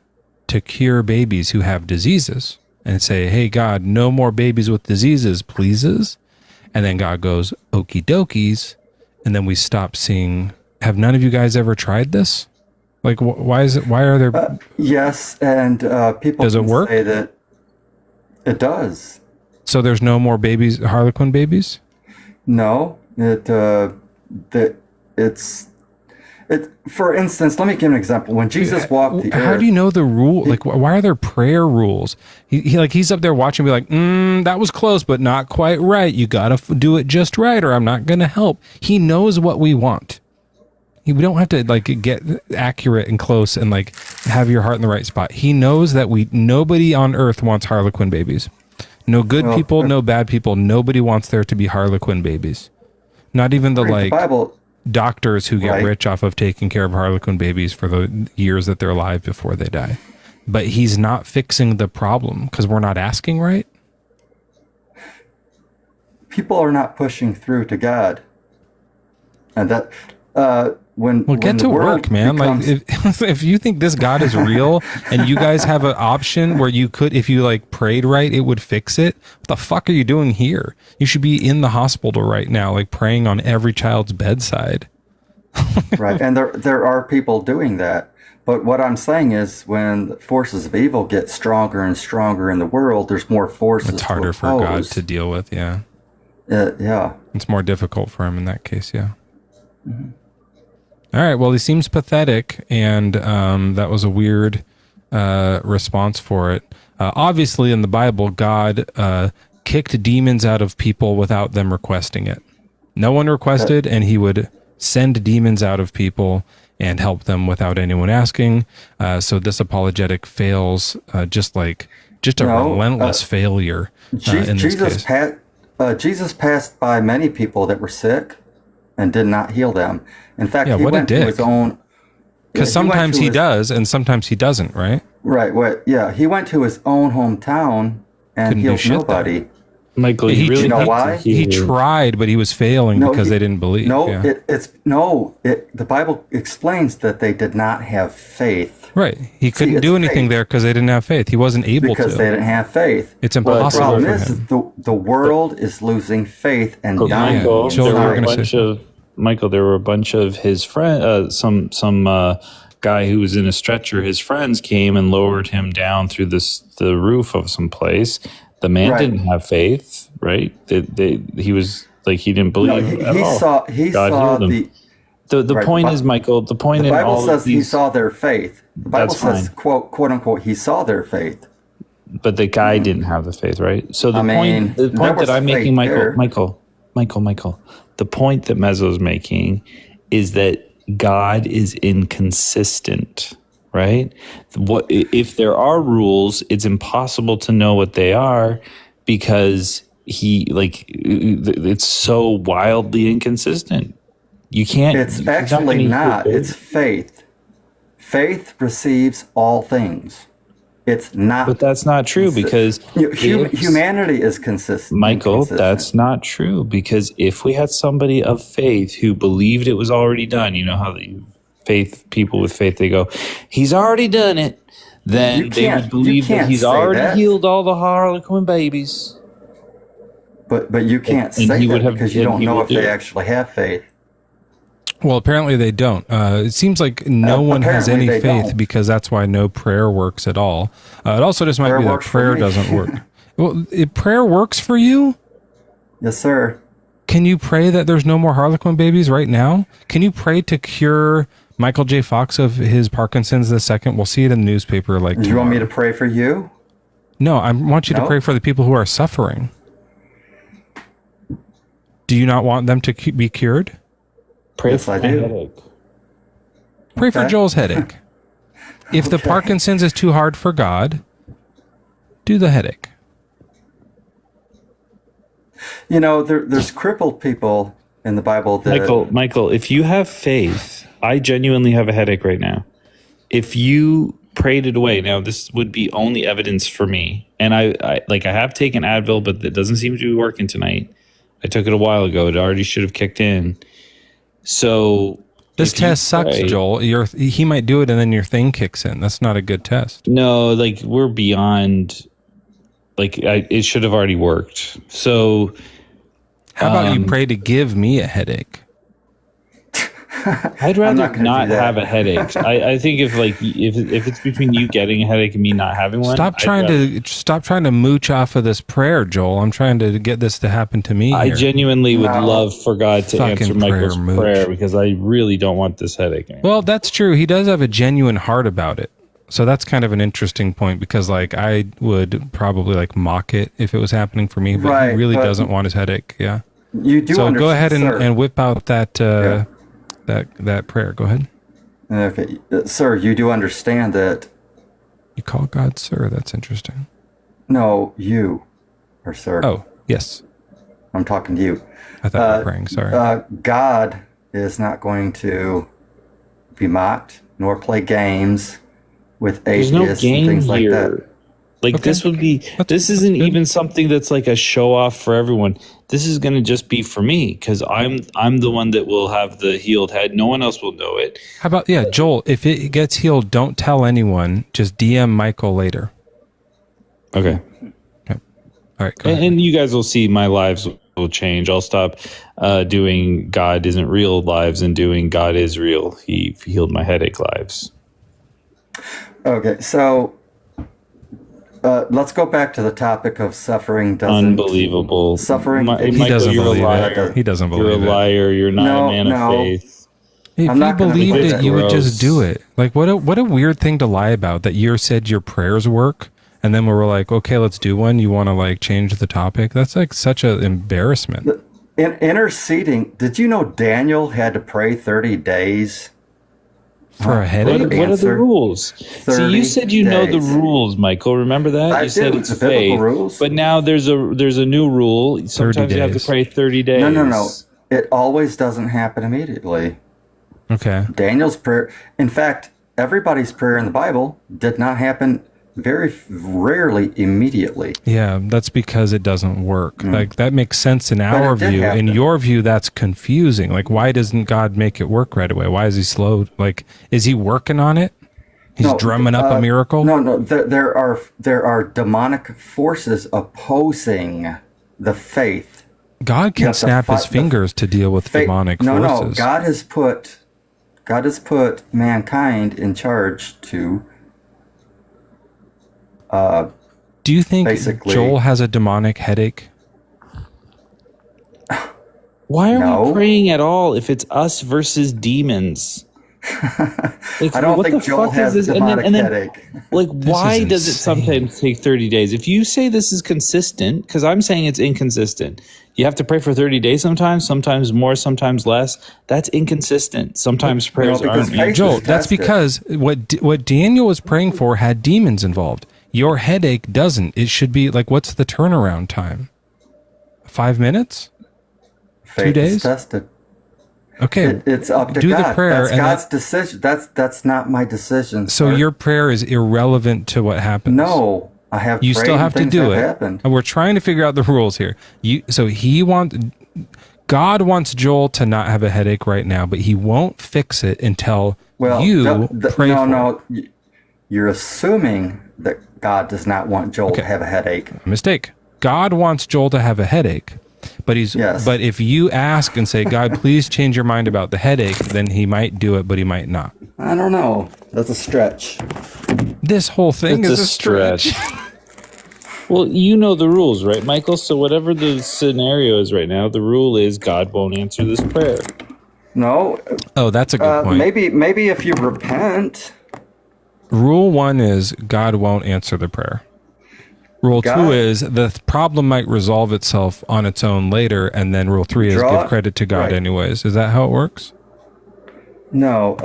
to cure babies who have diseases and say, hey, God, no more babies with diseases, pleases? And then God goes, okie dokies. And then we stop seeing. Have none of you guys ever tried this? Like, why are there? Yes. And people does it work? Say that it does. So there's no more babies, Harlequin babies? No, for instance, let me give an example. When Jesus walked the earth... How do you know the rule? Like, why are there prayer rules? He's up there watching me like, that was close, but not quite right. You got to do it just right or I'm not going to help. He knows what we want. We don't have to like get accurate and close and like have your heart in the right spot. He knows that nobody on earth wants Harlequin babies. No good people, no bad people. Nobody wants there to be Harlequin babies. Not even the Bible, doctors who get rich off of taking care of Harlequin babies for the years that they're alive before they die. But he's not fixing the problem because we're not asking right. People are not pushing through to God. And that... get to work, man. Like if you think this God is real and you guys have an option where you could, if you like prayed right, it would fix it. What the fuck are you doing here? You should be in the hospital right now, like praying on every child's bedside. Right. And there are people doing that. But what I'm saying is when the forces of evil get stronger and stronger in the world, there's more forces. It's harder for God to deal with. Yeah. Yeah. It's more difficult for him in that case. Yeah. Mm-hmm. All right. Well, he seems pathetic, and that was a weird response for it. Obviously, in the Bible, God kicked demons out of people without them requesting it. No one requested, and he would send demons out of people and help them without anyone asking. So this apologetic fails, just a relentless failure. In this case. Jesus passed by many people that were sick and did not heal them. In fact, he what went a dick. to his own. Because sometimes he does, and sometimes he doesn't, right? Right. He went to his own hometown and Couldn't do healed shit nobody. there. Michael, He- really You know need to why? hear- He tried, but he was failing because they didn't believe. The Bible explains that they did not have faith. Right. He couldn't it's do anything faith. there because they didn't have faith. He wasn't able Because to. they didn't have faith. It's The impossible problem for is him. the world is losing faith and But dying. Michael, Joel, there you were were a gonna bunch say of Michael. There were a bunch of his friends. Some guy who was in a stretcher. His friends came and lowered him down through the roof of some place. The man Right. didn't have faith, right? He was like he didn't believe. No, at he all. saw God healed him. The right, point the is, Michael. The point the in Bible all says of these, he saw their faith. The Bible That's says, fine. quote unquote, he saw their faith. but the guy didn't have the faith, right? So the I mean, point there that was I'm making, faith there. Michael. The point that Mezzo's making is that God is inconsistent, right? What if there are rules? It's impossible to know what they are because it's so wildly inconsistent. You can't. It's actually not. It's faith. Faith receives all things. It's not. But that's not true because humanity is consistent. Michael, inconsistent. that's not true because if we had somebody of faith who believed it was already done, you know how people with faith, they go, he's already done it. Then they would believe that he's already healed all the Harlequin babies. But you can't say that because you don't know if they actually have faith. Well, apparently they don't. It seems like no one has any Apparently they faith don't. because that's why no prayer works at all. It also just might Prayer be that works for prayer me. doesn't work. Well, prayer works for you? Yes, sir. Can you pray that there's no more Harlequin babies right now? Can you pray to cure Michael J. Fox of his Parkinson's the second? We'll see it in the newspaper. Do you want me to pray for you? No, I want you to pray for the people who are suffering. Do you not want them to be cured? Pray Yes, for I my do. headache. Pray for Okay. Joel's headache. If the Parkinson's is too hard for God, do the headache. You know, there's crippled people in the Bible that Michael, if you have faith, I genuinely have a headache right now. If you prayed it away, now this would be only evidence for me. And I have taken Advil, but it doesn't seem to be working tonight. I took it a while ago. It already should have kicked in. So This test sucks, Joel. He might do it and then your thing kicks in. That's not a good test. No, we're beyond. It should have already worked. So how about you pray to give me a headache? I'd rather not gonna do that. have a headache. I think if it's between you getting a headache and me not having one, Stop trying to mooch off of this prayer, Joel. I'm trying to get this to happen to me. I here. genuinely would love for God to Fucking answer Michael's prayer mooch. prayer because I really don't want this headache anymore. Well, that's true. He does have a genuine heart about it. So that's kind of an interesting point because I would probably mock it if it was happening for me, but Right, he really but doesn't want his headache. Yeah. you do. So go ahead sir. and whip out that that prayer. Go ahead. Okay, sir, you do understand that. You call God sir. That's interesting. No, you, or sir. Oh, yes. I'm talking to you. I thought you were praying. Sorry. God is not going to be mocked nor play games with There's atheists no and game things like here. that. This would be. This isn't even something that's like a show off for everyone. This is going to just be for me because I'm the one that will have the healed head. No one else will know it. How about Joel? If it gets healed, don't tell anyone. Just DM Michael later. Okay. All right. Go ahead. And you guys will see my lives will change. I'll stop doing God isn't real lives and doing God is real. He healed my headache lives. Okay, so let's go back to the topic of suffering. Unbelievable. Suffering. He Michael, doesn't you're believe a liar. it. He doesn't believe You're a it. liar. You're not a man of faith. If I'm you not gonna believed believe it, it. you would just Gross. do it. Like what a weird thing to lie about, that you said your prayers work, and then we were like, okay, let's do one. You want to like change the topic? That's like such an embarrassment. In interceding, did you know Daniel had to pray 30 days? For a headache? What are the Answer. rules? See, you said you know the days. rules, Michael. Remember that? I You said do. it's The biblical faith. rules. But now there's a new rule. Sometimes you have to days. pray 30 days. No. It always doesn't happen immediately. Okay. Daniel's prayer, in fact, everybody's prayer in the Bible did not happen very rarely immediately. Yeah, that's because it doesn't work. Like that makes sense in our it did view. In happen. your view, that's confusing. Like, why doesn't God make it work right away? Why is he slow? Like, is he working on it? He's drumming up a miracle? No. There are demonic forces opposing the faith. God can have to snap his fight the fingers to deal with demonic No. forces. God has put mankind in charge to. Do you think basically- Joel has a demonic headache? Why are No. we praying at all if it's us versus demons? Like, I don't what think the Joel fuck has is a this? demonic headache. Like, why is does it insane. sometimes take 30 days? If you say this is consistent, because I'm saying it's inconsistent, you have to pray for 30 days sometimes more, sometimes less. That's inconsistent. Sometimes prayers because aren't. faith- Joel, is that's tested. because what Daniel was praying for had demons involved. Your headache doesn't. It should be like, what's the turnaround time? 5 minutes? Faith days? is tested. Okay. It's up to do God. the prayer. That's and God's decision. That's not my decision. so sir. your prayer is irrelevant to what happens. No, I have. You prayed still and have to things do have it. happened. And we're trying to figure out the rules here. God wants Joel to not have a headache right now, but he won't fix it until Well, you pray for it. no. You're assuming that God does not want Joel to have a headache. Mistake. God wants Joel to have a headache, but Yes. but if you ask and say, God, please change your mind about the headache, then he might do it, but he might not. I don't know. That's a stretch. This whole thing It's is a a stretch. Well, you know the rules, right, Michael? So whatever the scenario is right now, the rule is God won't answer this prayer. No, Oh, that's a good point. maybe if you repent. Rule 1 is God won't answer the prayer. Rule 2 God- is the problem might resolve itself on its own later, and then rule 3 is give credit to God right. anyways. Is that how it works? No,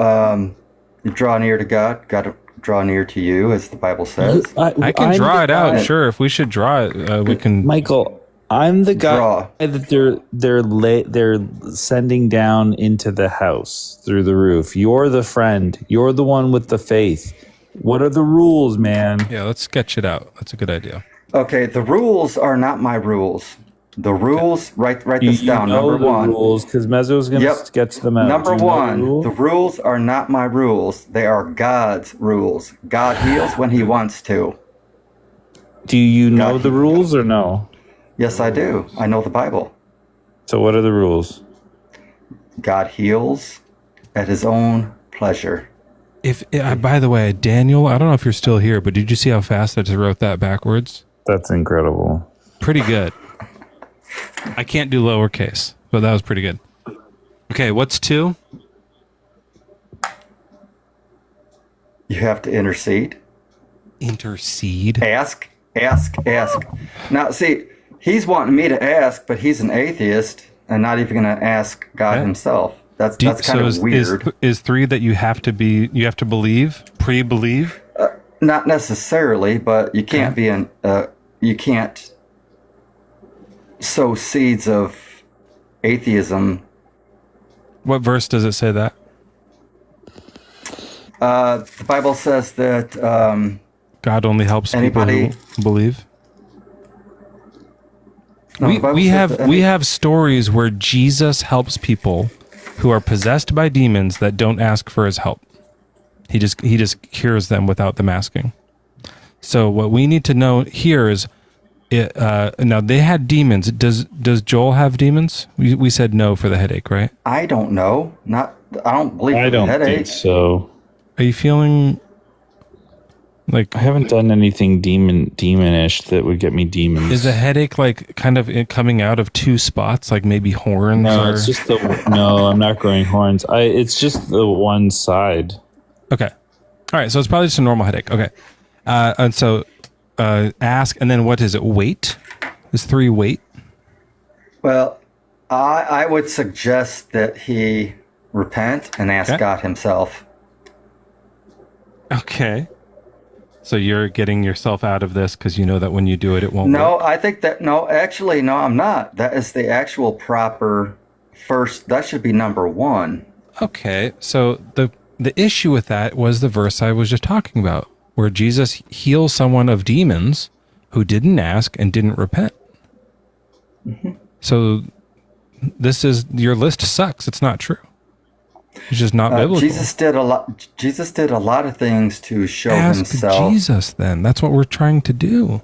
you draw near to God. God will draw near to you, as the Bible says. I can I'm draw the it out. guy- Sure, if we should draw it, we can. Michael, I'm the guy Draw. that they're sending down into the house through the roof. You're the friend. You're the one with the faith. What are the rules, man? Yeah, let's sketch it out. That's a good idea. Okay, the rules are not my rules. The rules, write this down. know Number the one. rules because Mezzo's going to Yep. sketch them out. Number Do you know one, the rules? the rules are not my rules. They are God's rules. God heals when he wants to. Do you know God, the rules or no? Yes, I do. I know the Bible. So what are the rules? God heals at his own pleasure. If by the way, Daniel, I don't know if you're still here, but did you see how fast I just wrote that backwards? That's incredible. Pretty good. I can't do lowercase, but that was pretty good. Okay, what's 2? You have to intercede. Intercede. Ask. Now, see, he's wanting me to ask, but he's an atheist and not even going to ask God Okay. himself. That's kind of weird. Is 3 that you have to believe, pre-believe? Not necessarily, but you can't you can't sow seeds of atheism. What verse does it say that? The Bible says that God only helps people who believe. No, the Bible We says that we have stories where Jesus helps people who are possessed by demons that don't ask for his help. He just cures them without them asking. So what we need to know here is, now they had demons. Does Joel have demons? We said no for the headache, right? I don't know. I don't believe I for the don't headache. think so. Are you feeling? Like, I haven't done anything demonish that would get me demons. is a headache like kind of coming out of two spots, like maybe horns? No, or... it's just no, I'm not growing horns. It's just the one side. Okay. All right. So it's probably just a normal headache. Okay. And so ask, and then what is it? Wait? Is 3 wait? Well, I would suggest that he repent and ask God himself. Okay. So you're getting yourself out of this because you know that when you do it, it won't No, work? I think that, no, actually, no, I'm not. That is the actual proper first, that should be number 1. Okay. So the issue with that was the verse I was just talking about, where Jesus heals someone of demons who didn't ask and didn't repent. Mm-hmm. So your list sucks. It's not true. It's just not biblical. Jesus did a lot of things to show Ask himself. Jesus then. That's what we're trying to do.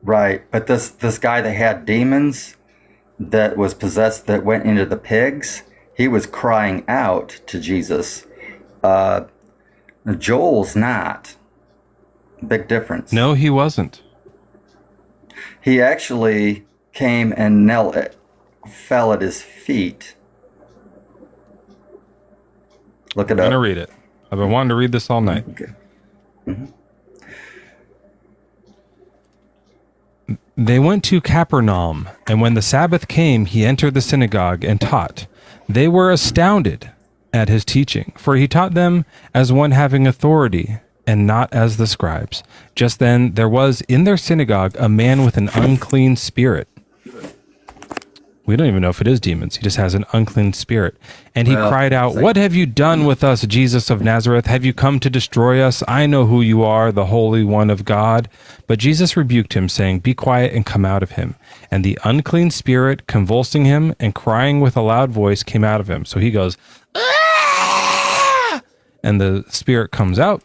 Right, but this guy that had demons, that was possessed, that went into the pigs, he was crying out to Jesus. Joel's not. Big difference. No, he wasn't. He actually came and fell at his feet. Look it I'm up. going to read it. I've been wanting to read this all night. Okay. Mm-hmm. They went to Capernaum, and when the Sabbath came, he entered the synagogue and taught. They were astounded at his teaching, for he taught them as one having authority, and not as the scribes. Just then there was in their synagogue a man with an unclean spirit. We don't even know if it is demons. He just has an unclean spirit. And he cried out, "What have you done with us, Jesus of Nazareth? Have you come to destroy us? I know who you are, the Holy One of God." But Jesus rebuked him, saying, "Be quiet and come out of him." And the unclean spirit, convulsing him and crying with a loud voice, came out of him. So he goes, "Ah!" And the spirit comes out.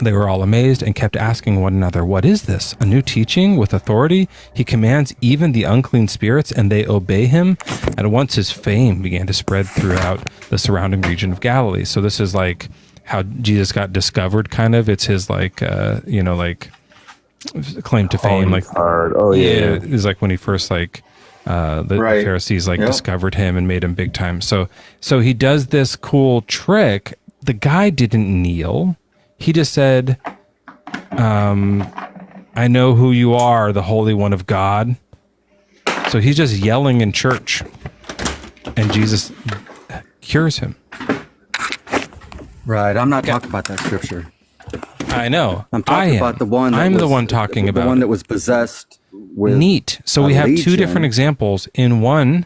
They were all amazed and kept asking one another, "What is this? A new teaching with authority? He commands even the unclean spirits, and they obey him." At once his fame began to spread throughout the surrounding region of Galilee. So this is like how Jesus got discovered, kind of. It's his like claim to fame. Like, oh yeah, it's like when he first the Pharisees discovered him and made him big time. So he does this cool trick. The guy didn't kneel. He just said, "I know who you are, the Holy One of God." So he's just yelling in church, and Jesus cures him. Right, I'm not talking about that scripture. I know. I'm talking about the one. I'm the one talking about the one that was possessed with. Neat. So we have two different examples. In one,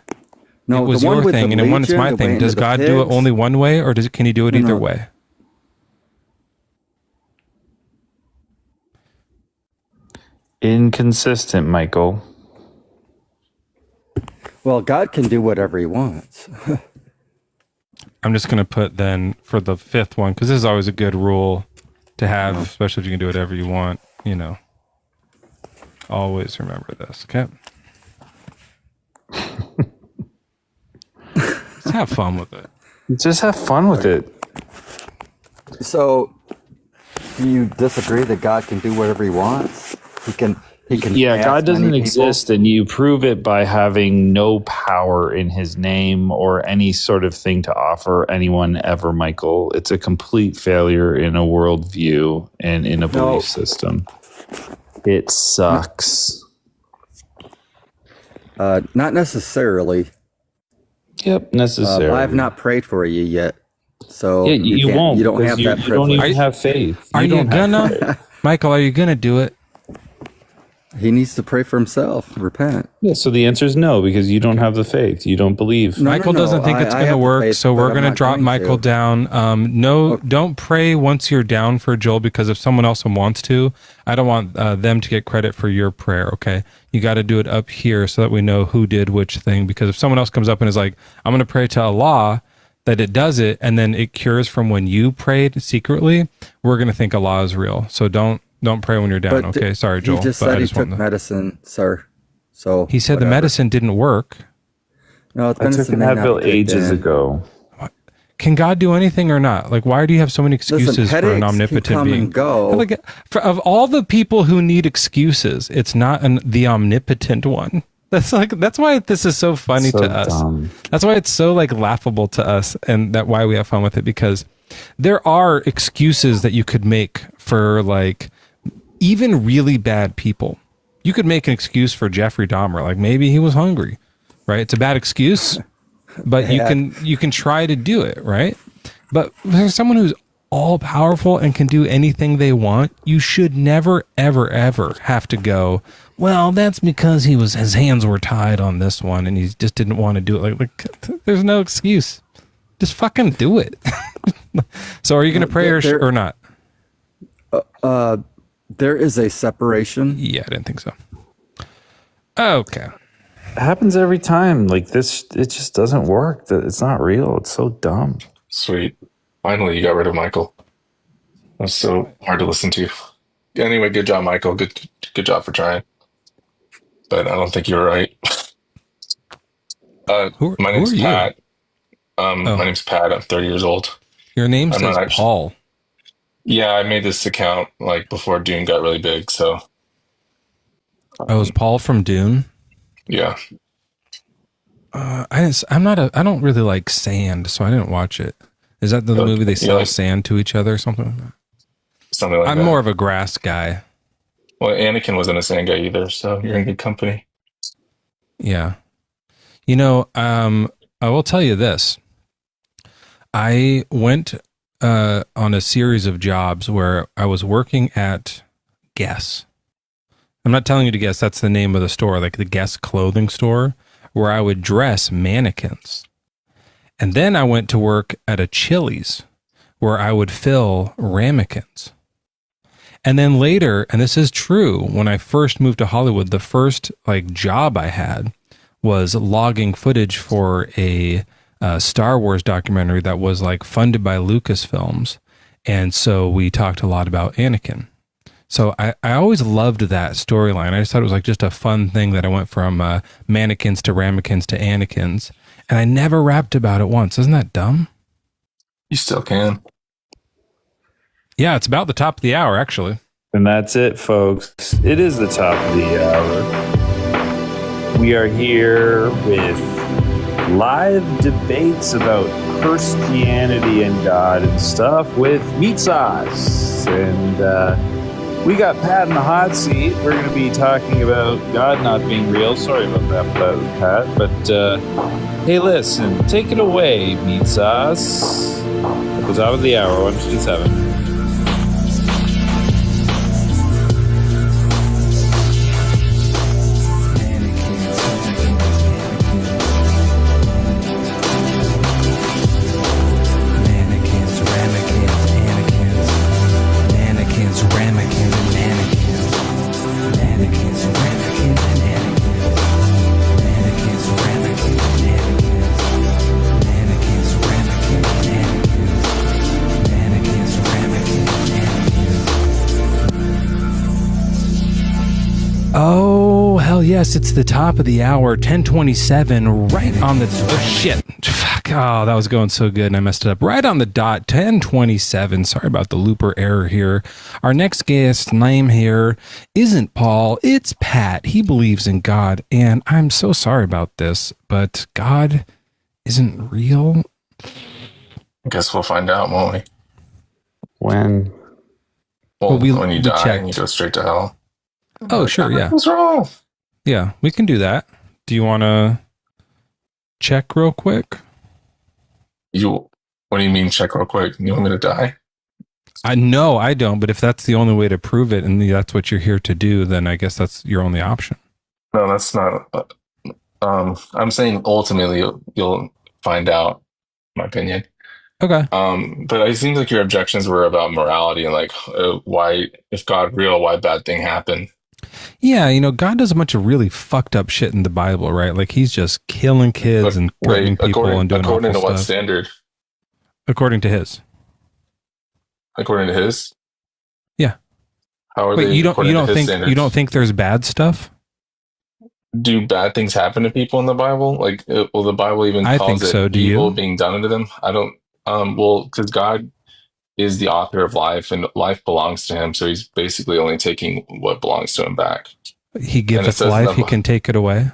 it was your thing, and in one, it's my thing. Does God do it only one way, or can he do it either way? Inconsistent, Michael. Well, God can do whatever he wants. I'm just going to put then for the fifth one, because this is always a good rule to have, especially if you can do whatever you want, Always remember this, okay? Let's have fun with it. Just have fun with it. So, do you disagree that God can do whatever he wants? He can. Yeah, God doesn't exist, and you prove it by having no power in his name or any sort of thing to offer anyone ever, Michael. It's a complete failure in a worldview and in a belief system. It sucks. Not necessarily. Yep, necessarily. I have not prayed for you yet. So yeah, you won't. You don't have that privilege. You don't even have faith. Are you gonna, Michael? Are you gonna do it? He needs to pray for himself. Repent. Yeah. So the answer is no, because you don't have the faith. You don't believe. Michael doesn't think it's going to work, so we're going to drop Michael down. Don't pray once you're down for Joel, because if someone else wants to, I don't want them to get credit for your prayer. Okay, you got to do it up here so that we know who did which thing. Because if someone else comes up and is like, "I'm going to pray to Allah," that it does it, and then it cures from when you prayed secretly, we're going to think Allah is real. So don't pray when you're down. Okay, sorry, Joel. He just said he took medicine, sir. So he said the medicine didn't work. No, it's I took an Advil ages ago. Can God do anything or not? Like, why do you have so many excuses for an omnipotent being? And go. Like, of all the people who need excuses, it's not the omnipotent one. That's why this is so funny to us. Dumb. That's why it's so like laughable to us, and that why we have fun with it, because there are excuses that you could make for like even really bad people. You could make an excuse for Jeffrey Dahmer, like maybe he was hungry, right? It's a bad excuse, but you can try to do it, right? But there's someone who's all powerful and can do anything they want. You should never, ever, ever have to go, well, that's because his hands were tied on this one and he just didn't want to do it. Like there's no excuse. Just fucking do it. So are you going to pray or not? There is a separation. Yeah, I didn't think so. Okay. It happens every time. Like this, it just doesn't work. It's not real. It's so dumb. Sweet. Finally, you got rid of Michael. That's so hard to listen to. Anyway, good job, Michael. Good job for trying. But I don't think you were right. My name's Pat. My name's Pat. I'm 30 years old. Your name says Paul. Yeah, I made this account like before Dune got really big. So. Is Paul from Dune? Yeah. I don't really like sand, so I didn't watch it. Is that the movie they sell sand to each other or something like that? Something like that. I'm more of a grass guy. Well, Anakin wasn't a sand guy either, so you're in good company. Yeah. You know, I will tell you this. I went on a series of jobs where I was working at Guess. I'm not telling you to guess, that's the name of the store, like the Guess clothing store, where I would dress mannequins. And then I went to work at a Chili's where I would fill ramekins. And then later, and this is true, when I first moved to Hollywood, the first like job I had was logging footage for a Star Wars documentary that was like funded by Lucasfilms. And so we talked a lot about Anakin. So I always loved that storyline. I just thought it was like just a fun thing that I went from mannequins to ramekins to Anakins. And I never rapped about it once. Isn't that dumb? You still can. Yeah, it's about the top of the hour, actually. And that's it, folks. It is the top of the hour. We are here with live debates about Christianity and God and stuff with Meat Sauce. And we got Pat in the hot seat. We're going to be talking about God not being real. Sorry about that, Pat. But hey, listen, take it away, Meat Sauce. At the top of the hour, 157. Oh, hell yes, it's the top of the hour, 10:27, right on the... Oh, shit. Fuck, oh, that was going so good, and I messed it up. Right on the dot, 10:27. Sorry about the looper error here. Our next guest name here isn't Paul, it's Pat. He believes in God, and I'm so sorry about this, but God isn't real. I guess we'll find out, won't we? When? Well, when you die and you go straight to hell. Oh, sure, yeah. What's wrong? Yeah, we can do that. Do you want to check real quick? What do you mean check real quick? You want me to die? No, I don't, but if that's the only way to prove it and that's what you're here to do, then I guess that's your only option. No, that's not. I'm saying ultimately you'll find out, in my opinion. Okay. But it seems like your objections were about morality and like why, if God real, why bad thing happened. Yeah, you know, God does a bunch of really fucked up shit in the Bible, right? Like he's just killing kids and threatening people and doing awful stuff. According to what standard? According to his. According to his? Yeah. How are they? You don't think there's bad stuff? Do bad things happen to people in the Bible? Like, will the Bible even cause it evil being done to them? I don't. Well, because God is the author of life, and life belongs to him, so he's basically only taking what belongs to him back. He giveth life, he can take it away.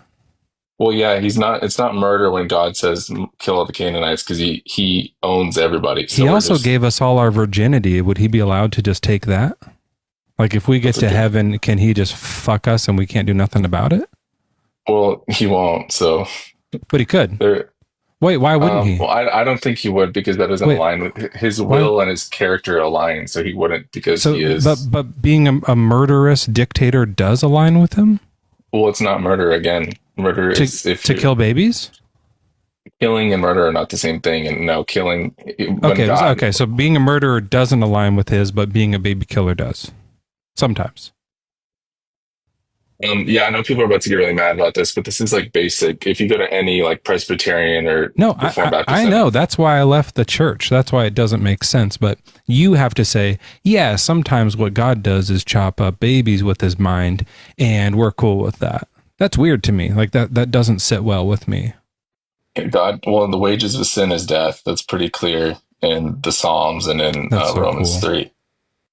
Well, yeah, he's not. It's not murder when God says kill all the Canaanites, because he owns everybody. So he also gave us all our virginity. Would he be allowed to just take that? Like if we get to heaven, can he just fuck us and we can't do nothing about it? Well, he won't. So, but he could. Wait, why wouldn't he? Well, I don't think he would, because that doesn't align with his will and his character align. So he wouldn't, because he is. But being a murderous dictator does align with him. Well, it's not murder again. Murder is if to kill babies. Killing and murder are not the same thing, and no, killing. Okay. So being a murderer doesn't align with his, but being a baby killer does. Sometimes. Yeah, I know people are about to get really mad about this, but this is like basic. If you go to any like Presbyterian or Reformed Baptist, I know that's why I left the church. That's why it doesn't make sense. But you have to say, yeah, sometimes what God does is chop up babies with his mind, and we're cool with that. That's weird to me. Like that doesn't sit well with me. God, well, the wages of sin is death. That's pretty clear in the Psalms and in Romans 3.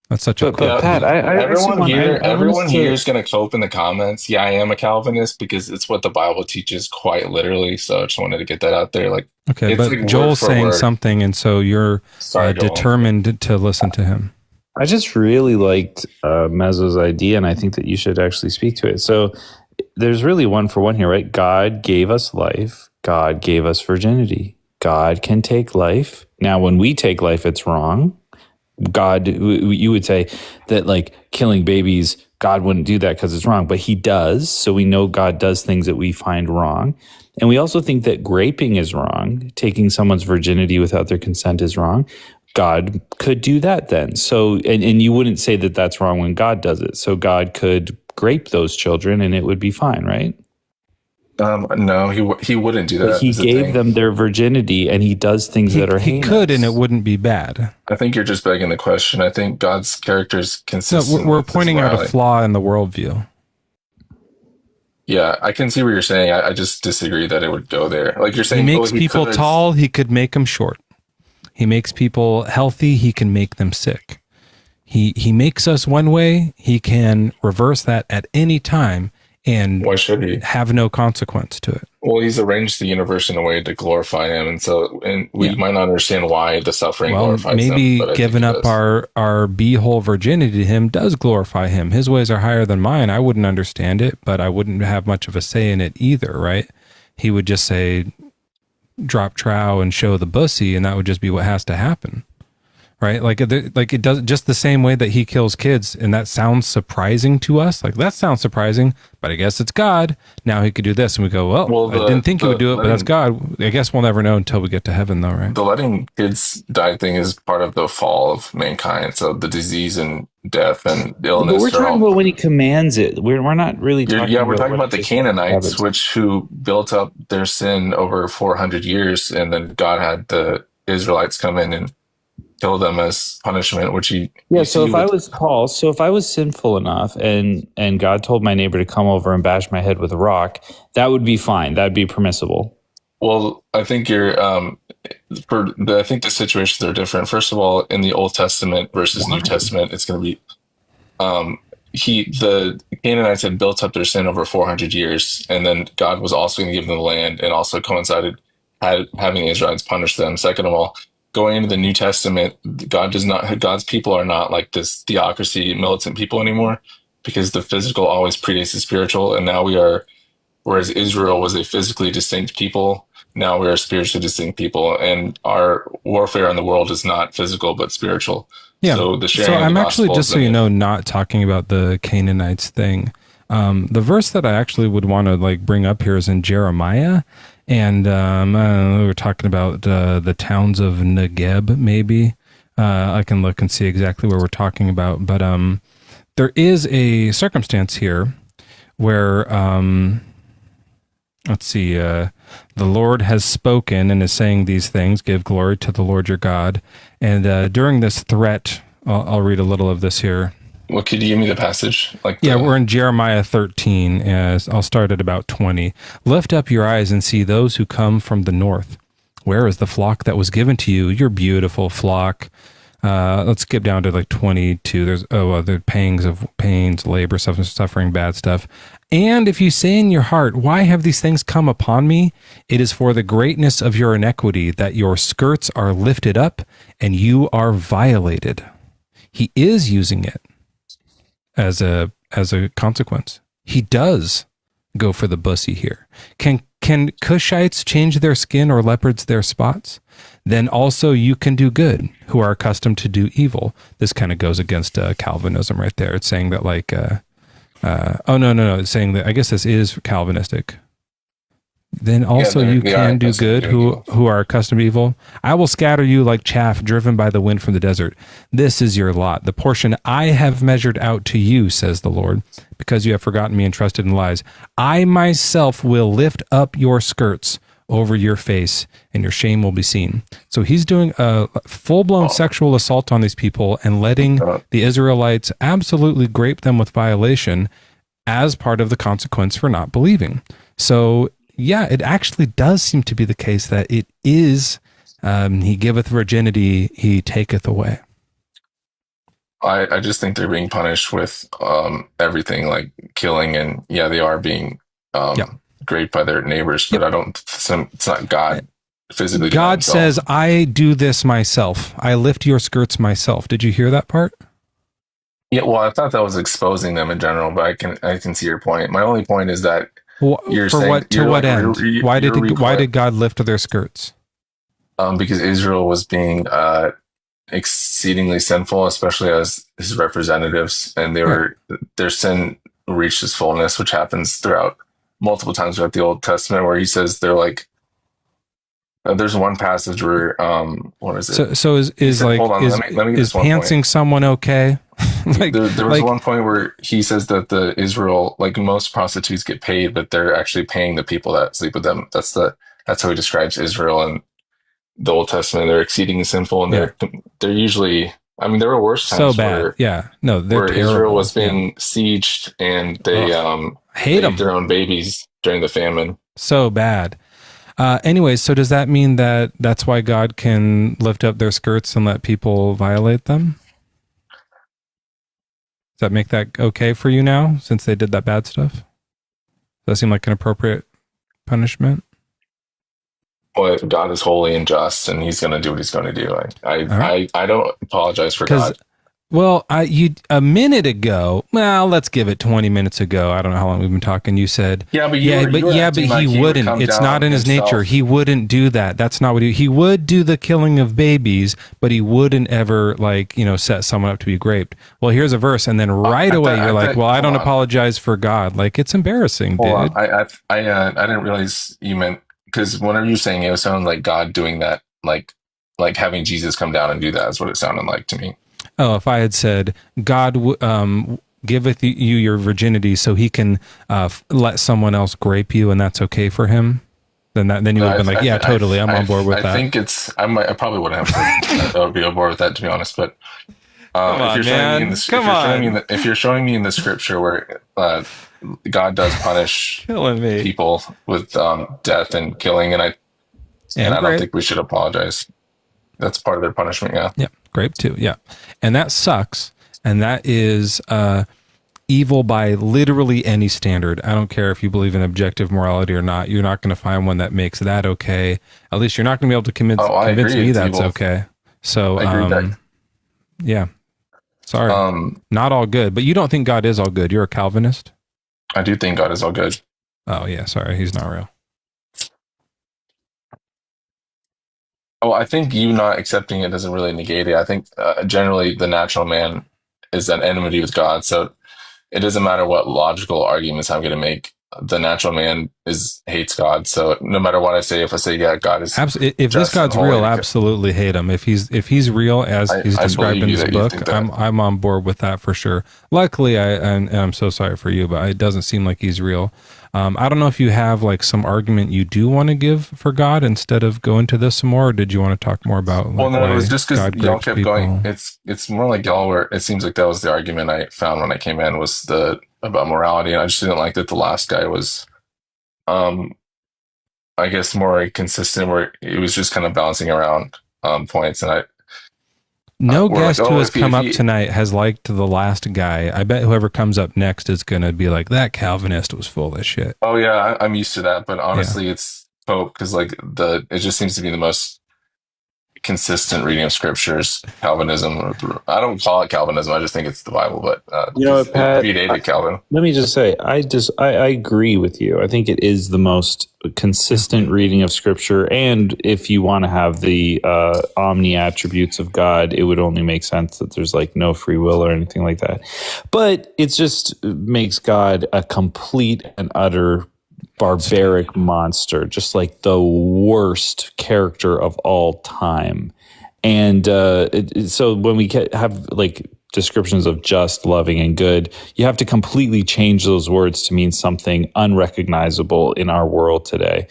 That's such a cool. Pat, everyone here is going to cope in the comments. Yeah, I am a Calvinist because it's what the Bible teaches quite literally. So I just wanted to get that out there. Like, okay, but like Joel's saying something, and so you're determined to listen to him. I just really liked Mezzo's idea, and I think that you should actually speak to it. So there's really one for one here, right? God gave us life. God gave us virginity. God can take life. Now, when we take life, it's wrong. God, you would say that like killing babies, God wouldn't do that because it's wrong, but he does. So we know God does things that we find wrong. And we also think that raping is wrong. Taking someone's virginity without their consent is wrong. God could do that then. So, and you wouldn't say that that's wrong when God does it. So God could grape those children and it would be fine, right? No, he wouldn't do that. But he gave them their virginity, and he does things that are heinous. He could, and it wouldn't be bad. I think you're just begging the question. I think God's character is consistent. No, we're pointing out a flaw in the worldview. Yeah, I can see what you're saying. I just disagree that it would go there. Like you're saying, he makes people tall, he could make them short. He makes people healthy, he can make them sick. He makes us one way, he can reverse that at any time. And why should he have no consequence to it? Well, he's arranged the universe in a way to glorify him, and we might not understand why the suffering glorifies him. Maybe giving up our beehole virginity to him does glorify him. His ways are higher than mine. I wouldn't understand it, but I wouldn't have much of a say in it either, right? He would just say, drop trow and show the bussy, and that would just be what has to happen. Right? Like it does just the same way that he kills kids. And that sounds surprising to us. Like that sounds surprising, but I guess it's God. Now he could do this. And we go, well I didn't think he would do it, but that's God. I guess we'll never know until we get to heaven though, right? The letting kids die thing is part of the fall of mankind. So the disease and death and illness. But we're talking about when he commands it. We're not really talking about... we're talking about the Canaanites, who built up their sin over 400 years. And then God had the Israelites come in and kill them as punishment, which so if I was sinful enough and God told my neighbor to come over and bash my head with a rock, that would be fine. That'd be permissible. Well, I think I think the situations are different. First of all, in the Old Testament versus New Testament, it's going to be the Canaanites had built up their sin over 400 years, and then God was also going to give them the land, and also coincided having the Israelites punish them. Second of all, going into the New Testament, God's people are not like this theocracy, militant people anymore, because the physical always predates the spiritual. And now we are, whereas Israel was a physically distinct people, now we are spiritually distinct people. And our warfare in the world is not physical, but spiritual. Yeah. So I'm actually, just so you know, not talking about the Canaanites thing. The verse that I actually would want to like bring up here is in Jeremiah. And we were talking about the towns of Negeb, maybe. I can look and see exactly where we're talking about. But there is a circumstance here where, let's see, the Lord has spoken and is saying these things, give glory to the Lord your God. And during this threat, I'll read a little of this here. Well, could you give me the passage? We're in Jeremiah 13. I'll start at about 20. Lift up your eyes and see those who come from the north. Where is the flock that was given to you? Your beautiful flock. Let's skip down to like 22. There's the pangs of pains, labor, suffering, bad stuff. And if you say in your heart, why have these things come upon me? It is for the greatness of your iniquity that your skirts are lifted up and you are violated. He is using it as a consequence. He does go for the bussy here. Can Cushites change their skin or leopards their spots? Then also you can do good, who are accustomed to do evil. This kind of goes against Calvinism right there. It's saying that like, no. It's saying that, I guess this is Calvinistic. Then also you can do good, who are accustomed to evil. I will scatter you like chaff driven by the wind from the desert. This is your lot, the portion I have measured out to you, says the Lord, because you have forgotten me and trusted in lies. I myself will lift up your skirts over your face, and your shame will be seen. So he's doing a full-blown sexual assault on these people and letting the Israelites absolutely grape them with violation as part of the consequence for not believing. So yeah, it actually does seem to be the case that it is, he giveth virginity, he taketh away. I just think they're being punished with everything, like killing, and they are being raped by their neighbors, but I don't, it's not God physically. God says, I do this myself. I lift your skirts myself. Did you hear that part? Yeah, well, I thought that was exposing them in general, but I can see your point. My only point is that you're for saying, what, to what end? Why did God lift their skirts? Because Israel was being exceedingly sinful, especially as his representatives, and their sin reached its fullness, which happens throughout multiple times throughout the Old Testament, where he says they're like, there's one passage where what is it? So is like, hold on, let me is pantsing someone okay? Like there was one point where he says that the Israel, like most prostitutes get paid, but they're actually paying the people that sleep with them. That's how he describes Israel in the Old Testament. They're exceedingly sinful, and they're usually, I mean, there were worse times so bad. Where Israel was being sieged, and they hate them, their own babies during the famine. So bad. Anyways, so does that mean that that's why God can lift up their skirts and let people violate them? Does that make that okay for you now, since they did that bad stuff? Does that seem like an appropriate punishment? Well, God is holy and just, and he's going to do what he's going to do. I don't apologize for God. Well, a minute ago, well, let's give it 20 minutes ago. I don't know how long we've been talking. You said, but he wouldn't. It's not in his nature. He wouldn't do that. That's not what he would do, the killing of babies, but he wouldn't ever set someone up to be raped. Well, here's a verse, and then right away you're like, well, I don't apologize for God. Like, it's embarrassing, dude. I didn't realize you meant, because whenever you're saying it sounded like God doing that, like having Jesus come down and do that is what it sounded like to me. Oh, if I had said, God giveth you your virginity so he can let someone else grape you, and that's okay for him, then you would have been like, totally, I'm on board with that. I think I probably wouldn't have said I would be on board with that, to be honest. But if you're showing me in the scripture where God does punish people with death and killing, and I don't think we should apologize. That's part of their punishment, Yeah, grape too, yeah. And that sucks, and that is evil by literally any standard. I don't care if you believe in objective morality or not. You're not going to find one that makes that okay. At least you're not going to be able to convince me that's evil. Okay. So, yeah. Sorry. Not all good, but you don't think God is all good. You're a Calvinist? I do think God is all good. Oh, yeah, sorry. He's not real. Oh, I think you not accepting it doesn't really negate it. I think generally the natural man is at enmity with God. So it doesn't matter what logical arguments I'm going to make. The natural man hates God. So no matter what I say, if I say, God is absolutely, if this God's real, absolutely hate him. If he's real as he's described in this book, I'm on board with that for sure. Luckily, and I'm so sorry for you, but it doesn't seem like he's real. I don't know if you have some argument you do want to give for God instead of go into this some more, or did you want to talk more about? Well, no, it was just because y'all kept going. It's more like y'all were. It seems like that was the argument I found when I came in, was about morality, and I just didn't like that the last guy was I guess, more consistent, where it was just kind of bouncing around points. And no we're guest like, who oh, has if come up he, tonight has liked the last guy. I bet whoever comes up next is going to be like, that Calvinist was full of shit. oh yeah, I'm used to that. But Yeah. honestly, it's Pope, because like it just seems to be the most consistent reading of scriptures. Calvinism, I don't call it Calvinism, I just think it's the Bible, but You know what, Pat? it predated Calvin. Let me just say, I agree with you. I think it is the most consistent reading of Scripture, and if you want to have the omni attributes of God, it would only make sense that there's like no free will or anything like that. But it just makes God a complete and utter barbaric monster, just like the worst character of all time. And so when we have like descriptions of just, loving, and good, you have to completely change those words to mean something unrecognizable in our world today.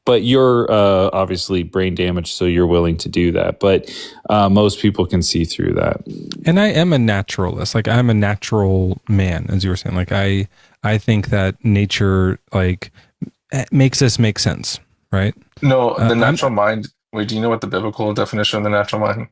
But you're obviously brain damaged, so you're willing to do that. But most people can see through that. And I am a naturalist. Like, I'm a natural man, as you were saying. Like, I think that nature like makes this make sense, right? No, the natural mind. Wait, do you know what the biblical definition of the natural mind?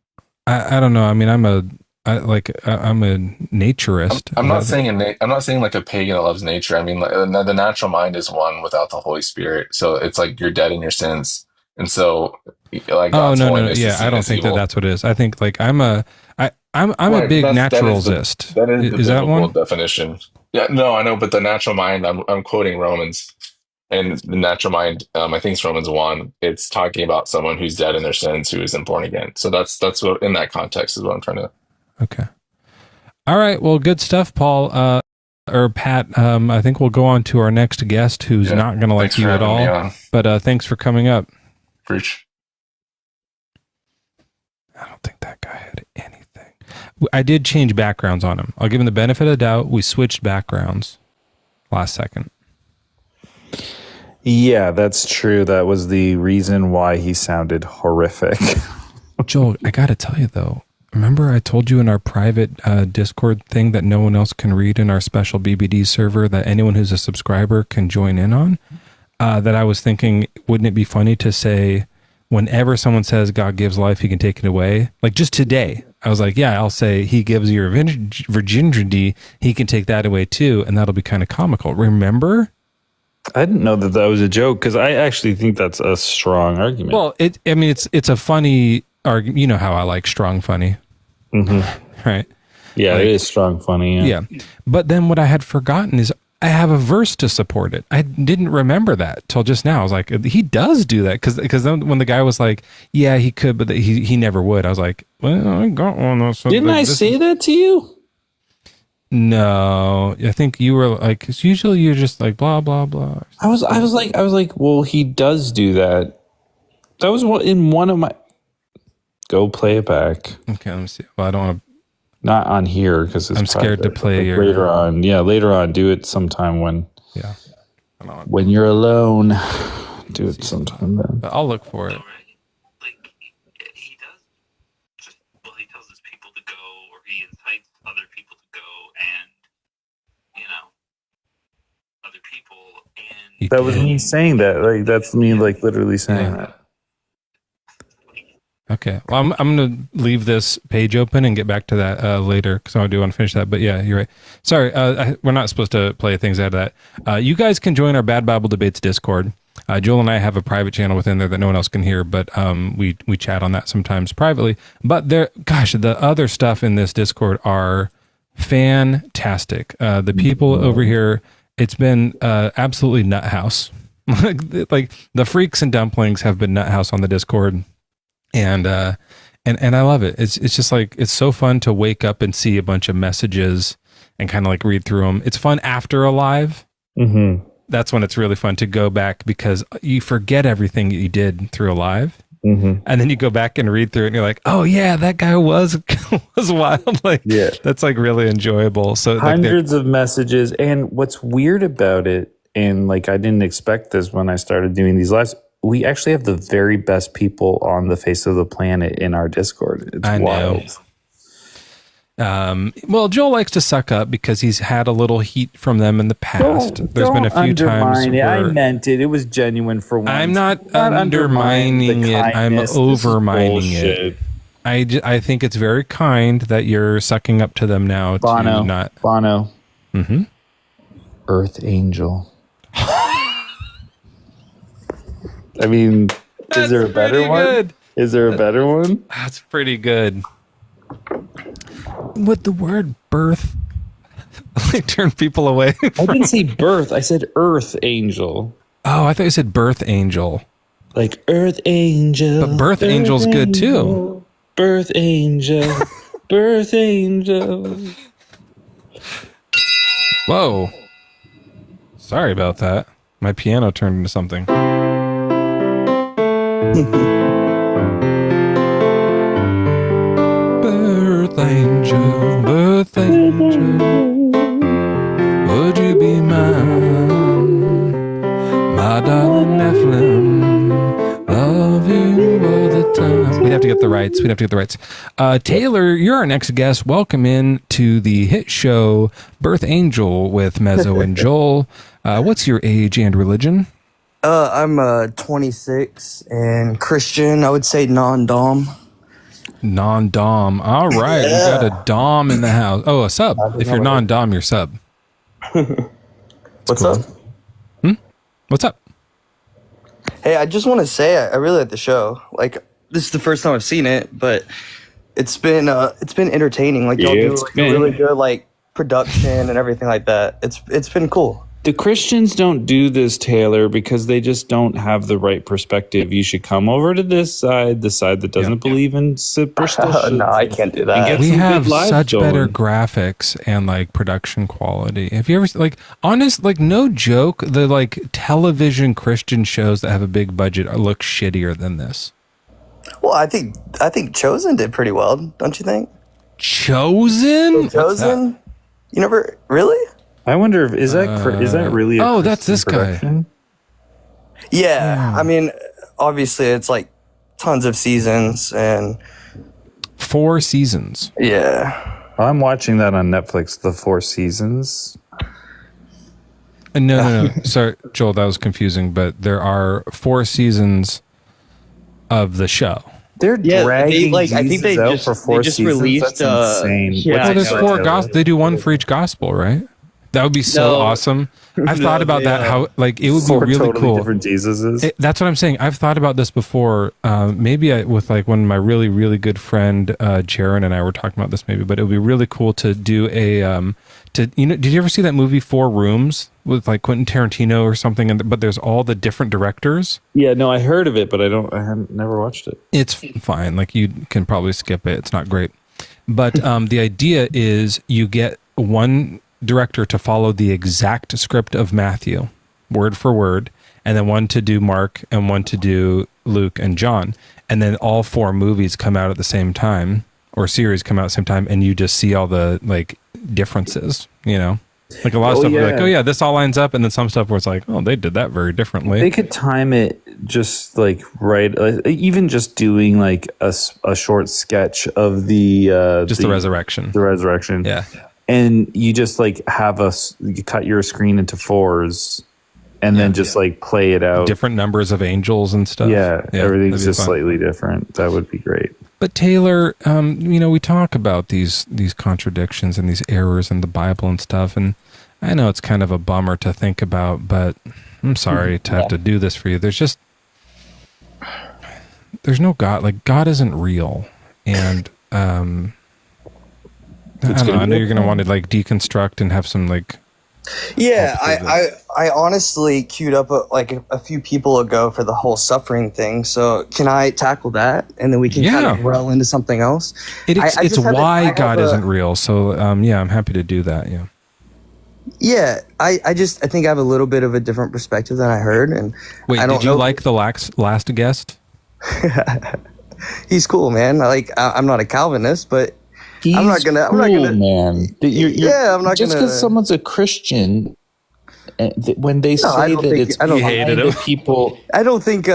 I don't know. I mean, I'm a naturist. I'm not saying I'm not saying like a pagan that loves nature. I mean, like, the natural mind is one without the Holy Spirit. So it's like you're dead in your sins, and so like God's no. holiness Yeah, is I don't think evil. that's what it is. I think like I'm a big naturalist. That is the is that biblical one definition. Yeah, no, I know, but the natural mind. I'm quoting Romans, and the natural mind. I think it's Romans 1. It's talking about someone who's dead in their sins who isn't born again. So that's what in that context is what I'm trying to. Okay. All right. Well, good stuff, Paul. Or Pat. I think we'll go on to our next guest, who's not going to like you at all. But thanks for coming up. Preach. I don't think that guy had anything. I did change backgrounds on him. I'll give him the benefit of the doubt. We switched backgrounds last second. Yeah, that's true. That was the reason why he sounded horrific. Joel, I got to tell you though. Remember I told you in our private Discord thing that no one else can read in our special BBD server that anyone who's a subscriber can join in on? That I was thinking, wouldn't it be funny to say, whenever someone says God gives life, he can take it away? Like just today, I was like, yeah, I'll say he gives your virginity, he can take that away too. And that'll be kind of comical. Remember? I didn't know that was a joke, because I actually think that's a strong argument. Well, it's a funny argument. You know how I like strong funny. Mm-hmm. Right? Yeah, like, it is strong funny. Yeah. But then what I had forgotten is I have a verse to support it. I didn't remember that till just now. I was like, he does do that. Because then when the guy was like, yeah, he could, but he never would. I was like, well, I got one. So didn't I say that to you? No, I think you were like, because usually you're just like blah blah blah. I was like, well, he does do that. That was in one of my. Go play it back. Okay, let me see. Well, I don't want to. Not on here because I'm scared to play your later on. Yeah, later on. Do it sometime when. Yeah. When you're alone, do it sometime then. But I'll look for it. Like he does just he tells his people to go, or he incites other people to go, and other people, and that was me saying that. Like that's me, like literally saying that. Okay. Well, I'm going to leave this page open and get back to that later, because I do want to finish that. But yeah, you're right. Sorry, we're not supposed to play things out of that. You guys can join our Bad Bible Debates Discord. Joel and I have a private channel within there that no one else can hear, but we chat on that sometimes privately. But the other stuff in this Discord are fantastic. The people over here, it's been absolutely nut house. Like the freaks and dumplings have been nut house on the Discord. And I love it. It's just like, it's so fun to wake up and see a bunch of messages and kind of like read through them. It's fun after a live. Mm-hmm. That's when it's really fun to go back, because you forget everything that you did through a live. Mm-hmm. And then you go back and read through it and you're like, oh yeah, that guy was wild. Like, yeah, that's like really enjoyable. So hundreds of messages. And what's weird about it, and like, I didn't expect this when I started doing these lives, we actually have the very best people on the face of the planet in our Discord. It's wild. Well, Joel likes to suck up because he's had a little heat from them in the past. There's been a few times it. I where meant it. It was genuine for once. I'm not undermining it. I'm overmining it. I think it's very kind that you're sucking up to them now. Bono. Mm-hmm. Earth Angel. I mean, is there a better one? Is there a better one? That's pretty good. With the word birth, I turn people away. I didn't say birth. I said Earth Angel. Oh, I thought you said birth angel. Like Earth Angel. But birth angel's good too. Birth Angel. Birth Angel. Whoa. Sorry about that. My piano turned into something. Birth angel, would you be mine? My darling Nephilim, love you all the time. We'd have to get the rights. Taylor, you're our next guest. Welcome in to the hit show Birth Angel with Mezzo and Joel. What's your age and religion? I'm 26 and Christian. I would say non-dom. Non-dom. All right. Yeah. We got a dom in the house. Oh, a sub. If you're non-dom, you're sub. What's up? What's up? Hey, I just want to say I really like the show. Like, this is the first time I've seen it, but it's been entertaining. Like, y'all do like a really good like production and everything like that. It's been cool. The Christians don't do this, Taylor, because they just don't have the right perspective. You should come over to this side, the side that doesn't believe in superstition. No, I can't do that. We have such better graphics and like production quality. Have you ever no joke, the like television Christian shows that have a big budget look shittier than this? Well, I think Chosen did pretty well, don't you think? Chosen? Chosen? You never really? I wonder if is that really? Oh, that's this guy. Yeah, I mean, obviously it's like tons of seasons and 4 seasons. Yeah, I'm watching that on Netflix. The 4 seasons. No. Sorry, Joel, that was confusing. But there are 4 seasons of the show. They're dragging I think they out just for 4 seasons. released. That's insane. Yeah, There's 4 gospel. They do one for each gospel, right? That would be so awesome. I've thought about that. How like it would be really totally cool. Different Jesuses. That's what I'm saying. I've thought about this before. Maybe with like when my really really good friend Jaron and I were talking about this. Maybe, but it would be really cool to do a did you ever see that movie 4 Rooms with like Quentin Tarantino or something? But there's all the different directors. Yeah, no, I heard of it, but I haven't never watched it. It's fine. Like you can probably skip it. It's not great. But the idea is you get one director to follow the exact script of Matthew, word for word, and then one to do Mark and one to do Luke and John. And then all 4 movies come out at the same time, or series come out at the same time, and you just see all the like differences, Like a lot of stuff like, oh yeah, this all lines up, and then some stuff where it's like, oh, they did that very differently. They could time it just like right, even just doing like a short sketch of the resurrection. The resurrection. Yeah. And you just like you cut your screen into 4s and then just like play it out. Different numbers of angels and stuff. Yeah, everything's just slightly different. That would be great. But Taylor, we talk about these contradictions and these errors in the Bible and stuff, and I know it's kind of a bummer to think about, but I'm sorry to have to do this for you. There's no God. Like, God isn't real, and I know you're going to want to like deconstruct and have some like. Yeah, I honestly queued up a few people ago for the whole suffering thing. So can I tackle that, and then we can kind of roll into something else? It's why God isn't real. So I'm happy to do that. Yeah. Yeah, I think I have a little bit of a different perspective than I heard. And wait, did you like the last guest? He's cool, man. I'm not a Calvinist, but. I'm not gonna, man. I'm not just because someone's a Christian when they say that it's hated the people. I don't think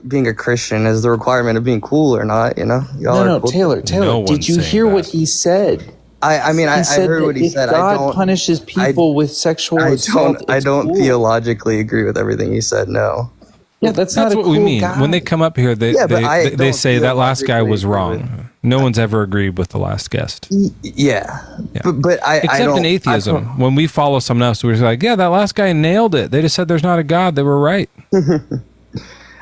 being a Christian is the requirement of being cool or not. You know, No, Taylor. No Did you one's hear saying what that. he said? I mean, I heard what he said. God punishes people with sexual assault. I don't cool. theologically agree with everything he said. No. Yeah, that's That's not a what cool we mean. guy. When they come up here, they say that last guy was wrong. No one's ever agreed with the last guest. Yeah. Yeah. But I Except don't, in atheism. When we follow someone else, we're just like, yeah, that last guy nailed it. They just said there's not a God. They were right.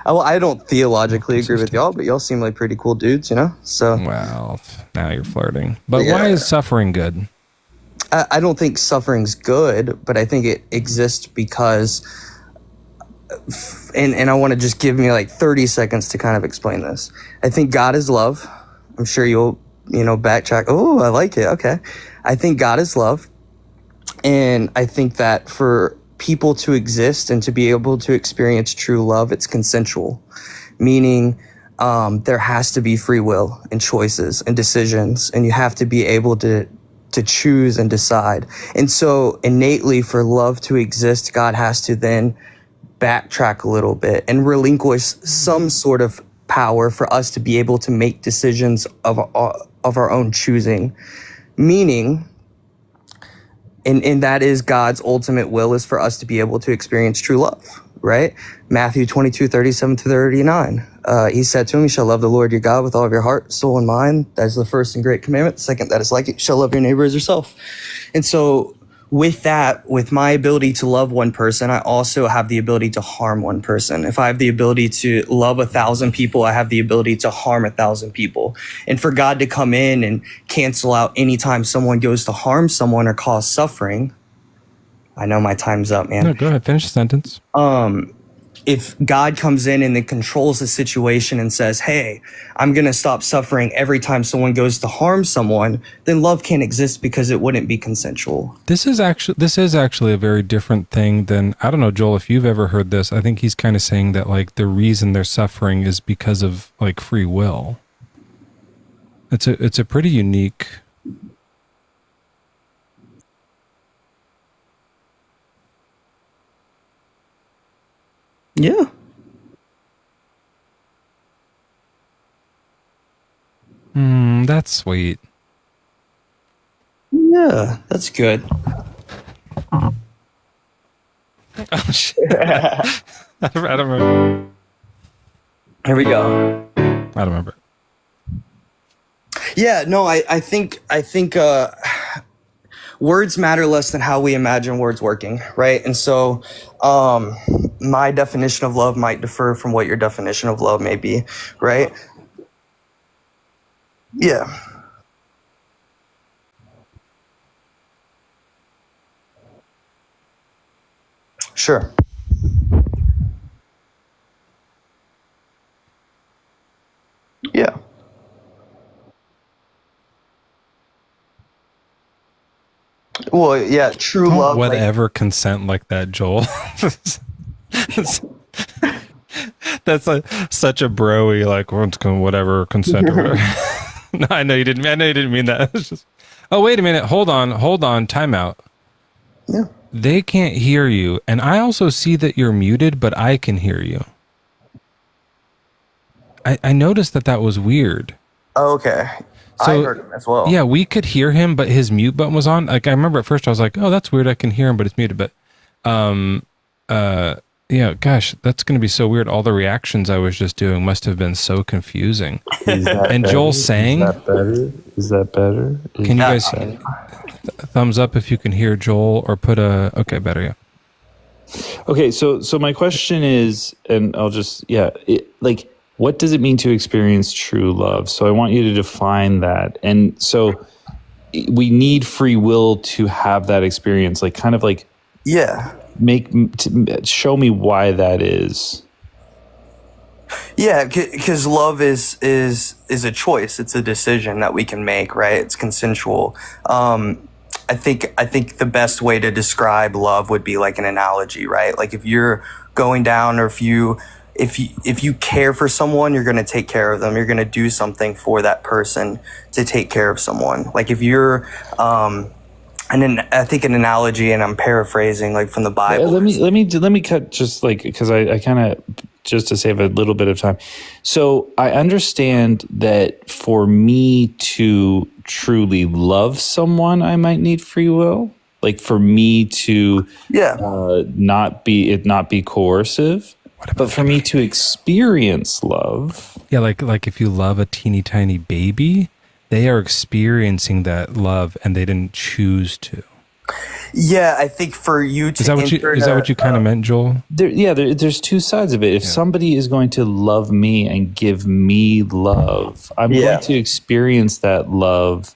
Well, I don't theologically agree with y'all, but y'all seem like pretty cool dudes, you know? So Well, now you're flirting. But why is suffering good? I don't think suffering's good, but I think it exists because, and I want to just give me like 30 seconds to kind of explain this. I think God is love. I'm sure you'll, backtrack. Oh, I like it. Okay. I think God is love. And I think that for people to exist and to be able to experience true love, it's consensual, meaning there has to be free will and choices and decisions, and you have to be able to choose and decide. And so innately, for love to exist, God has to then backtrack a little bit and relinquish some sort of power for us to be able to make decisions of our own choosing, meaning, and that is God's ultimate will, is for us to be able to experience true love, right? Matthew 22:37-39. He said to him, you shall love the Lord your God with all of your heart, soul, and mind. That is the first and great commandment. The second, that is like it, you shall love your neighbor as yourself. And so with that, with my ability to love one person, I also have the ability to harm one person. If I have the ability to love 1,000 people, I have the ability to harm 1,000 people. And for God to come in and cancel out anytime someone goes to harm someone or cause suffering, I know my time's up, man. No, go ahead. Finish the sentence. If God comes in and then controls the situation and says, hey, I'm going to stop suffering every time someone goes to harm someone, then love can't exist because it wouldn't be consensual. This is actually a very different thing than, I don't know, Joel, if you've ever heard this. I think he's kind of saying that like the reason they're suffering is because of like free will. It's a pretty unique. Yeah. That's sweet. Yeah, that's good. Oh shit! I don't remember. Here we go. I don't remember. Yeah, no, I think words matter less than how we imagine words working, right? And so my definition of love might differ from what your definition of love may be, right? Yeah. Sure. Yeah. Well, yeah, true love. Whatever consent like that, Joel. That's such a broy, like whatever consent or whatever. No, I know you didn't mean that. It's just, oh, wait a minute. Hold on. Time out. Yeah. They can't hear you. And I also see that you're muted, but I can hear you. I noticed that was weird. Oh, okay. So, I heard him as well. Yeah, we could hear him, but his mute button was on. Like I remember at first I was like, oh, that's weird. I can hear him, but it's muted. But yeah, gosh, that's going to be so weird. All the reactions I was just doing must have been so confusing. And Joel sang. Is that better? Can you guys thumbs up if you can hear Joel, or put a okay, better, yeah. Okay, so my question is, and I'll just what does it mean to experience true love? So I want you to define that. And so we need free will to have that experience, like kind of like show me why that is. Yeah, because love is a choice. It's a decision that we can make, right? It's consensual. I think the best way to describe love would be like an analogy, right? Like if you're going down, or if you care for someone, you're going to take care of them. You're going to do something for that person to take care of someone. Like if you're I think an analogy, and I'm paraphrasing like from the Bible. Let me cut just like, because I kind of, just to save a little bit of time. So I understand that for me to truly love someone, I might need free will. Like for me to not be coercive, but for me to experience love. Yeah, like if you love a teeny tiny baby, they are experiencing that love and they didn't choose to. Yeah, I think for you to... Is that what you kind of meant, Joel? There's two sides of it. If somebody is going to love me and give me love, I'm going to experience that love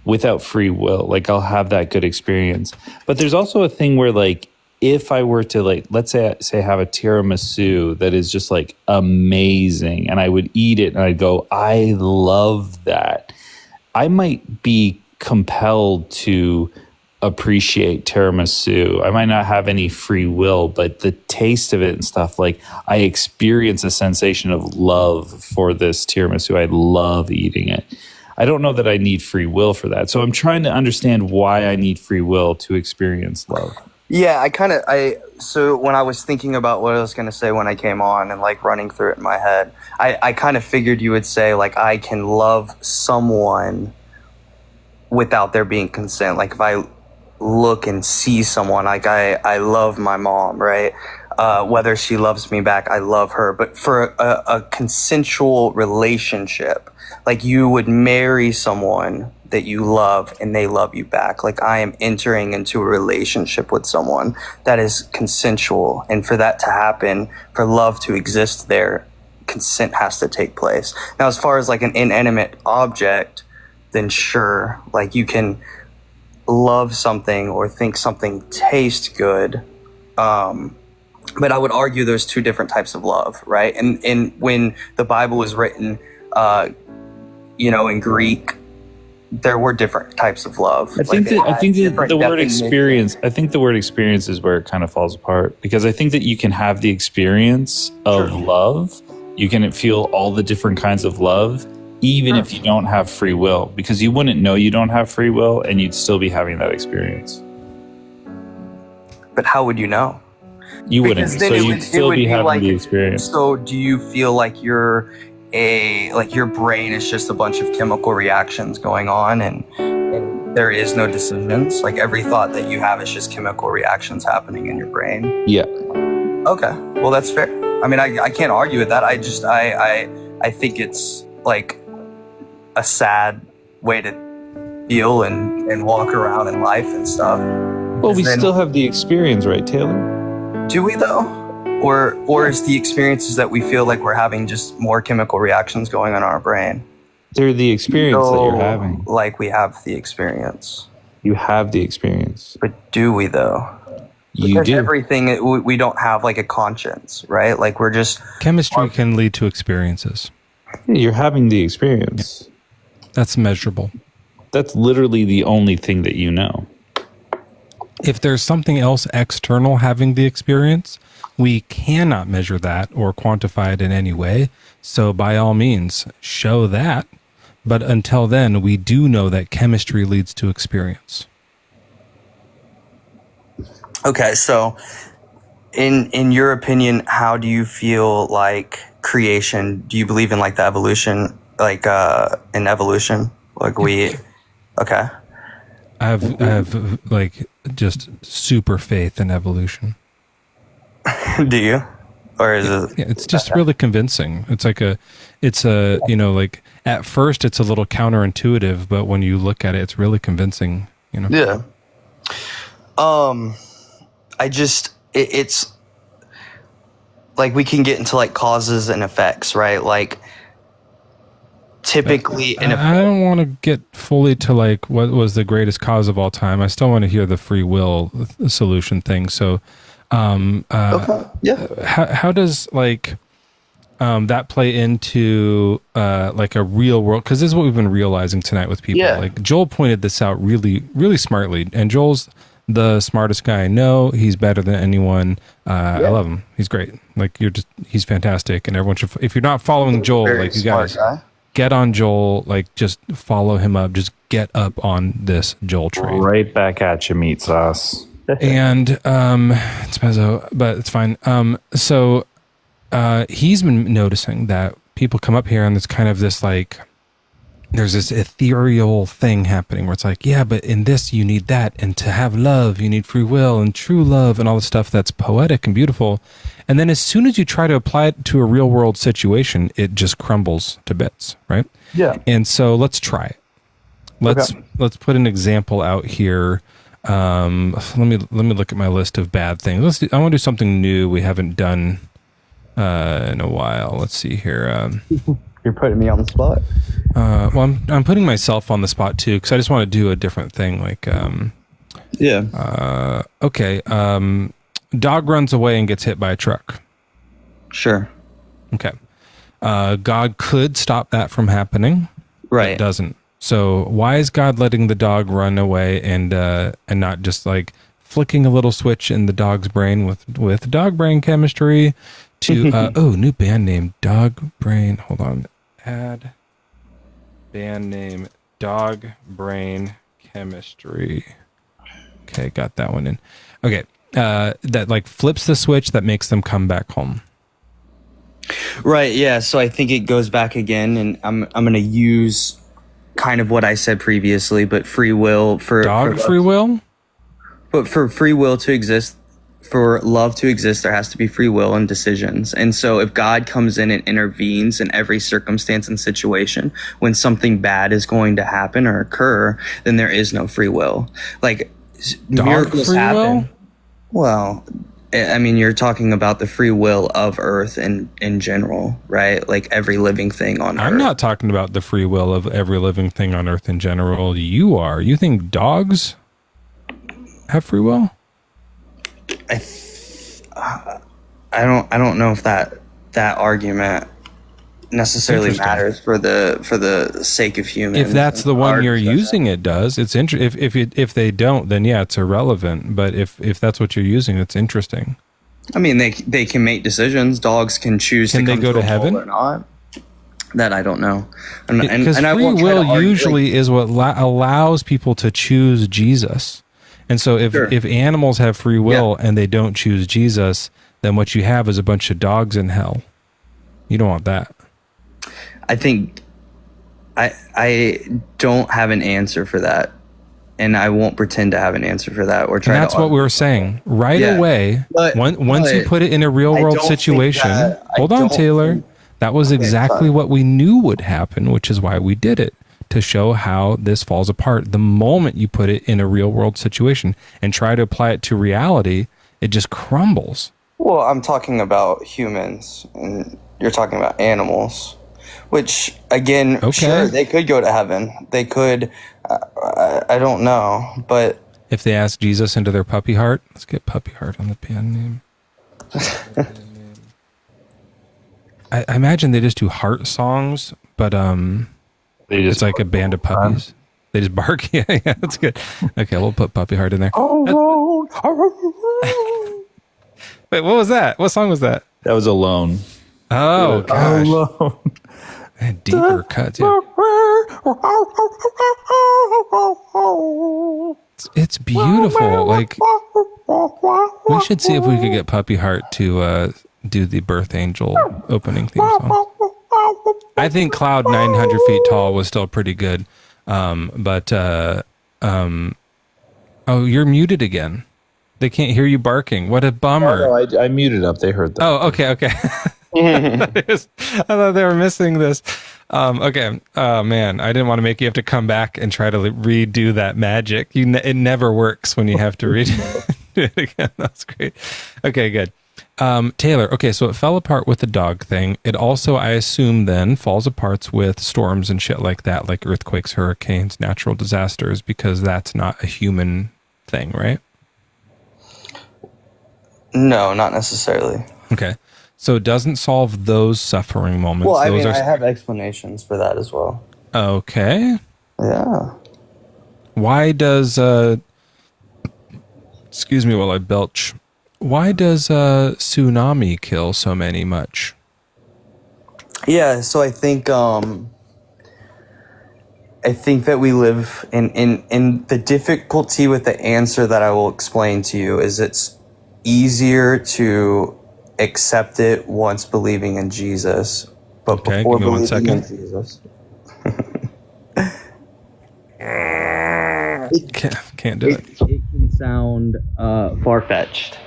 without free will. Like I'll have that good experience. But there's also a thing where like, if I were to like, let's say have a tiramisu that is just like amazing and I would eat it and I'd go, I love that. I might be compelled to appreciate tiramisu. I might not have any free will, but the taste of it and stuff, like I experience a sensation of love for this tiramisu. I love eating it. I don't know that I need free will for that. So I'm trying to understand why I need free will to experience love. Yeah, so when I was thinking about what I was going to say when I came on and like running through it in my head, I kind of figured you would say like, I can love someone without there being consent. Like if I look and see someone, like I love my mom, right? Whether she loves me back, I love her. But for a consensual relationship, like you would marry someone that you love and they love you back. Like I am entering into a relationship with someone that is consensual. And for that to happen, for love to exist there, consent has to take place. Now, as far as like an inanimate object, then sure, like you can love something or think something tastes good. But I would argue there's two different types of love, right? And when the Bible was written, in Greek, there were different types of love. I think the word experience. I think the word experience is where it kind of falls apart, because I think that you can have the experience of love. You can feel all the different kinds of love, even if you don't have free will, because you wouldn't know you don't have free will, and you'd still be having that experience. But how would you know? You wouldn't. So you'd still be having the experience. So do you feel like your brain is just a bunch of chemical reactions going on and there is no decisions? Like every thought that you have is just chemical reactions happening in your brain? Yeah. Okay. Well, that's fair. I mean, I can't argue with that. I think it's like a sad way to feel and walk around in life and stuff. Well, we still have the experience, right, Taylor? Do we though? Or is the experiences that we feel like we're having just more chemical reactions going on in our brain? They're the experience that you're having. Like we have the experience. You have the experience. But do we though? You do. Everything, we don't have like a conscience, right? Like we're just... Chemistry can lead to experiences. Yeah, you're having the experience. That's measurable. That's literally the only thing that you know. If there's something else external having the experience, we cannot measure that or quantify it in any way. So by all means, show that. But until then, we do know that chemistry leads to experience. Okay, so in your opinion, how do you feel like creation? Do you believe in like the evolution, like in evolution? Like okay. I have like just super faith in evolution. Do you? Or is it? Yeah, it's just really convincing. It's like like at first it's a little counterintuitive, but when you look at it, it's really convincing, Yeah. It's like we can get into like causes and effects, right? Like typically I don't want to get fully to like what was the greatest cause of all time. I still want to hear the free will solution thing. So okay. Yeah. How does like that play into like a real world? Because this is what we've been realizing tonight with people. Yeah. Like Joel pointed this out really, really smartly, and Joel's the smartest guy I know. He's better than anyone. I love him. He's great. Like he's fantastic, and everyone should. If you're not following Joel, like you guys, get on Joel, like just follow him up, just get up on this Joel train. Right back at you, meat sauce. And it's Mezzo, but it's fine. So he's been noticing that people come up here and it's kind of this like, there's this ethereal thing happening where it's like, yeah, but in this you need that, and to have love you need free will and true love and all the stuff that's poetic and beautiful. And then as soon as you try to apply it to a real world situation, it just crumbles to bits, right? Yeah. And so let's try it. Let's put an example out here. Let me look at my list of bad things. I want to do something new we haven't done in a while. Let's see here. You're putting me on the spot. Well, I'm putting myself on the spot too, because I just want to do a different thing. Like, okay. Dog runs away and gets hit by a truck. Sure. Okay. God could stop that from happening. Right. It doesn't. So why is God letting the dog run away and not just like flicking a little switch in the dog's brain with dog brain chemistry to new band name, Dog Brain. Hold on. Add band name, Dog Brain Chemistry. Okay, got that one in. Okay. That like flips the switch that makes them come back home. Right, yeah. So I think it goes back again, and I'm going to use kind of what I said previously, but free will for free will. But for free will to exist, for love to exist, there has to be free will and decisions. And so if God comes in and intervenes in every circumstance and situation when something bad is going to happen or occur, then there is no free will. Like miracles free happen. Will? Well, I mean, you're talking about the free will of Earth in general, right? Like every living thing on Earth. I'm not talking about the free will of every living thing on Earth in general. You are. You think dogs have free will? I don't know if that argument necessarily matters for the sake of humans. If that's the one you're using, it does. It's if they don't, then yeah, it's irrelevant. But if that's what you're using, it's interesting. I mean, they can make decisions. Dogs can choose. Can to they come go to a heaven or not? That I don't know. Because free will usually is what allows people to choose Jesus. And so if animals have free will and they don't choose Jesus, then what you have is a bunch of dogs in hell. You don't want that. I think I don't have an answer for that, and I won't pretend to have an answer for that or try. And that's what we were saying right away. Once you put it in a real world situation, hold on, Taylor. That was exactly what we knew would happen, which is why we did it, to show how this falls apart. The moment you put it in a real world situation and try to apply it to reality, it just crumbles. Well, I'm talking about humans, and you're talking about animals. Which, again, sure, they could go to heaven. They could, I don't know, but... If they ask Jesus into their puppy heart, let's get puppy heart on the band name. I imagine they just do heart songs, but it's like a band of puppies. They just bark. Yeah, that's good. Okay, we'll put puppy heart in there. Wait, what was that? What song was that? That was Alone. Oh, gosh. Alone. Deeper cuts, yeah. It's beautiful. Like, we should see if we could get Puppy Heart to do the Birth Angel opening theme song. I think Cloud 900 Feet Tall was still pretty good. Oh, you're muted again. They can't hear you barking. What a bummer. Oh, no, I muted up. They heard that. Oh, okay. I thought they were missing this. Okay. Oh man, I didn't want to make you have to come back and try to redo that magic. It never works when you have to redo it again. That's great. Okay, good. Taylor. Okay, so it fell apart with the dog thing. It also, I assume, then falls apart with storms and shit like that, like earthquakes, hurricanes, natural disasters, because that's not a human thing, right? No, not necessarily. Okay. So it doesn't solve those suffering moments. Well, I have explanations for that as well. Okay. Yeah. Why does excuse me while I belch. Why does tsunami kill so many much? Yeah, so I think I think that we live in the difficulty with the answer that I will explain to you is it's easier to accept it once believing in Jesus, but Okay, before give me 1 believing in second. Jesus. Can't do it. It can sound far-fetched,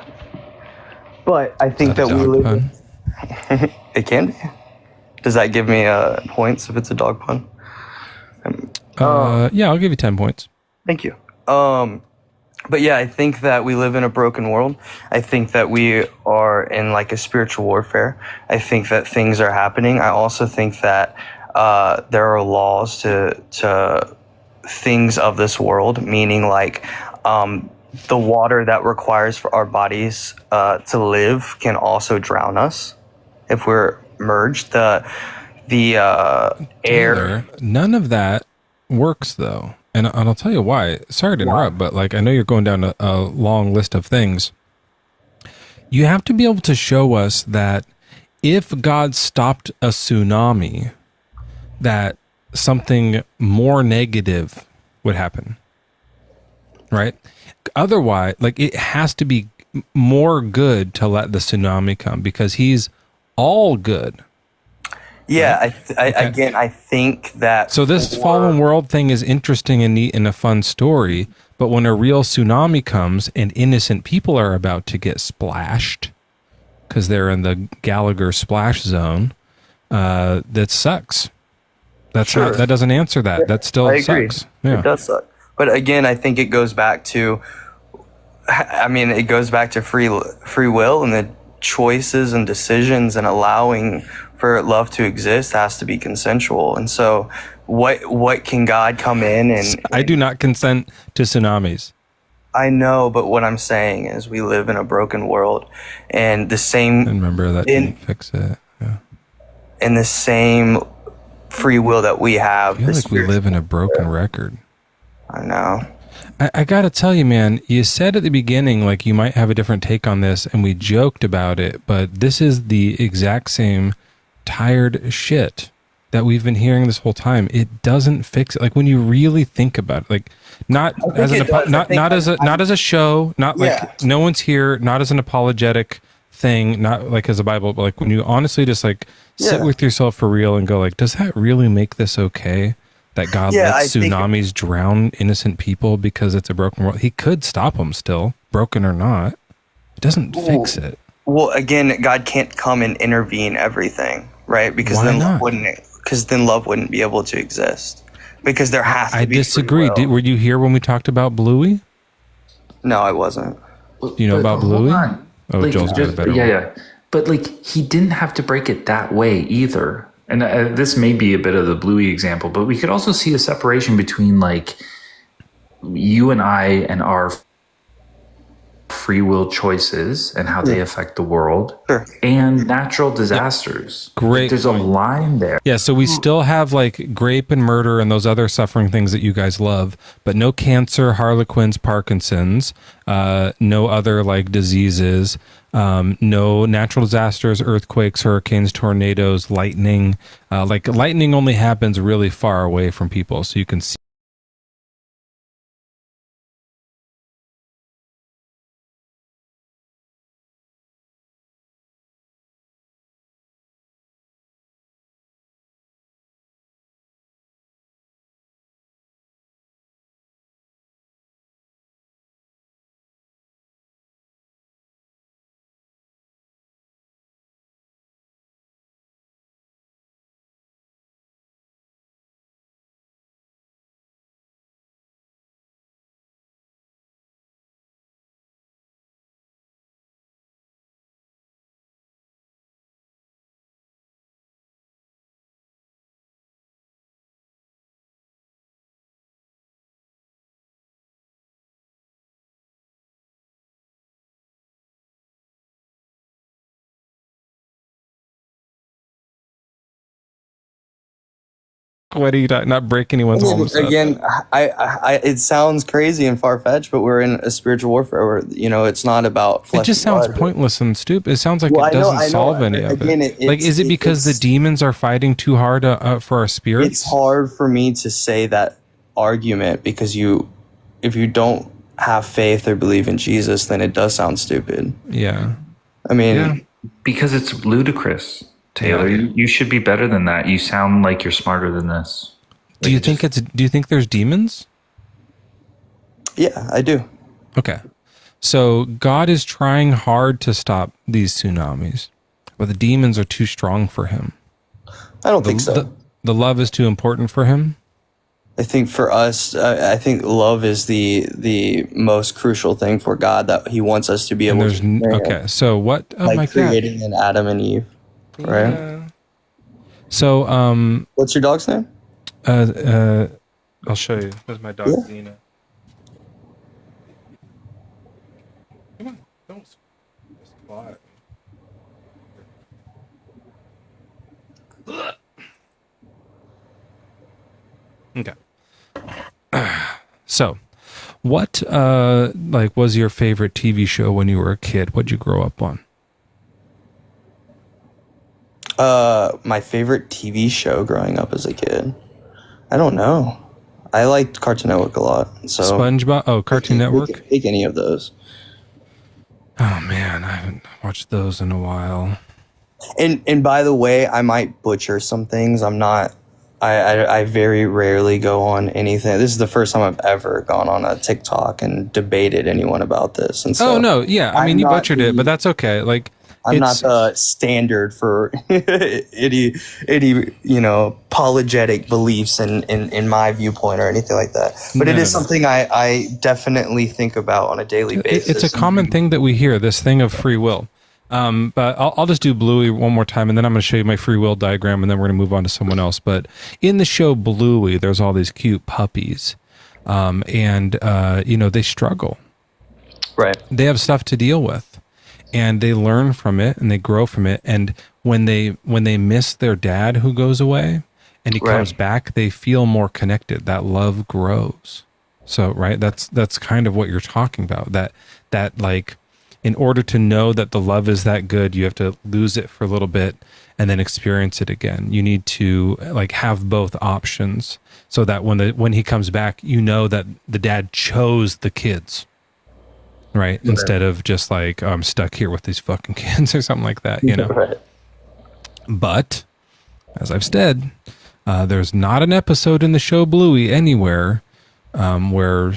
but I Is think that a that we dog live. pun? It can be. Does that give me points if it's a dog pun? Yeah, I'll give you 10 points. Thank you. But yeah, I think that we live in a broken world. I think that we are in like a spiritual warfare. I think that things are happening. I also think that there are laws to things of this world, meaning like the water that requires for our bodies to live can also drown us if we're merged. The air. Taylor, none of that works though. And I'll tell you why. Sorry to interrupt, but like I know you're going down a long list of things. You have to be able to show us that if God stopped a tsunami, that something more negative would happen. Right? Otherwise, like it has to be more good to let the tsunami come because he's all good. Yeah, again, I think that. So this fallen world thing is interesting and neat and a fun story, but when a real tsunami comes and innocent people are about to get splashed because they're in the Gallagher splash zone, that sucks. That's not, that doesn't answer that. That still sucks. Yeah. It does suck. But again, I think it goes back to, it goes back to free will and the choices and decisions and allowing for love to exist has to be consensual. And so what can God come in and I do not consent to tsunamis. I know, but what I'm saying is we live in a broken world and the same. And remember that didn't fix it. Yeah. And the same free will that we have. I feel like we live in a broken record. I know. I gotta tell you, man, you said at the beginning, like you might have a different take on this and we joked about it, but this is the exact same tired shit that we've been hearing this whole time. It doesn't fix it. Like when you really think about it, like not as a show, not like no one's here, not as an apologetic thing, not like as a Bible, but like when you honestly just like sit with yourself for real and go like, does that really make this okay? That God lets tsunamis drown innocent people because it's a broken world. He could stop them still, broken or not. It doesn't fix it. Well, again, God can't come and intervene everything, right? Because Why then not? love wouldn't be able to exist. Because there has to be. I disagree. Were you here when we talked about Bluey? No, I wasn't. Do you know about Bluey? Oh, like, Joel's got a better one. Yeah. But like, he didn't have to break it that way either. And this may be a bit of the Bluey example, but we could also see a separation between like you and I and our free will choices and how they affect the world and natural disasters. Great. There's a line there. Yeah, so we still have like grape and murder and those other suffering things that you guys love, but no cancer, Harlequins, Parkinson's, no other like diseases, no natural disasters, earthquakes, hurricanes, tornadoes, lightning. Like lightning only happens really far away from people, so you can see What are you talking? Not break anyone's homes up. Again, it sounds crazy and far fetched, but we're in a spiritual warfare where it's not about flesh. It just and sounds blood. pointless and stupid. It sounds like it doesn't solve any of it. Like, is it because the demons are fighting too hard for our spirits? It's hard for me to say that argument because if you don't have faith or believe in Jesus, then it does sound stupid. Yeah. I mean, because it's ludicrous, Taylor. You should be better than that. You sound like you're smarter than this. Do you think there's demons? Yeah, I do. Okay. So God is trying hard to stop these tsunamis, but the demons are too strong for him. I don't think so. The love is too important for him. I think for us, I think love is the most crucial thing for God, that he wants us to be able to. Okay, so what? Oh like my God. creating an Adam and Eve, right? Yeah. So, what's your dog's name? I'll show you. There's my dog, Zena. Come on, don't just fly. Okay. So, what was your favorite TV show when you were a kid? What'd you grow up on? My favorite TV show growing up as a kid, I don't know. I liked Cartoon Network a lot. So SpongeBob. Oh, Cartoon Network. Pick any of those. Oh man, I haven't watched those in a while. And by the way, I might butcher some things. I'm not. I very rarely go on anything. This is the first time I've ever gone on a TikTok and debated anyone about this. And so, oh no, yeah. I mean, you butchered it, but that's okay. Like, I'm not the standard for any apologetic beliefs in my viewpoint or anything like that. But it is something I definitely think about on a daily basis. It's a common thing that we hear, this thing of free will. But I'll just do Bluey one more time, and then I'm going to show you my free will diagram, and then we're going to move on to someone else. But in the show Bluey, there's all these cute puppies, and they struggle. Right. They have stuff to deal with, and they learn from it, and they grow from it. And when they miss their dad who goes away, and he comes back, they feel more connected. That love grows. So right, that's kind of what you're talking about. That like, in order to know that the love is that good, you have to lose it for a little bit and then experience it again. You need to like have both options so that when he comes back, you know that the dad chose the kids, right? Instead of just like, I'm stuck here with these fucking kids or something like that, Right. But as I've said, there's not an episode in the show Bluey anywhere where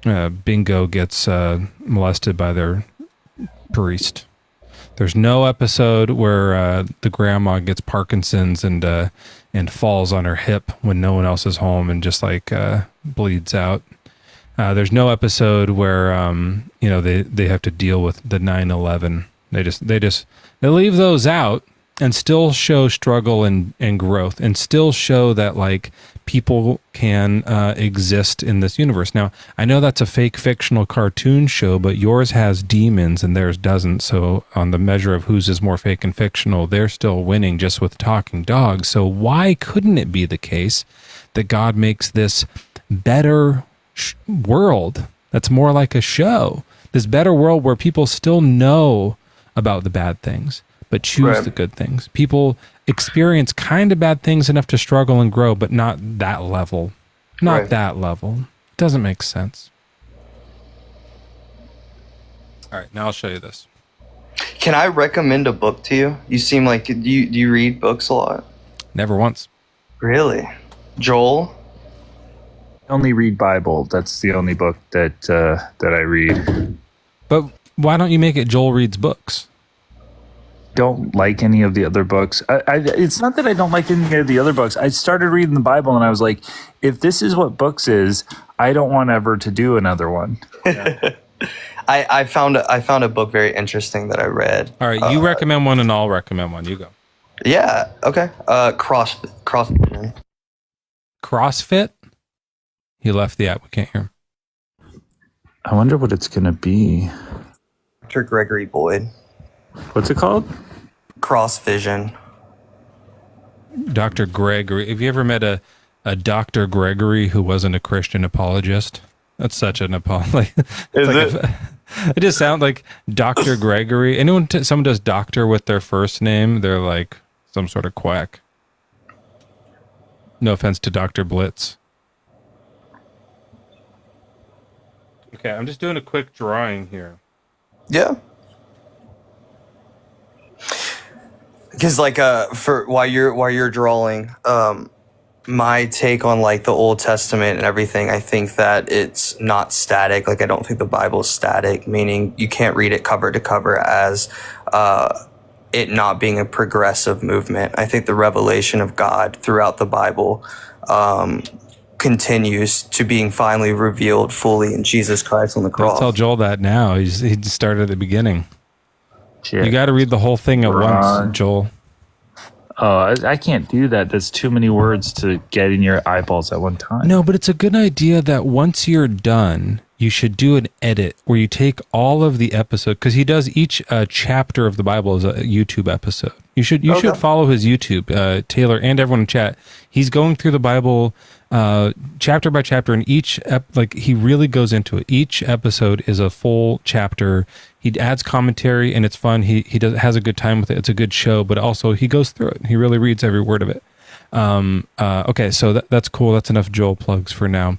Bingo gets molested by their priest. There's no episode where the grandma gets Parkinson's and falls on her hip when no one else is home and just like bleeds out. There's no episode where they have to deal with the 9/11. They leave those out and still show struggle and growth, and still show that like people can exist in this universe. Now, I know that's a fake fictional cartoon show, but yours has demons and theirs doesn't. So on the measure of whose is more fake and fictional, they're still winning just with talking dogs. So why couldn't it be the case that God makes this better world that's more like a show? This better world where people still know about the bad things, but choose the good things. People experience kind of bad things enough to struggle and grow, but not that level. Not that level. Doesn't make sense. All right, now I'll show you this. Can I recommend a book to you? You seem like, do you read books a lot? Never once. Really? Joel? I only read Bible. That's the only book that I read. But why don't you make it Joel reads books? Don't like any of the other books. It's not that I don't like any of the other books. I started reading the Bible and I was like, if this is what books is, I don't want ever to do another one. Yeah. I found a book very interesting that I read. All right, you recommend one and I'll recommend one. You go. Yeah. Okay. CrossFit. CrossFit? He left the app. We can't hear him. I wonder what it's going to be. Dr. Gregory Boyd. What's it called? Cross Vision. Dr. Gregory. Have you ever met a Dr. Gregory who wasn't a Christian apologist. That's such an apology. It just sounds like Dr. Gregory. Someone does doctor with their first name, they're like some sort of quack. No offense to Dr. Blitz. Okay, I'm just doing a quick drawing here. Yeah. Because like for while you're drawing, my take on like the Old Testament and everything, I think that it's not static. Like I don't think the Bible is static, meaning you can't read it cover to cover as it not being a progressive movement. I think the revelation of God throughout the Bible continues to being finally revealed fully in Jesus Christ on the cross. Don't tell Joel that now. He just started at the beginning. Shit. You got to read the whole thing at once, Joel. Oh, I can't do that. That's too many words to get in your eyeballs at one time. No, but it's a good idea that once you're done, you should do an edit where you take all of the episode, because he does each chapter of the Bible as a YouTube episode. You should follow his YouTube, Taylor, and everyone in chat. He's going through the Bible chapter by chapter, and he really goes into it. Each episode is a full chapter. He adds commentary, and it's fun. He has a good time with it. It's a good show, but also he goes through it. He really reads every word of it. Okay, so that's cool. That's enough Joel plugs for now.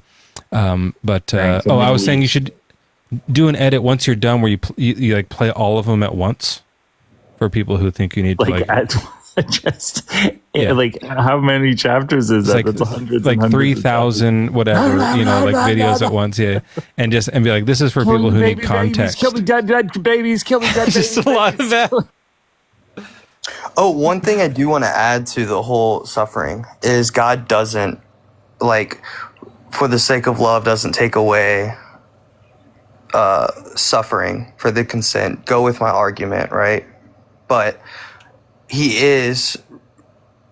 I was saying you should do an edit once you're done where you like play all of them at once for people who think you need to like how many chapters is that? That's hundreds, like 3,000 whatever, videos at once, and be like, this is for people who need context. Kill me dead babies, kill me dead babies. Just a lot of that. Oh, one thing I do want to add to the whole suffering is God doesn't, like, for the sake of love, doesn't take away suffering for the consent. Go with my argument, right? But he is,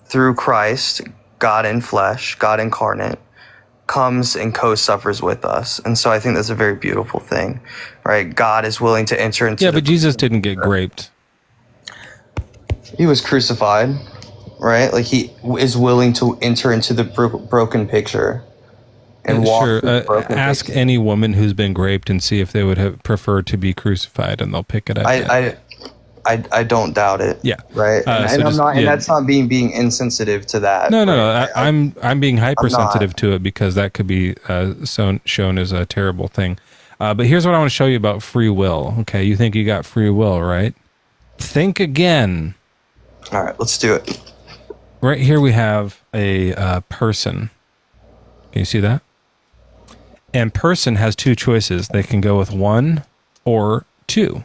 through Christ, God in flesh, God incarnate, comes and co-suffers with us. And so I think that's a very beautiful thing, right? God is willing to enter into but Jesus didn't get graped. He was crucified, right? Like he is willing to enter into the broken picture and walk through the broken ask picture. any woman who's been graped and see if they would have preferred to be crucified, and they'll pick it up. I don't doubt it. Yeah. Right. And that's not being insensitive to that. No. I'm being hypersensitive to it because that could be shown as a terrible thing. But here's what I want to show you about free will. Okay, you think you got free will, right? Think again. All right, let's do it. Right here we have a person. Can you see that? And person has two choices. They can go with 1 or 2.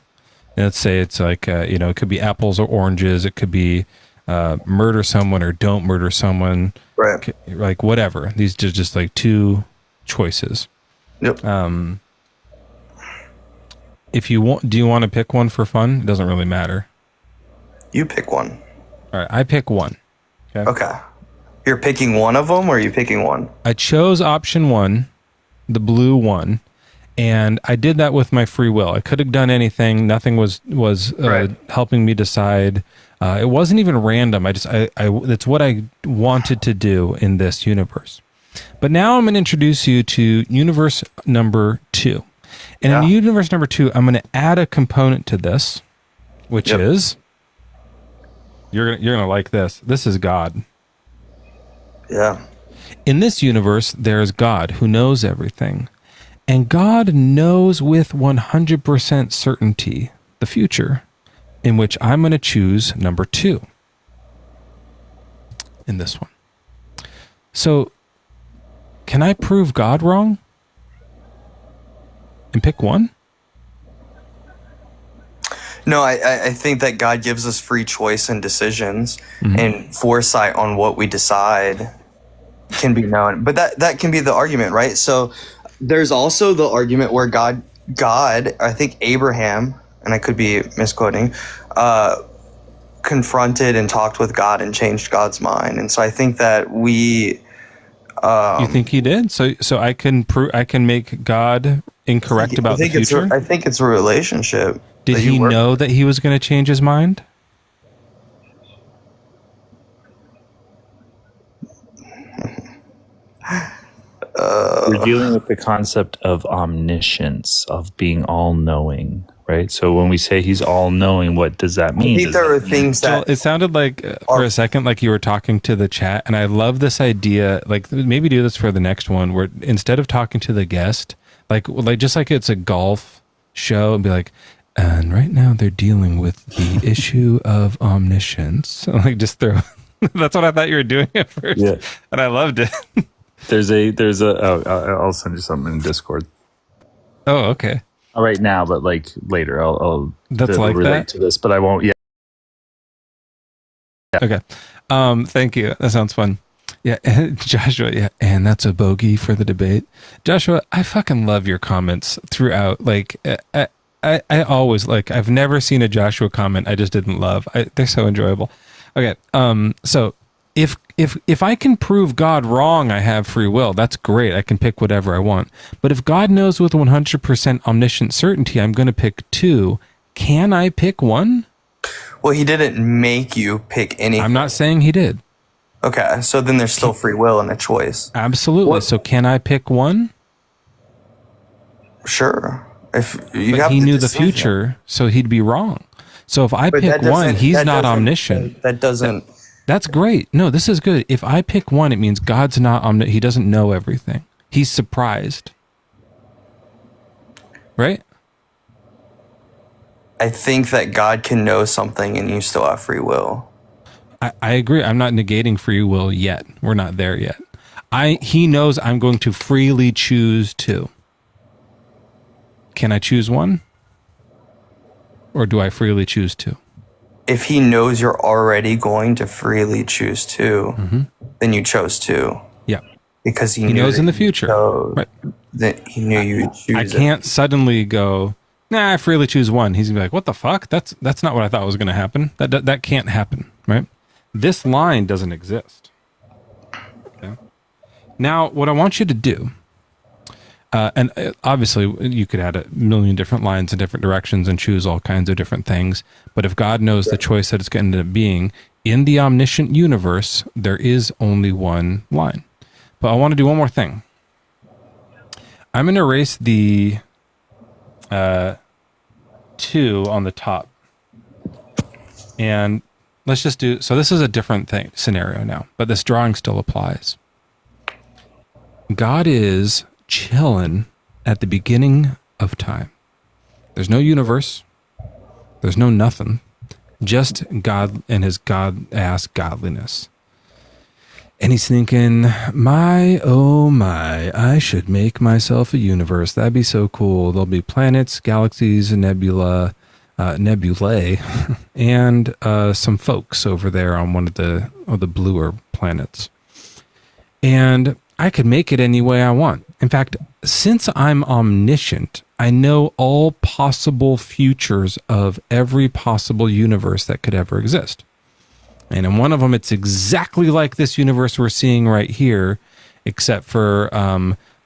Let's say it's like, it could be apples or oranges. It could be murder someone or don't murder someone. Right. Like whatever. These are just like 2 choices. Yep. Do you want to pick one for fun? It doesn't really matter. You pick one. All right. I pick 1. Okay. You're picking one of them, or are you picking one? I chose option 1, the blue one. And I did that with my free will. I could have done anything. Nothing was helping me decide. It wasn't even random. That's what I wanted to do in this universe. But now I'm going to introduce you to universe number 2. And in universe number 2, I'm going to add a component to this, which is, you're going to like this. This is God. Yeah. In this universe, there's God who knows everything. And God knows with 100% certainty the future, in which I'm going to choose number 2 in this one. So, can I prove God wrong and pick 1? No, I think that God gives us free choice and decisions, and foresight on what we decide can be known. But that can be the argument, right? So there's also the argument where God, I think Abraham, and I could be misquoting, confronted and talked with God and changed God's mind. And so I think that we... you think he did? So I can make God incorrect about the future? I think it's a relationship. Did he know that he was going to change his mind? We're dealing with the concept of omniscience, of being all-knowing, right? So when we say he's all-knowing, what does that mean? I think there are things that it sounded like for a second like you were talking to the chat, and I love this idea. Like maybe do this for the next one, where instead of talking to the guest, like just like it's a golf show, and be like, and right now they're dealing with the issue of omniscience. Like just throw. That's what I thought you were doing at first, Yeah. And I loved it. I'll send you something in Discord. Oh, okay. All right now, but like later, I'll That's like relate that? to this, but I won't yet. Okay. Thank you. That sounds fun. Yeah. Joshua. Yeah. And that's a bogey for the debate. Joshua, I fucking love your comments throughout. Like, I always like, I've never seen a Joshua comment I just didn't love. They're so enjoyable. Okay. So if I can prove God wrong, I have free will. That's great. I can pick whatever I want. But if God knows with 100% omniscient certainty, I'm going to pick 2. Can I pick 1? Well, he didn't make you pick anything. I'm not saying he did. Okay, so then there's still free will and a choice. Absolutely. So can I pick 1? Sure. If you but have he knew decision. the future, so he'd be wrong. So if I But pick that 1, he's that not doesn't- omniscient. That doesn't. That's great. No, this is good. If I pick 1, it means God's not omniscient. He doesn't know everything. He's surprised. Right? I think that God can know something and you still have free will. I agree. I'm not negating free will yet. We're not there yet. He knows I'm going to freely choose 2. Can I choose 1? Or do I freely choose 2? If he knows you're already going to freely choose 2, then you chose 2. Yeah. Because he He knew knows that in the you future. chose- Right. That he knew you would choose I can't suddenly go, nah, I freely choose 1. He's gonna be like, what the fuck? That's not what I thought was gonna happen. That can't happen, right? This line doesn't exist. Okay. Now, what I want you to do, and obviously you could add a million different lines in different directions and choose all kinds of different things. But if God knows the choice that it's going to end up being, in the omniscient universe, there is only one line. But I want to do one more thing. I'm going to erase the 2 on the top. And let's just do, so this is a different scenario now, but this drawing still applies. God is chilling at the beginning of time. There's no universe. There's no nothing. Just God and his God-ass godliness. And he's thinking, my, oh my, I should make myself a universe. That'd be so cool. There'll be planets, galaxies, nebulae, and some folks over there on one of the bluer planets. And I could make it any way I want. In fact, since I'm omniscient, I know all possible futures of every possible universe that could ever exist. And in one of them, it's exactly like this universe we're seeing right here, except for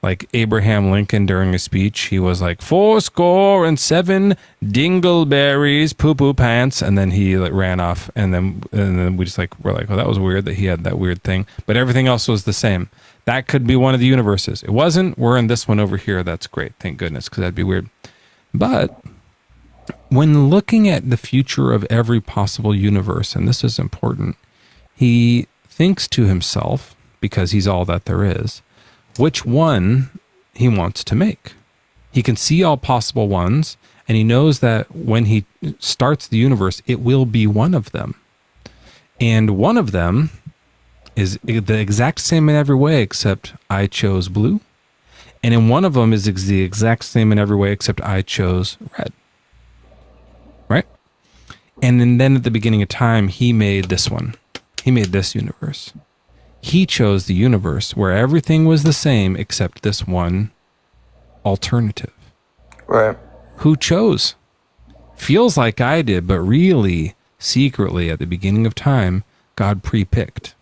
like Abraham Lincoln during a speech, he was like 77 dingleberries, poo-poo pants, and then he like ran off, and then we just like we're like, oh, that was weird that he had that weird thing, but everything else was the same. That could be one of the universes. It wasn't. We're in this one over here. That's great. Thank goodness, because that'd be weird. But when looking at the future of every possible universe, and this is important, he thinks to himself, because he's all that there is, which one he wants to make. He can see all possible ones, and he knows that when he starts the universe, it will be one of them. And one of them is the exact same in every way, except I chose blue. And in one of them is the exact same in every way, except I chose red. Right? And then at the beginning of time, he made this one. He made this universe. He chose the universe where everything was the same except this one alternative. Right. Who chose? Feels like I did, but really, secretly, at the beginning of time, God pre-picked.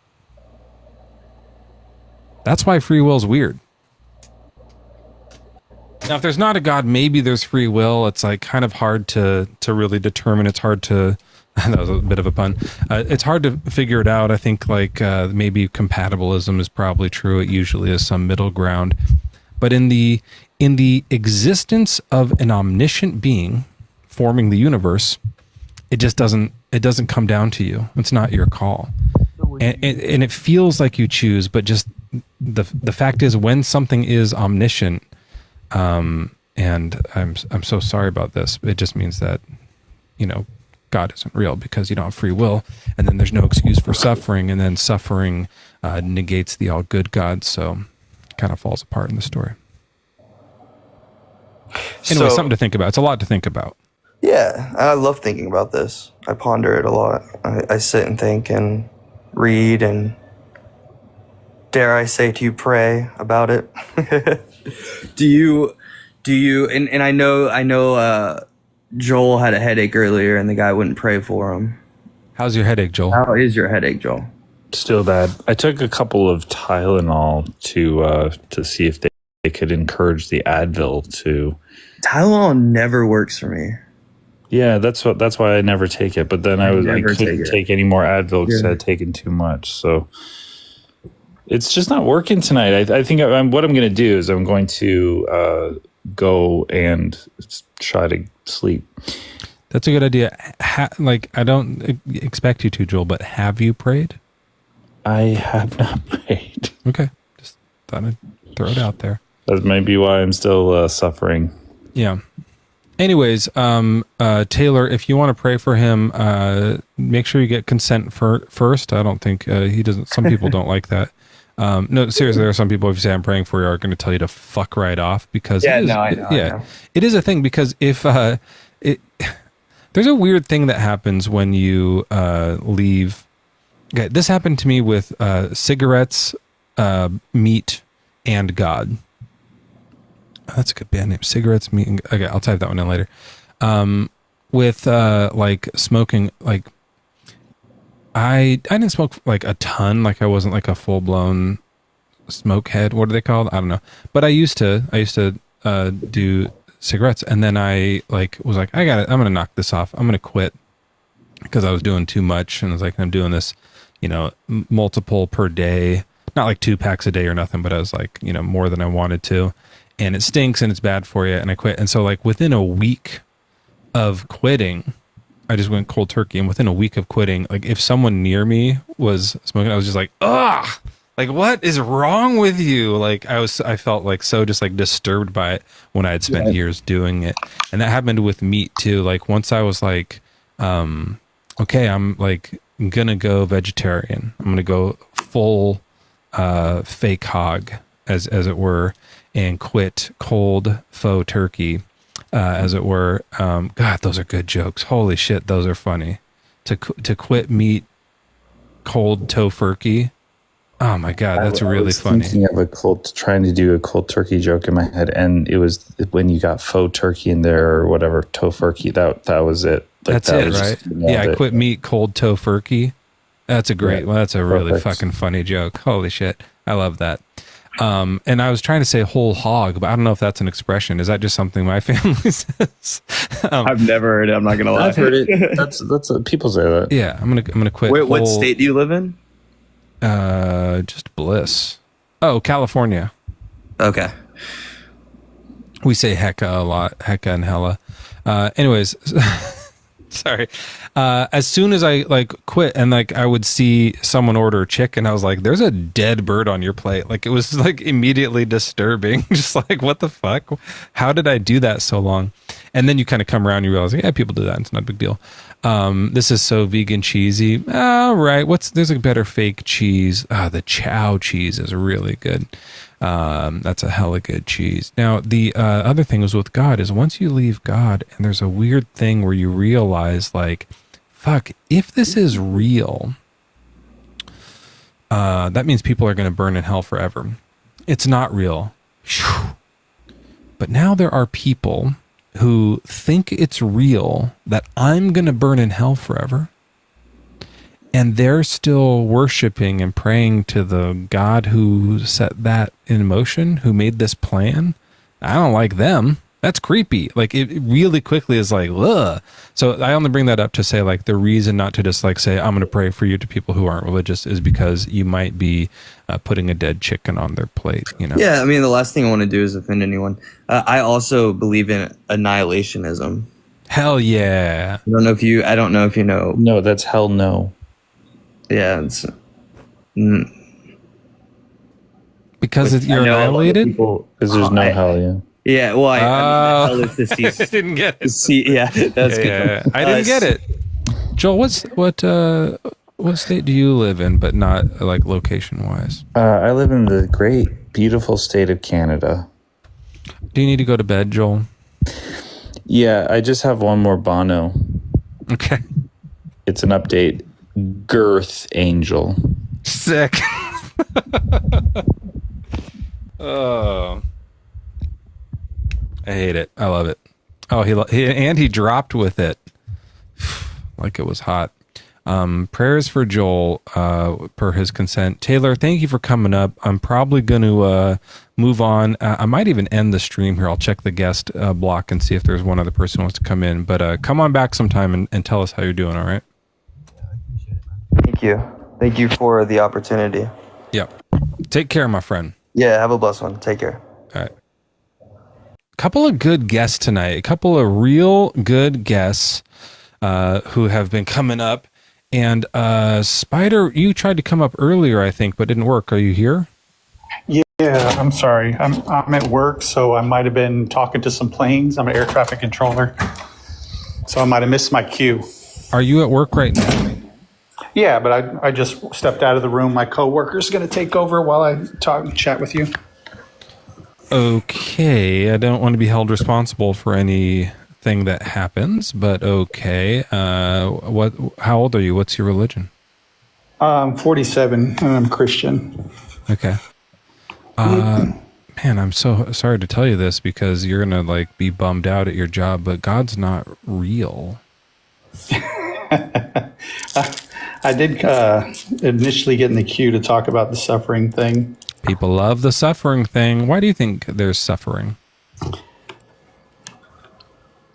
That's why free will is weird. Now, if there's not a God, maybe there's free will. It's like kind of hard to really determine. It's hard to That was a bit of a pun. It's hard to figure it out. I think like maybe compatibilism is probably true. It usually is some middle ground. But in the existence of an omniscient being forming the universe, it doesn't come down to you. It's not your call. And it feels like you choose, but just the fact is, when something is omniscient, and I'm so sorry about this, it just means that, God isn't real because you don't have free will, and then there's no excuse for suffering, and then suffering negates the all good God, so it kind of falls apart in the story. Anyway, something to think about. It's a lot to think about. Yeah, I love thinking about this. I ponder it a lot. I sit and think and read and, dare I say to you, pray about it. Do you, and I know Joel had a headache earlier and the guy wouldn't pray for him. How's your headache, Joel? How is your headache, Joel? Still bad. I took a couple of Tylenol to see if they could encourage the Advil to. Tylenol never works for me. Yeah, that's why I never take it. But then I couldn't take any more Advil because I had taken too much. So it's just not working tonight. I think what I'm going to do is I'm going to go and try to sleep. That's a good idea. I don't expect you to, Joel, but have you prayed? I have not prayed. Okay. Just thought I'd throw it out there. That may be why I'm still suffering. Yeah. Anyways, Taylor, if you want to pray for him, make sure you get consent first. I don't think he doesn't. Some people don't like that. No, seriously, there are some people, if you say I'm praying for you, are going to tell you to fuck right off because I know. It is a thing because if there's a weird thing that happens when you leave. Okay, this happened to me with cigarettes, meat, and God. Oh, that's a good band name. Cigarettes, meat, and okay, I'll type that one in later. With like smoking, like I didn't smoke like a ton, like I wasn't like a full blown smoke head. What are they called? I don't know. But I used to do cigarettes, and then I was like, I got it. I'm gonna knock this off. I'm gonna quit because I was doing too much, and I was like, I'm doing this, multiple per day, not like 2 packs a day or nothing, but I was like, more than I wanted to, and it stinks and it's bad for you, and I quit. And so like within a week of quitting, I just went cold turkey. And within a week of quitting, like if someone near me was smoking, I was just like, ugh, like what is wrong with you? Like I felt like so just like disturbed by it when I had spent years doing it. And that happened with meat too. Like once I was like, okay, I'm like gonna go vegetarian. I'm gonna go full fake hog as it were, and quit cold faux turkey. As it were. God, those are good jokes. Holy shit, those are funny. To quit meat, cold tofurkey. Oh my God, that's really funny. Thinking of trying to do a cold turkey joke in my head, and it was when you got faux turkey in there or whatever, tofurkey. That was it. Like, that's it, right? Yeah, I quit meat, cold tofurkey. That's a great. Well, that's a really fucking funny joke. Holy shit, I love that. And I was trying to say whole hog, but I don't know if that's an expression. Is that just something my family says? I've never heard it. I'm not gonna lie. I've heard it. That's people say that. Yeah, I'm gonna quit. Wait, what state do you live in? Just Bliss. Oh, California. Okay. We say hecka a lot, hecka and hella. Anyways, sorry. As soon as I quit and I would see someone order chicken, I was like, there's a dead bird on your plate. Like it was like immediately disturbing. Just like, what the fuck? How did I do that so long? And then you kind of come around, you realize, yeah, people do that. It's not a big deal. This is so vegan cheesy. All right. There's a better fake cheese. The Chow cheese is really good. That's a hella good cheese. Now, the other thing was with God is once you leave God and there's a weird thing where you realize like, fuck, if this is real, that means people are going to burn in hell forever. It's not real. But now there are people who think it's real that I'm going to burn in hell forever. And they're still worshiping and praying to the God who set that in motion, who made this plan. I don't like them. That's creepy. Like it really quickly is like, ugh. So I only bring that up to say like the reason not to just like say, I'm going to pray for you to people who aren't religious is because you might be putting a dead chicken on their plate, you know? Yeah. I mean, the last thing I want to do is offend anyone. I also believe in annihilationism. Hell yeah. I don't know if you know. No, that's hell no. Yeah. It's, because you're annihilated? Because there's no hell, yeah. Yeah, well, I mean, I didn't get it. Yeah, that's good. Yeah, I didn't get it. Joel, what state do you live in, but not like location wise? I live in the great, beautiful state of Canada. Do you need to go to bed, Joel? Yeah, I just have one more Bono. Okay. It's an update. Girth Angel. Sick. Oh. I hate it. I love it. Oh, he dropped with it like it was hot. Prayers for Joel, per his consent. Taylor, thank you for coming up. I'm probably going to move on. I might even end the stream here. I'll check the guest block and see if there's one other person who wants to come in. But come on back sometime and tell us how you're doing. All right. Thank you. Thank you for the opportunity. Yep. Take care, my friend. Yeah. Have a blessed one. Take care. All right. Couple of good guests tonight. A couple of real good guests who have been coming up. And Spider, you tried to come up earlier, I think, but didn't work. Are you here? Yeah, I'm sorry. I'm at work, so I might have been talking to some planes. I'm an air traffic controller, so I might have missed my cue. Are you at work right now? Yeah, but I just stepped out of the room. My coworker's going to take over while I chat with you. Okay, I don't want to be held responsible for anything that happens, but okay. How old are you? What's your religion? I'm 47 and I'm Christian. Okay. Man, I'm so sorry to tell you this because you're gonna like be bummed out at your job, but God's not real. I did initially get in the queue to talk about the suffering thing. People love the suffering thing. Why do you think there's suffering?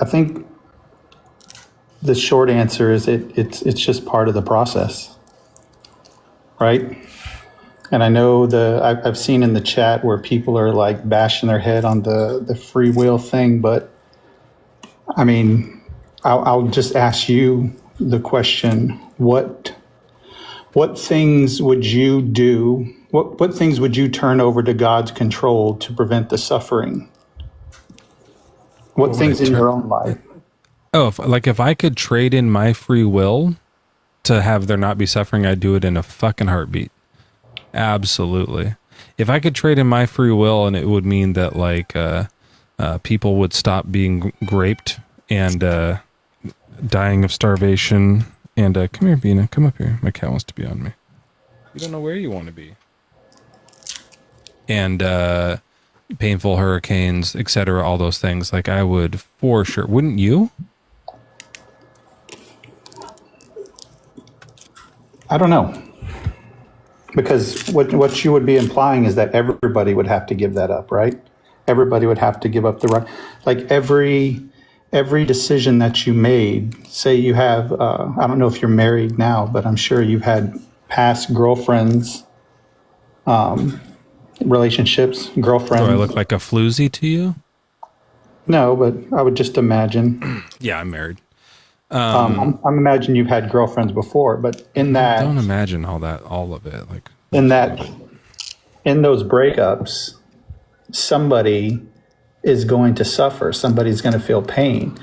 I think the short answer is it's just part of the process, right? And I know I've seen in the chat where people are like bashing their head on the free will thing, but I mean, I'll just ask you the question: what things would you do? What things would you turn over to God's control to prevent the suffering? What things in your own life? Oh, if I could trade in my free will to have there not be suffering, I'd do it in a fucking heartbeat. Absolutely. If I could trade in my free will, and it would mean that like people would stop being raped and dying of starvation. And come here, Bina. Come up here. My cat wants to be on me. You don't know where you want to be. And painful hurricanes, etc., all those things. Like I would for sure. Wouldn't you? I don't know. Because what you would be implying is that everybody would have to give that up, right? Everybody would have to give up the right. Like every decision that you made, say you have, I don't know if you're married now, but I'm sure you've had past girlfriends, relationships, girlfriends. Do I look like a floozy to you? No, but I would just imagine. Yeah, I'm married. I'm imagine you've had girlfriends before, but in that, don't imagine all of it. Like in those breakups, somebody is going to suffer. Somebody's going to feel pain.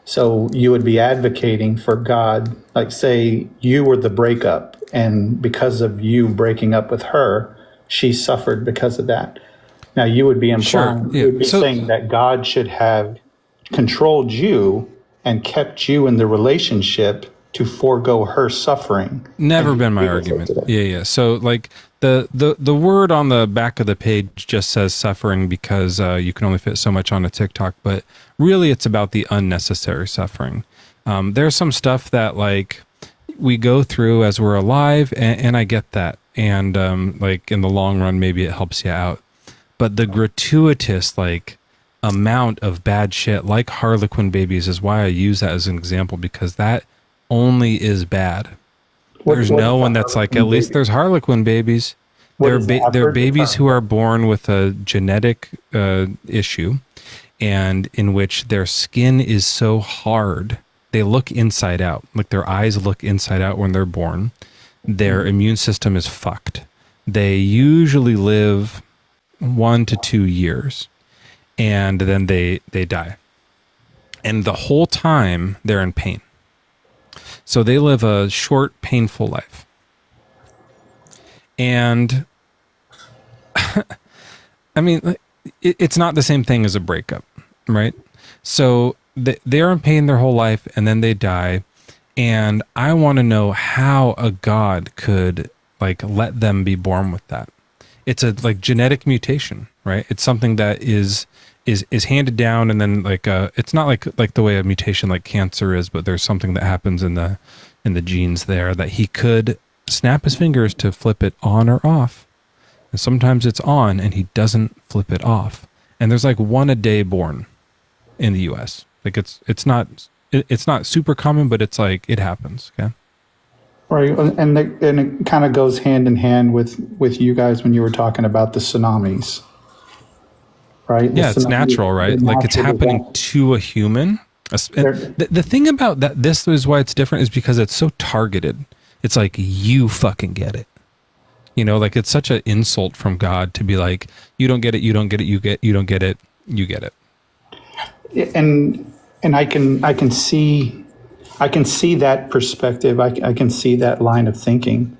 So you would be advocating for God, like say you were the breakup, and because of you breaking up with her, she suffered because of that. Now you would be implying, sure, yeah. You would be saying that God should have controlled you and kept you in the relationship to forego her suffering. Never been my argument. Yeah. So like the word on the back of the page just says suffering because you can only fit so much on a TikTok, but really it's about the unnecessary suffering. There's some stuff that like we go through as we're alive, and I get that. And like in the long run, maybe it helps you out. But the gratuitous, like amount of bad shit like Harlequin babies is why I use that as an example, because that only is bad. There's no one that's like, at least there's Harlequin babies. They're babies who are born with a genetic issue, and in which their skin is so hard, they look inside out. Like their eyes look inside out when they're born. Their immune system is fucked. They usually live 1 to 2 years, and then they die. And the whole time they're in pain. So they live a short, painful life. And I mean, it's not the same thing as a breakup, right? So they're in pain their whole life, and then they die. And I want to know how a God could like let them be born with that. It's a like genetic mutation, right? It's something that is handed down, and then like it's not like the way a mutation like cancer is, but there's something that happens in the genes there that he could snap his fingers to flip it on or off. And sometimes it's on and he doesn't flip it off. And there's like 1 a day born in the US. Like it's not super common, but it's like it happens. Okay. Right, and it kind of goes hand in hand with you guys when you were talking about the tsunamis, right? Yeah, it's natural, right? Like it's happening to a human. The thing about that, this is why it's different, is because it's so targeted. It's like, you fucking get it. You know, like it's such an insult from God to be like, you don't get it, you don't get it, you don't get it, you get it. And I can see that perspective. I can see that line of thinking.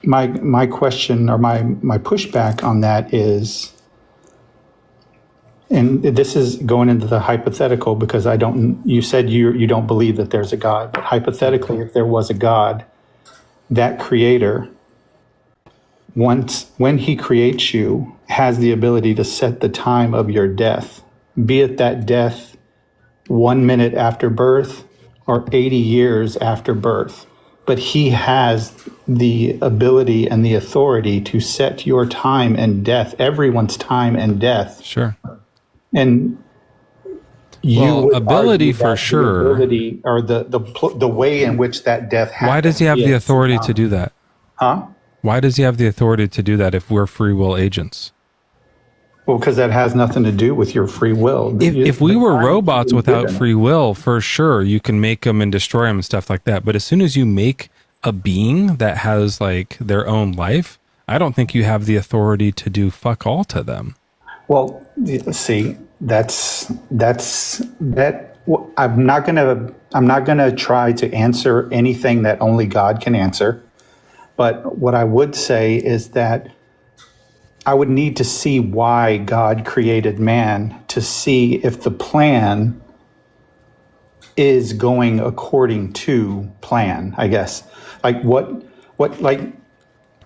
My question or my pushback on that is, and this is going into the hypothetical because you said you don't believe that there's a God, but hypothetically, if there was a God, that creator, when he creates you, has the ability to set the time of your death, be it that death 1 minute after birth or 80 years after birth. But he has the ability and the authority to set your time and death, everyone's time and death. Sure. And ability for sure. The ability or the way in which that death happens. Why does he have the authority to do that? Huh? Why does he have the authority to do that if we're free will agents? Well, because that has nothing to do with your free will. If we were robots without free will, for sure, you can make them and destroy them and stuff like that. But as soon as you make a being that has like their own life, I don't think you have the authority to do fuck all to them. Well, see, that's that. I'm not gonna try to answer anything that only God can answer. But what I would say is that I would need to see why God created man to see if the plan is going according to plan, I guess. Like what like,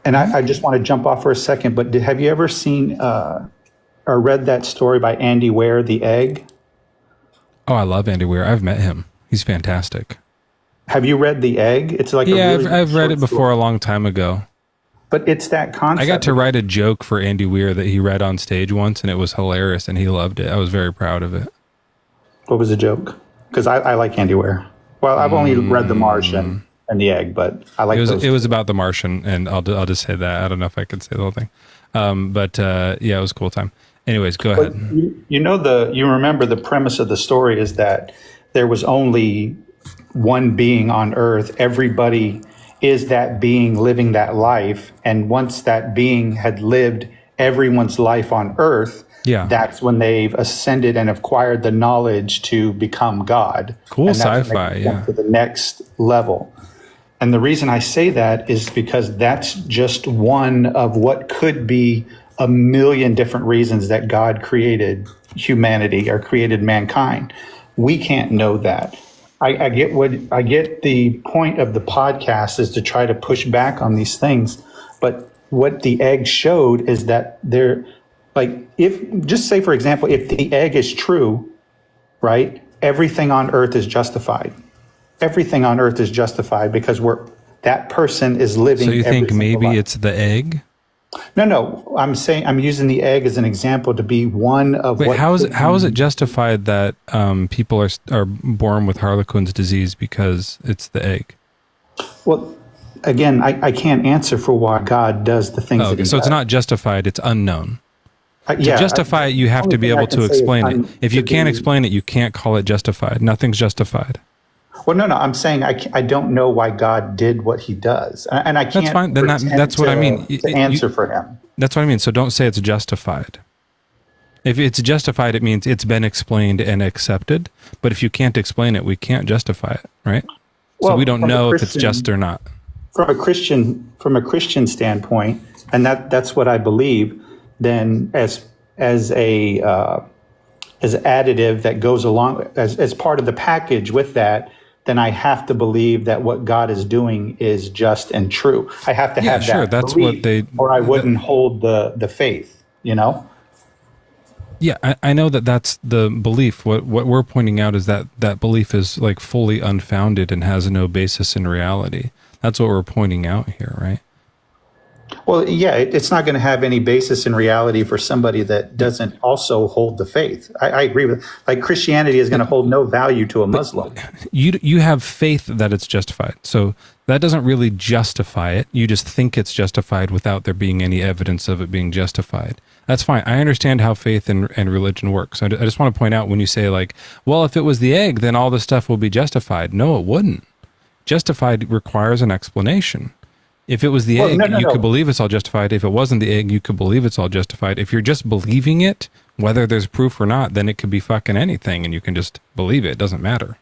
and I just want to jump off for a second, but have you ever seen or read that story by Andy Weir, The Egg? Oh, I love Andy Weir. I've met him. He's fantastic. Have you read The Egg? It's like I've read it before a long time ago. But it's that concept. I got to write a joke for Andy Weir that he read on stage once, and it was hilarious, and he loved it. I was very proud of it. What was the joke? Because I like Andy Weir. Well, I've only read The Martian and The Egg, but I like those. It was about The Martian, and I'll just say that. I don't know if I could say the whole thing. But yeah, it was a cool time. Anyways, go ahead. You remember the premise of the story is that there was only one being on Earth. Everybody is that being living that life. And once that being had lived everyone's life on Earth, that's when they've ascended and acquired the knowledge to become God. Cool and sci-fi, yeah. To the next level. And the reason I say that is because that's just one of what could be a million different reasons that God created humanity or created mankind. We can't know that. I get the point of the podcast is to try to push back on these things. But what The Egg showed is that just say, for example, if The Egg is true, right, everything on earth is justified. Everything on earth is justified because that person is living. So you think maybe life. it's the egg? No. I'm saying I'm using the egg as an example to be one of. Wait, what how is it justified that people are born with Harlequin's disease because it's the egg? Well, again, I can't answer for why God does the things that he so does. it's not justified, it's unknown. To Yeah, justify it, you have to be able to explain it. If you can't explain it, you can't call it justified. Nothing's justified. Well, no. I'm saying I don't know why God did what he does. And I can't. That's fine. Then that's what I mean. To answer for him. That's what I mean. So don't say it's justified. If it's justified, it means it's been explained and accepted. But if you can't explain it, we can't justify it, right? So we don't know if it's just or not. From a Christian standpoint, and that's what I believe. Then as additive that goes along as part of the package with that, then I have to believe that what God is doing is just and true. I have to have that that's belief, or I wouldn't hold the faith, you know? Yeah, I know that's the belief. What we're pointing out is that belief is like fully unfounded and has no basis in reality. That's what we're pointing out here, right? Well, yeah, it's not going to have any basis in reality for somebody that doesn't also hold the faith. I agree with, like, Christianity is going to hold no value to a Muslim. You have faith that it's justified. So that doesn't really justify it. You just think it's justified without there being any evidence of it being justified. That's fine. I understand how faith and religion works. I just want to point out when you say like, well, if it was the egg, then all this stuff will be justified. No, it wouldn't. Justified requires an explanation. If it was the egg, you could believe it's all justified. If it wasn't the egg, you could believe it's all justified. If you're just believing it, whether there's proof or not, then it could be fucking anything and you can just believe it. It doesn't matter.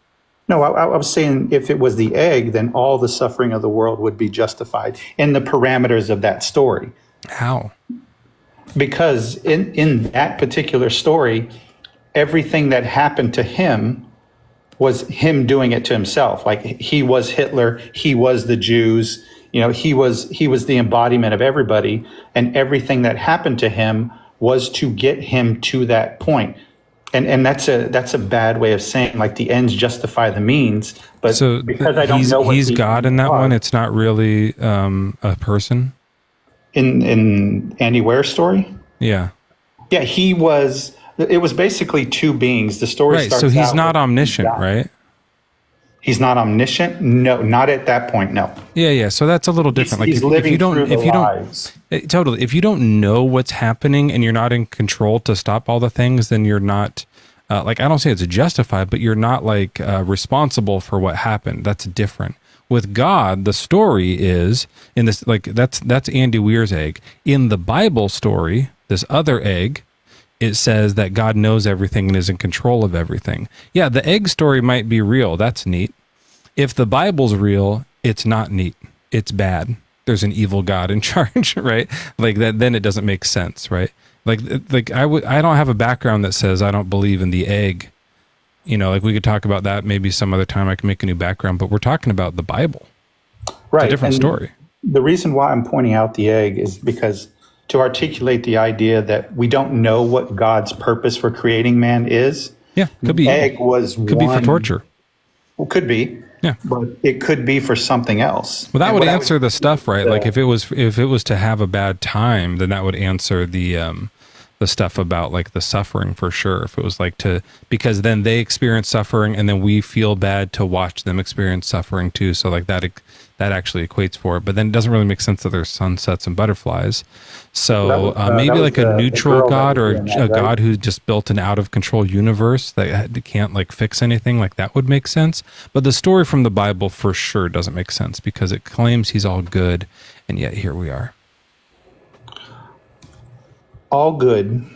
No, I was saying if it was the egg, then all the suffering of the world would be justified in the parameters of that story. How? Because in that particular story, everything that happened to him was him doing it to himself. Like, he was Hitler, he was the Jews, you know, he was the embodiment of everybody, and everything that happened to him was to get him to that point. And that's a bad way of saying, like, the ends justify the means. But so because I don't know what he's God in that one, it's not really a person. In Andy Ware's story? Yeah. Yeah, he was. It was basically two beings. The story right. starts So he's out not with omniscient, God. right? He's not omniscient. No, not at that point. No. Yeah. So that's a little different. He's like living if you don't, through the if you lives. don't, totally. If you don't know what's happening and you're not in control to stop all the things, then you're not. Like, I don't say it's justified, but you're not like responsible for what happened. That's different. With God, the story is in this, like, that's Andy Weir's egg. In the Bible story, this other egg, it says that God knows everything and is in control of everything. Yeah, the egg story might be real. That's neat. If the Bible's real, it's not neat. It's bad. There's an evil God in charge, right? Like that, then it doesn't make sense, right? Like I don't have a background that says I don't believe in the egg. You know, like, we could talk about that maybe some other time. I can make a new background, but we're talking about the Bible. Right. It's a different And story. The reason why I'm pointing out the egg is because to articulate the idea that we don't know what God's purpose for creating man is. Yeah, could be. Egg was could be for torture. Well, could be. Yeah, but it could be for something else. Well, that would answer the stuff, right? Like, if it was to have a bad time, then that would answer the stuff about, like, the suffering for sure. If it was like because then they experience suffering and then we feel bad to watch them experience suffering too. So, like, that actually equates for it. But then it doesn't really make sense that there's sunsets and butterflies. So maybe like a neutral God, or a God who just built an out of control universe that can't, like, fix anything, like, that would make sense. But the story from the Bible for sure doesn't make sense because it claims he's all good. And yet here we are. All good,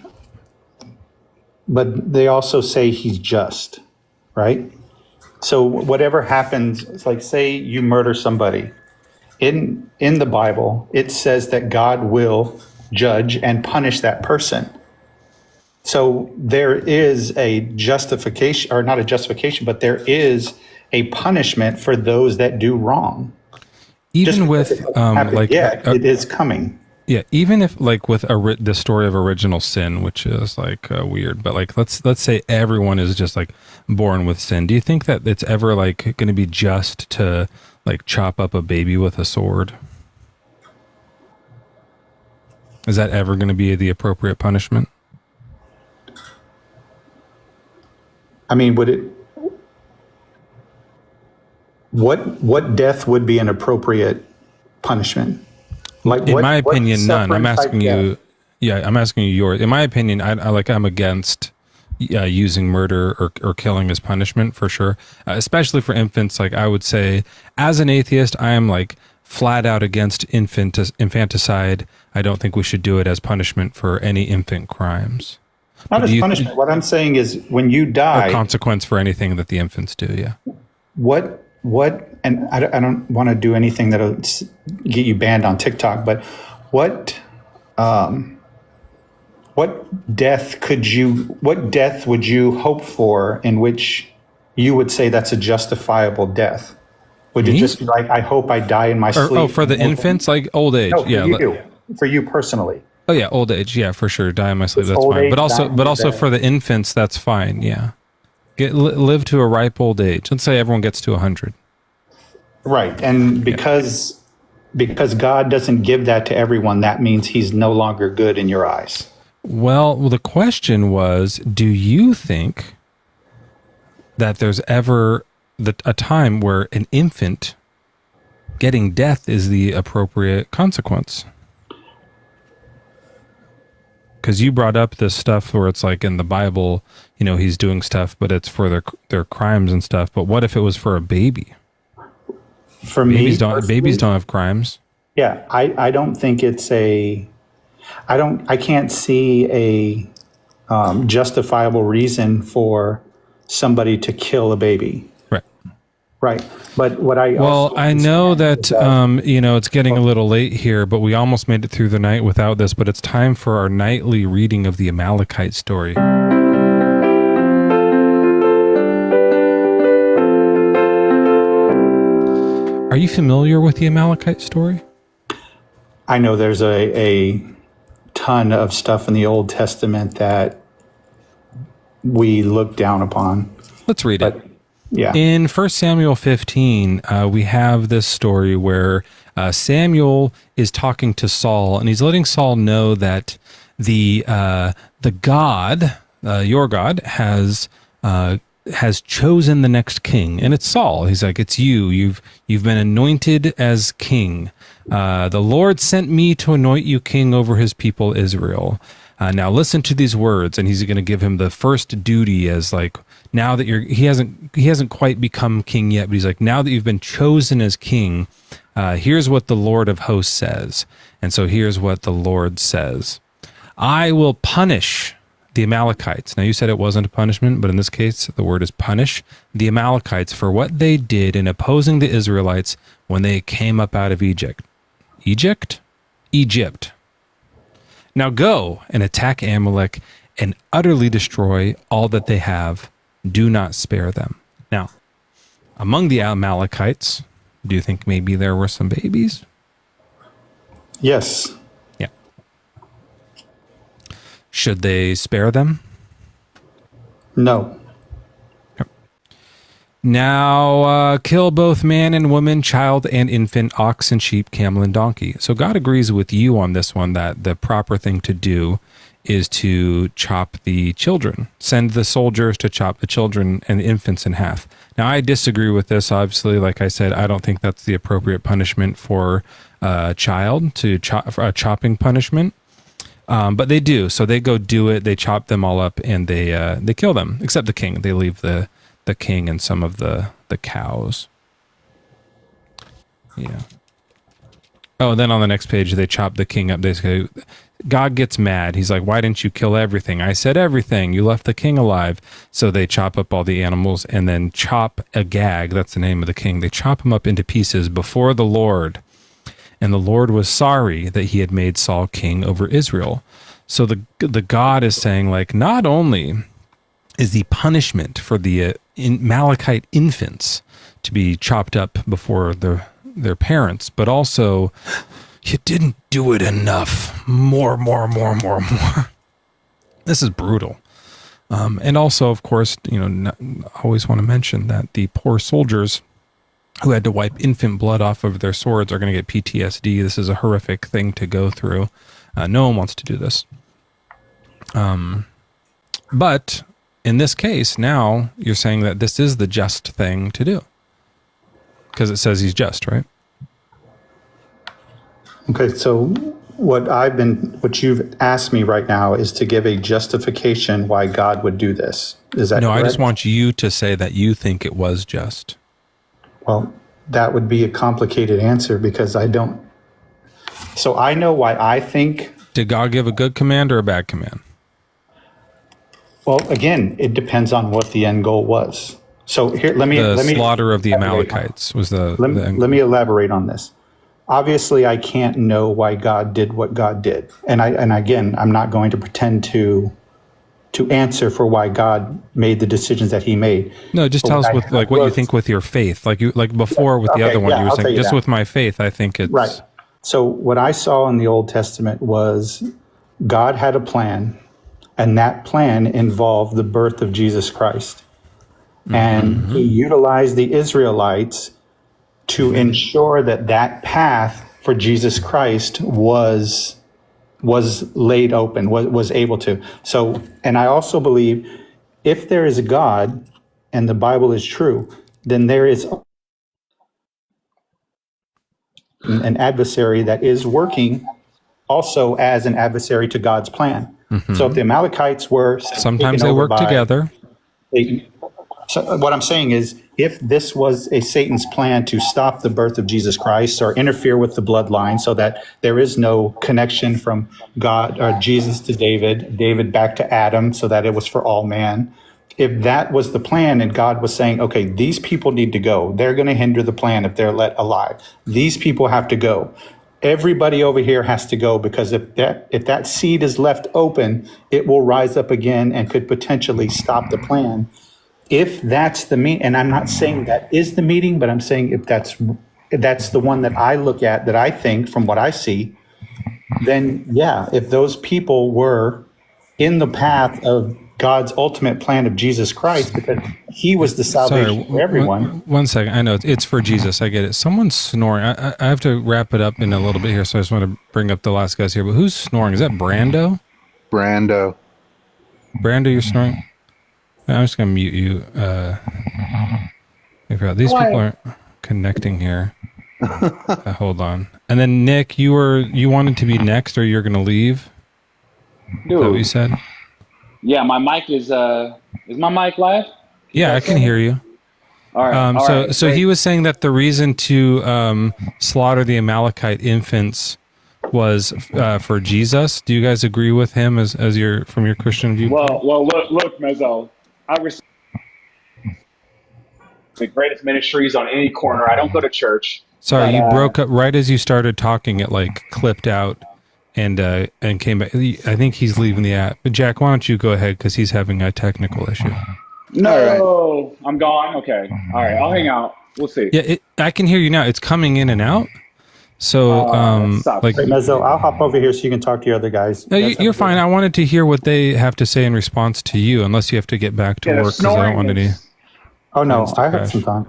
but they also say he's just, right? So whatever happens, it's like, say you murder somebody. In the Bible, it says that God will judge and punish that person. So there is a justification, or not a justification, but there is a punishment for those that do wrong. Even with it is coming. Yeah, even if, like, with the story of original sin, which is like weird, but, like, let's say everyone is just, like, born with sin. Do you think that it's ever, like, going to be just to, like, chop up a baby with a sword? Is that ever going to be the appropriate punishment? I mean, would it? What death would be an appropriate punishment? Like, in my opinion, none. I'm asking you. Death? Yeah, I'm asking you yours. In my opinion, I'm against using murder or killing as punishment for sure, especially for infants. Like I would say, as an atheist, I am like flat out against infanticide. I don't think we should do it as punishment for any infant crimes. Not as punishment. What I'm saying is, when you die, a consequence for anything that the infants do. Yeah. What? And I don't want to do anything that'll get you banned on TikTok. But what death would you hope for in which you would say that's a justifiable death? Would it just be like, I hope I die in my sleep? Oh, for the infants, like old age. No, for you personally. Oh yeah, old age. Yeah, for sure. Die in my sleep. That's fine. But also for the infants, that's fine. Yeah. Live to a ripe old age. Let's say everyone gets to 100. Right. And because God doesn't give that to everyone, that means he's no longer good in your eyes. Well, the question was, do you think that there's ever a time where an infant getting death is the appropriate consequence? Because you brought up this stuff where it's like in the Bible, he's doing stuff, but it's for their crimes and stuff. But what if it was for a baby? For babies me, babies don't have crimes. Yeah, I don't think it's I can't see a justifiable reason for somebody to kill a baby. Right. But what I know that it's getting a little late here, but we almost made it through the night without this. But it's time for our nightly reading of the Amalekite story. Are you familiar with the Amalekite story? I know there's a ton of stuff in the Old Testament that we look down upon. Let's read it. Yeah. In 1 Samuel 15, we have this story where Samuel is talking to Saul, and he's letting Saul know that the God, your God, has chosen the next king, and it's Saul. He's like, it's you. You've been anointed as king. The Lord sent me to anoint you king over his people Israel. Now listen to these words, and he's going to give him the first duty as like, now that he hasn't quite become king yet, but he's like, now that you've been chosen as king, here's what the Lord of hosts says. And so here's what the Lord says. I will punish the Amalekites. Now you said it wasn't a punishment, but in this case, the word is punish the Amalekites for what they did in opposing the Israelites when they came up out of Egypt. Egypt. Now go and attack Amalek and utterly destroy all that they have. Do not spare them. Now, among the Amalekites, do you think maybe there were some babies? Yes. Yeah. Should they spare them? No. Now kill both man and woman, child and infant, ox and sheep, camel and donkey. So God agrees with you on this one, that the proper thing to do is to chop the children. Send the soldiers to chop the children and the infants in half. Now, I disagree with this. Obviously, like I said, I don't think that's the appropriate punishment for a child, for a chopping punishment. But they do. So they go do it. They chop them all up and they kill them, except the king. They leave the king and some of the cows. Yeah. Oh, and then on the next page, they chop the king up. They say, God gets mad. He's like, why didn't you kill everything? I said everything. You left the king alive. So they chop up all the animals and then chop Agag. That's the name of the king. They chop him up into pieces before the Lord. And the Lord was sorry that he had made Saul king over Israel. So the God is saying, like, not only is the punishment for the Amalekite infants to be chopped up before their parents, but also you didn't do it enough. More. This is brutal. And also, of course, I always want to mention that the poor soldiers who had to wipe infant blood off of their swords are going to get PTSD. This is a horrific thing to go through. No one wants to do this. But in this case, now you're saying that this is the just thing to do because it says he's just, right? Okay, so what you've asked me right now is to give a justification why God would do this. Is that correct? I just want you to say that you think it was just. Well, that would be a complicated answer because I don't. So I know why I think. Did God give a good command or a bad command? Well, again, it depends on what the end goal was. So here, let me slaughter of the Amalekites was the. Let me elaborate on this. Obviously, I can't know why God did what God did, and again, I'm not going to pretend to answer for why God made the decisions that He made. No, just tell us with what you think with your faith, like before with the other one. You were saying just with my faith, I think it's right. So what I saw in the Old Testament was God had a plan, and that plan involved the birth of Jesus Christ, and He utilized the Israelites to ensure that path for Jesus Christ was laid open, was able to. So, and I also believe if there is a God and the Bible is true, then there is an adversary that is working also as an adversary to God's plan. So if the Amalekites were sometimes they work together. So what I'm saying is, if this was a Satan's plan to stop the birth of Jesus Christ or interfere with the bloodline so that there is no connection from God or Jesus to David back to Adam so that it was for all man, if that was the plan and God was saying, okay, these people need to go, they're going to hinder the plan if they're let alive. These people have to go. Everybody over here has to go because if that seed is left open, it will rise up again and could potentially stop the plan. If that's the meeting, and I'm not saying that is the meeting, but I'm saying if that's the one that I look at, that I think from what I see, then yeah, if those people were in the path of God's ultimate plan of Jesus Christ, because He was the salvation for everyone. One second, I know it's for Jesus. I get it. Someone's snoring. I have to wrap it up in a little bit here, so I just want to bring up the last guys here. But who's snoring? Is that Brando? Brando, you're snoring. I'm just gonna mute you. These people aren't connecting here. Hold on. And then Nick, you wanted to be next, or you're gonna leave? Dude. Is that what you said? Yeah, my mic is my mic live? Yeah, I can hear you. All right. So he was saying that the reason to slaughter the Amalekite infants was for Jesus. Do you guys agree with him as from your Christian view? Well, look, Mezzo. I receive the greatest ministries on any corner. I don't go to church. Sorry, you broke up right as you started talking. It clipped out and came back. I think he's leaving the app. But Jack, why don't you go ahead because he's having a technical issue. No, right. I'm gone. Okay, all right, I'll hang out. We'll see. Yeah, I can hear you now. It's coming in and out. So, Mezzo, I'll hop over here so you can talk to your other guys. No, you're fine. I wanted to hear what they have to say in response to you, unless you have to get back to work because I don't want any. Oh no, I have some time.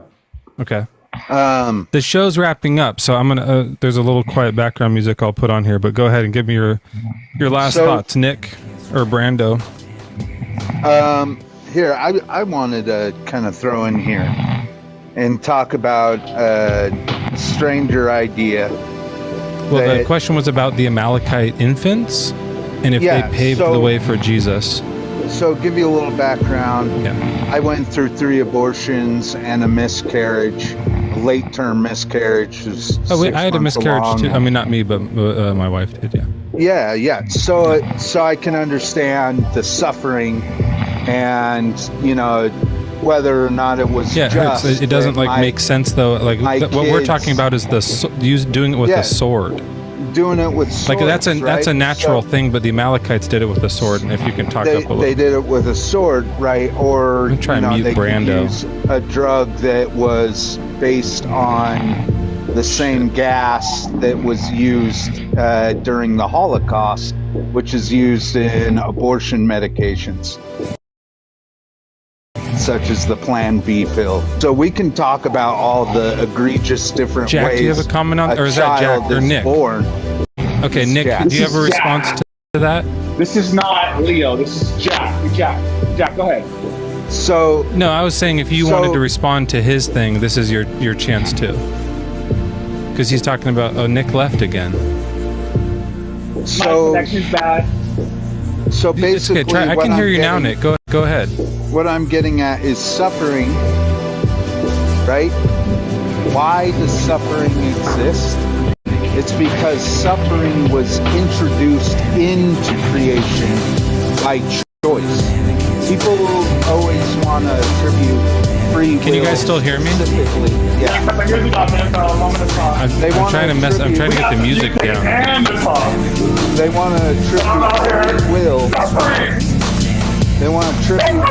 Okay. The show's wrapping up, so I'm gonna. There's a little quiet background music I'll put on here, but go ahead and give me your last thoughts, Nick or Brando. Here, I wanted to kind of throw in here and talk about a stranger idea. Well, the question was about the Amalekite infants and if they paved the way for Jesus. So give you a little background. Yeah. I went through 3 abortions and a miscarriage, a late-term miscarriage. Oh, wait, I had a miscarriage too. I mean, not me, but my wife did, yeah. Yeah. So I can understand the suffering and, whether or not it was just. It doesn't make sense though. What we're talking about is doing it with a sword. Doing it with swords, that's a natural thing, but the Amalekites did it with a sword. And if you can talk up a little, they did it with a sword, right? Or I'm trying to mute they Brando. Use a drug that was based on the same gas that was used during the Holocaust, which is used in abortion medications, such as the Plan B pill. So we can talk about all the egregious different Jack, ways do you have a comment on, or is that Jack or Nick? Born. Okay, Nick, do you have a response to that? This is not Leo. This is Jack. Jack, go ahead. So no, I was saying if you wanted to respond to his thing, this is your chance too. Because he's talking about Nick left again. So my connection's bad. So basically, okay, I can hear you now, Nick. Go ahead. What I'm getting at is suffering, right? Why does suffering exist? It's because suffering was introduced into creation by choice. People always want to attribute free will. Can you guys still hear me? Yeah. I'm trying to get the music down. They want to attribute free will. They want to attribute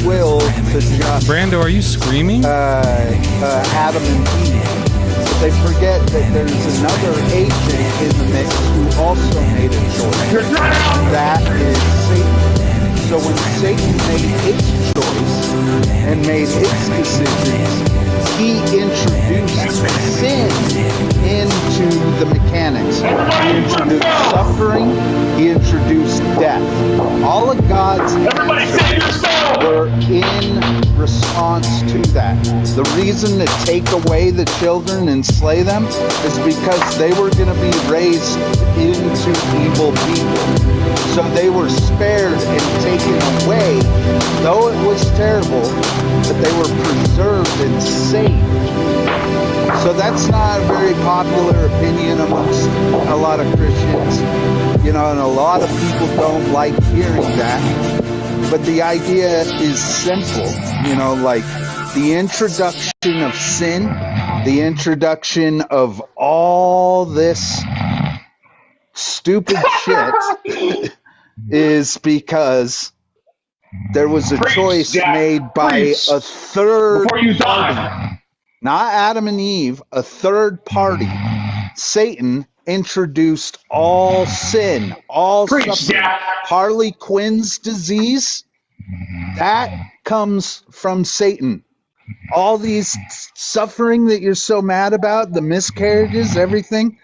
free will to just Brando, are you screaming? Adam and Eve. But they forget that there's another agent in the mix who also made a choice. That is Satan. So when Satan made his choice and made his decisions, he introduced sin into the mechanics. He introduced suffering. He introduced death. All of God's answers were in response to that. The reason to take away the children and slay them is because they were going to be raised into evil people. So they were spared and taken away, though it was terrible, but they were preserved and saved. So that's not a very popular opinion amongst a lot of Christians, and a lot of people don't like hearing that. But the idea is simple, like the introduction of sin, the introduction of all this stupid shit is because there was a choice made by a third party, not Adam and Eve, a third party. Satan introduced all sin, all suffering. Harley Quinn's disease, that comes from Satan. All these suffering that you're so mad about, the miscarriages, everything,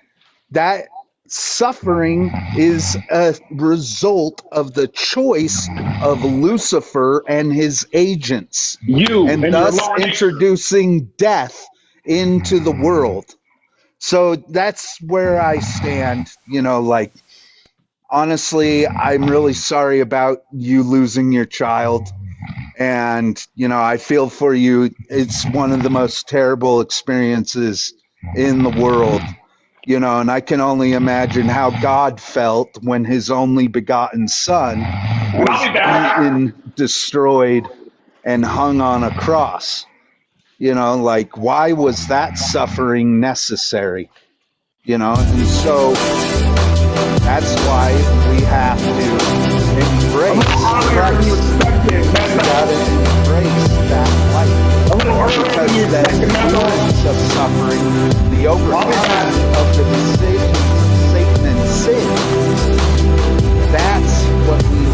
that suffering is a result of the choice of Lucifer and his agents, and thus introducing death into the world. So that's where I stand. Honestly, I'm really sorry about you losing your child, and I feel for you. It's one of the most terrible experiences in the world. And I can only imagine how God felt when his only begotten son was beaten, destroyed, and hung on a cross. Why was that suffering necessary? And so that's why we have to embrace Christ. We gotta embrace that light. Because the endurance of suffering, the overcoming of the decisions of Satan and sin, that's what we need.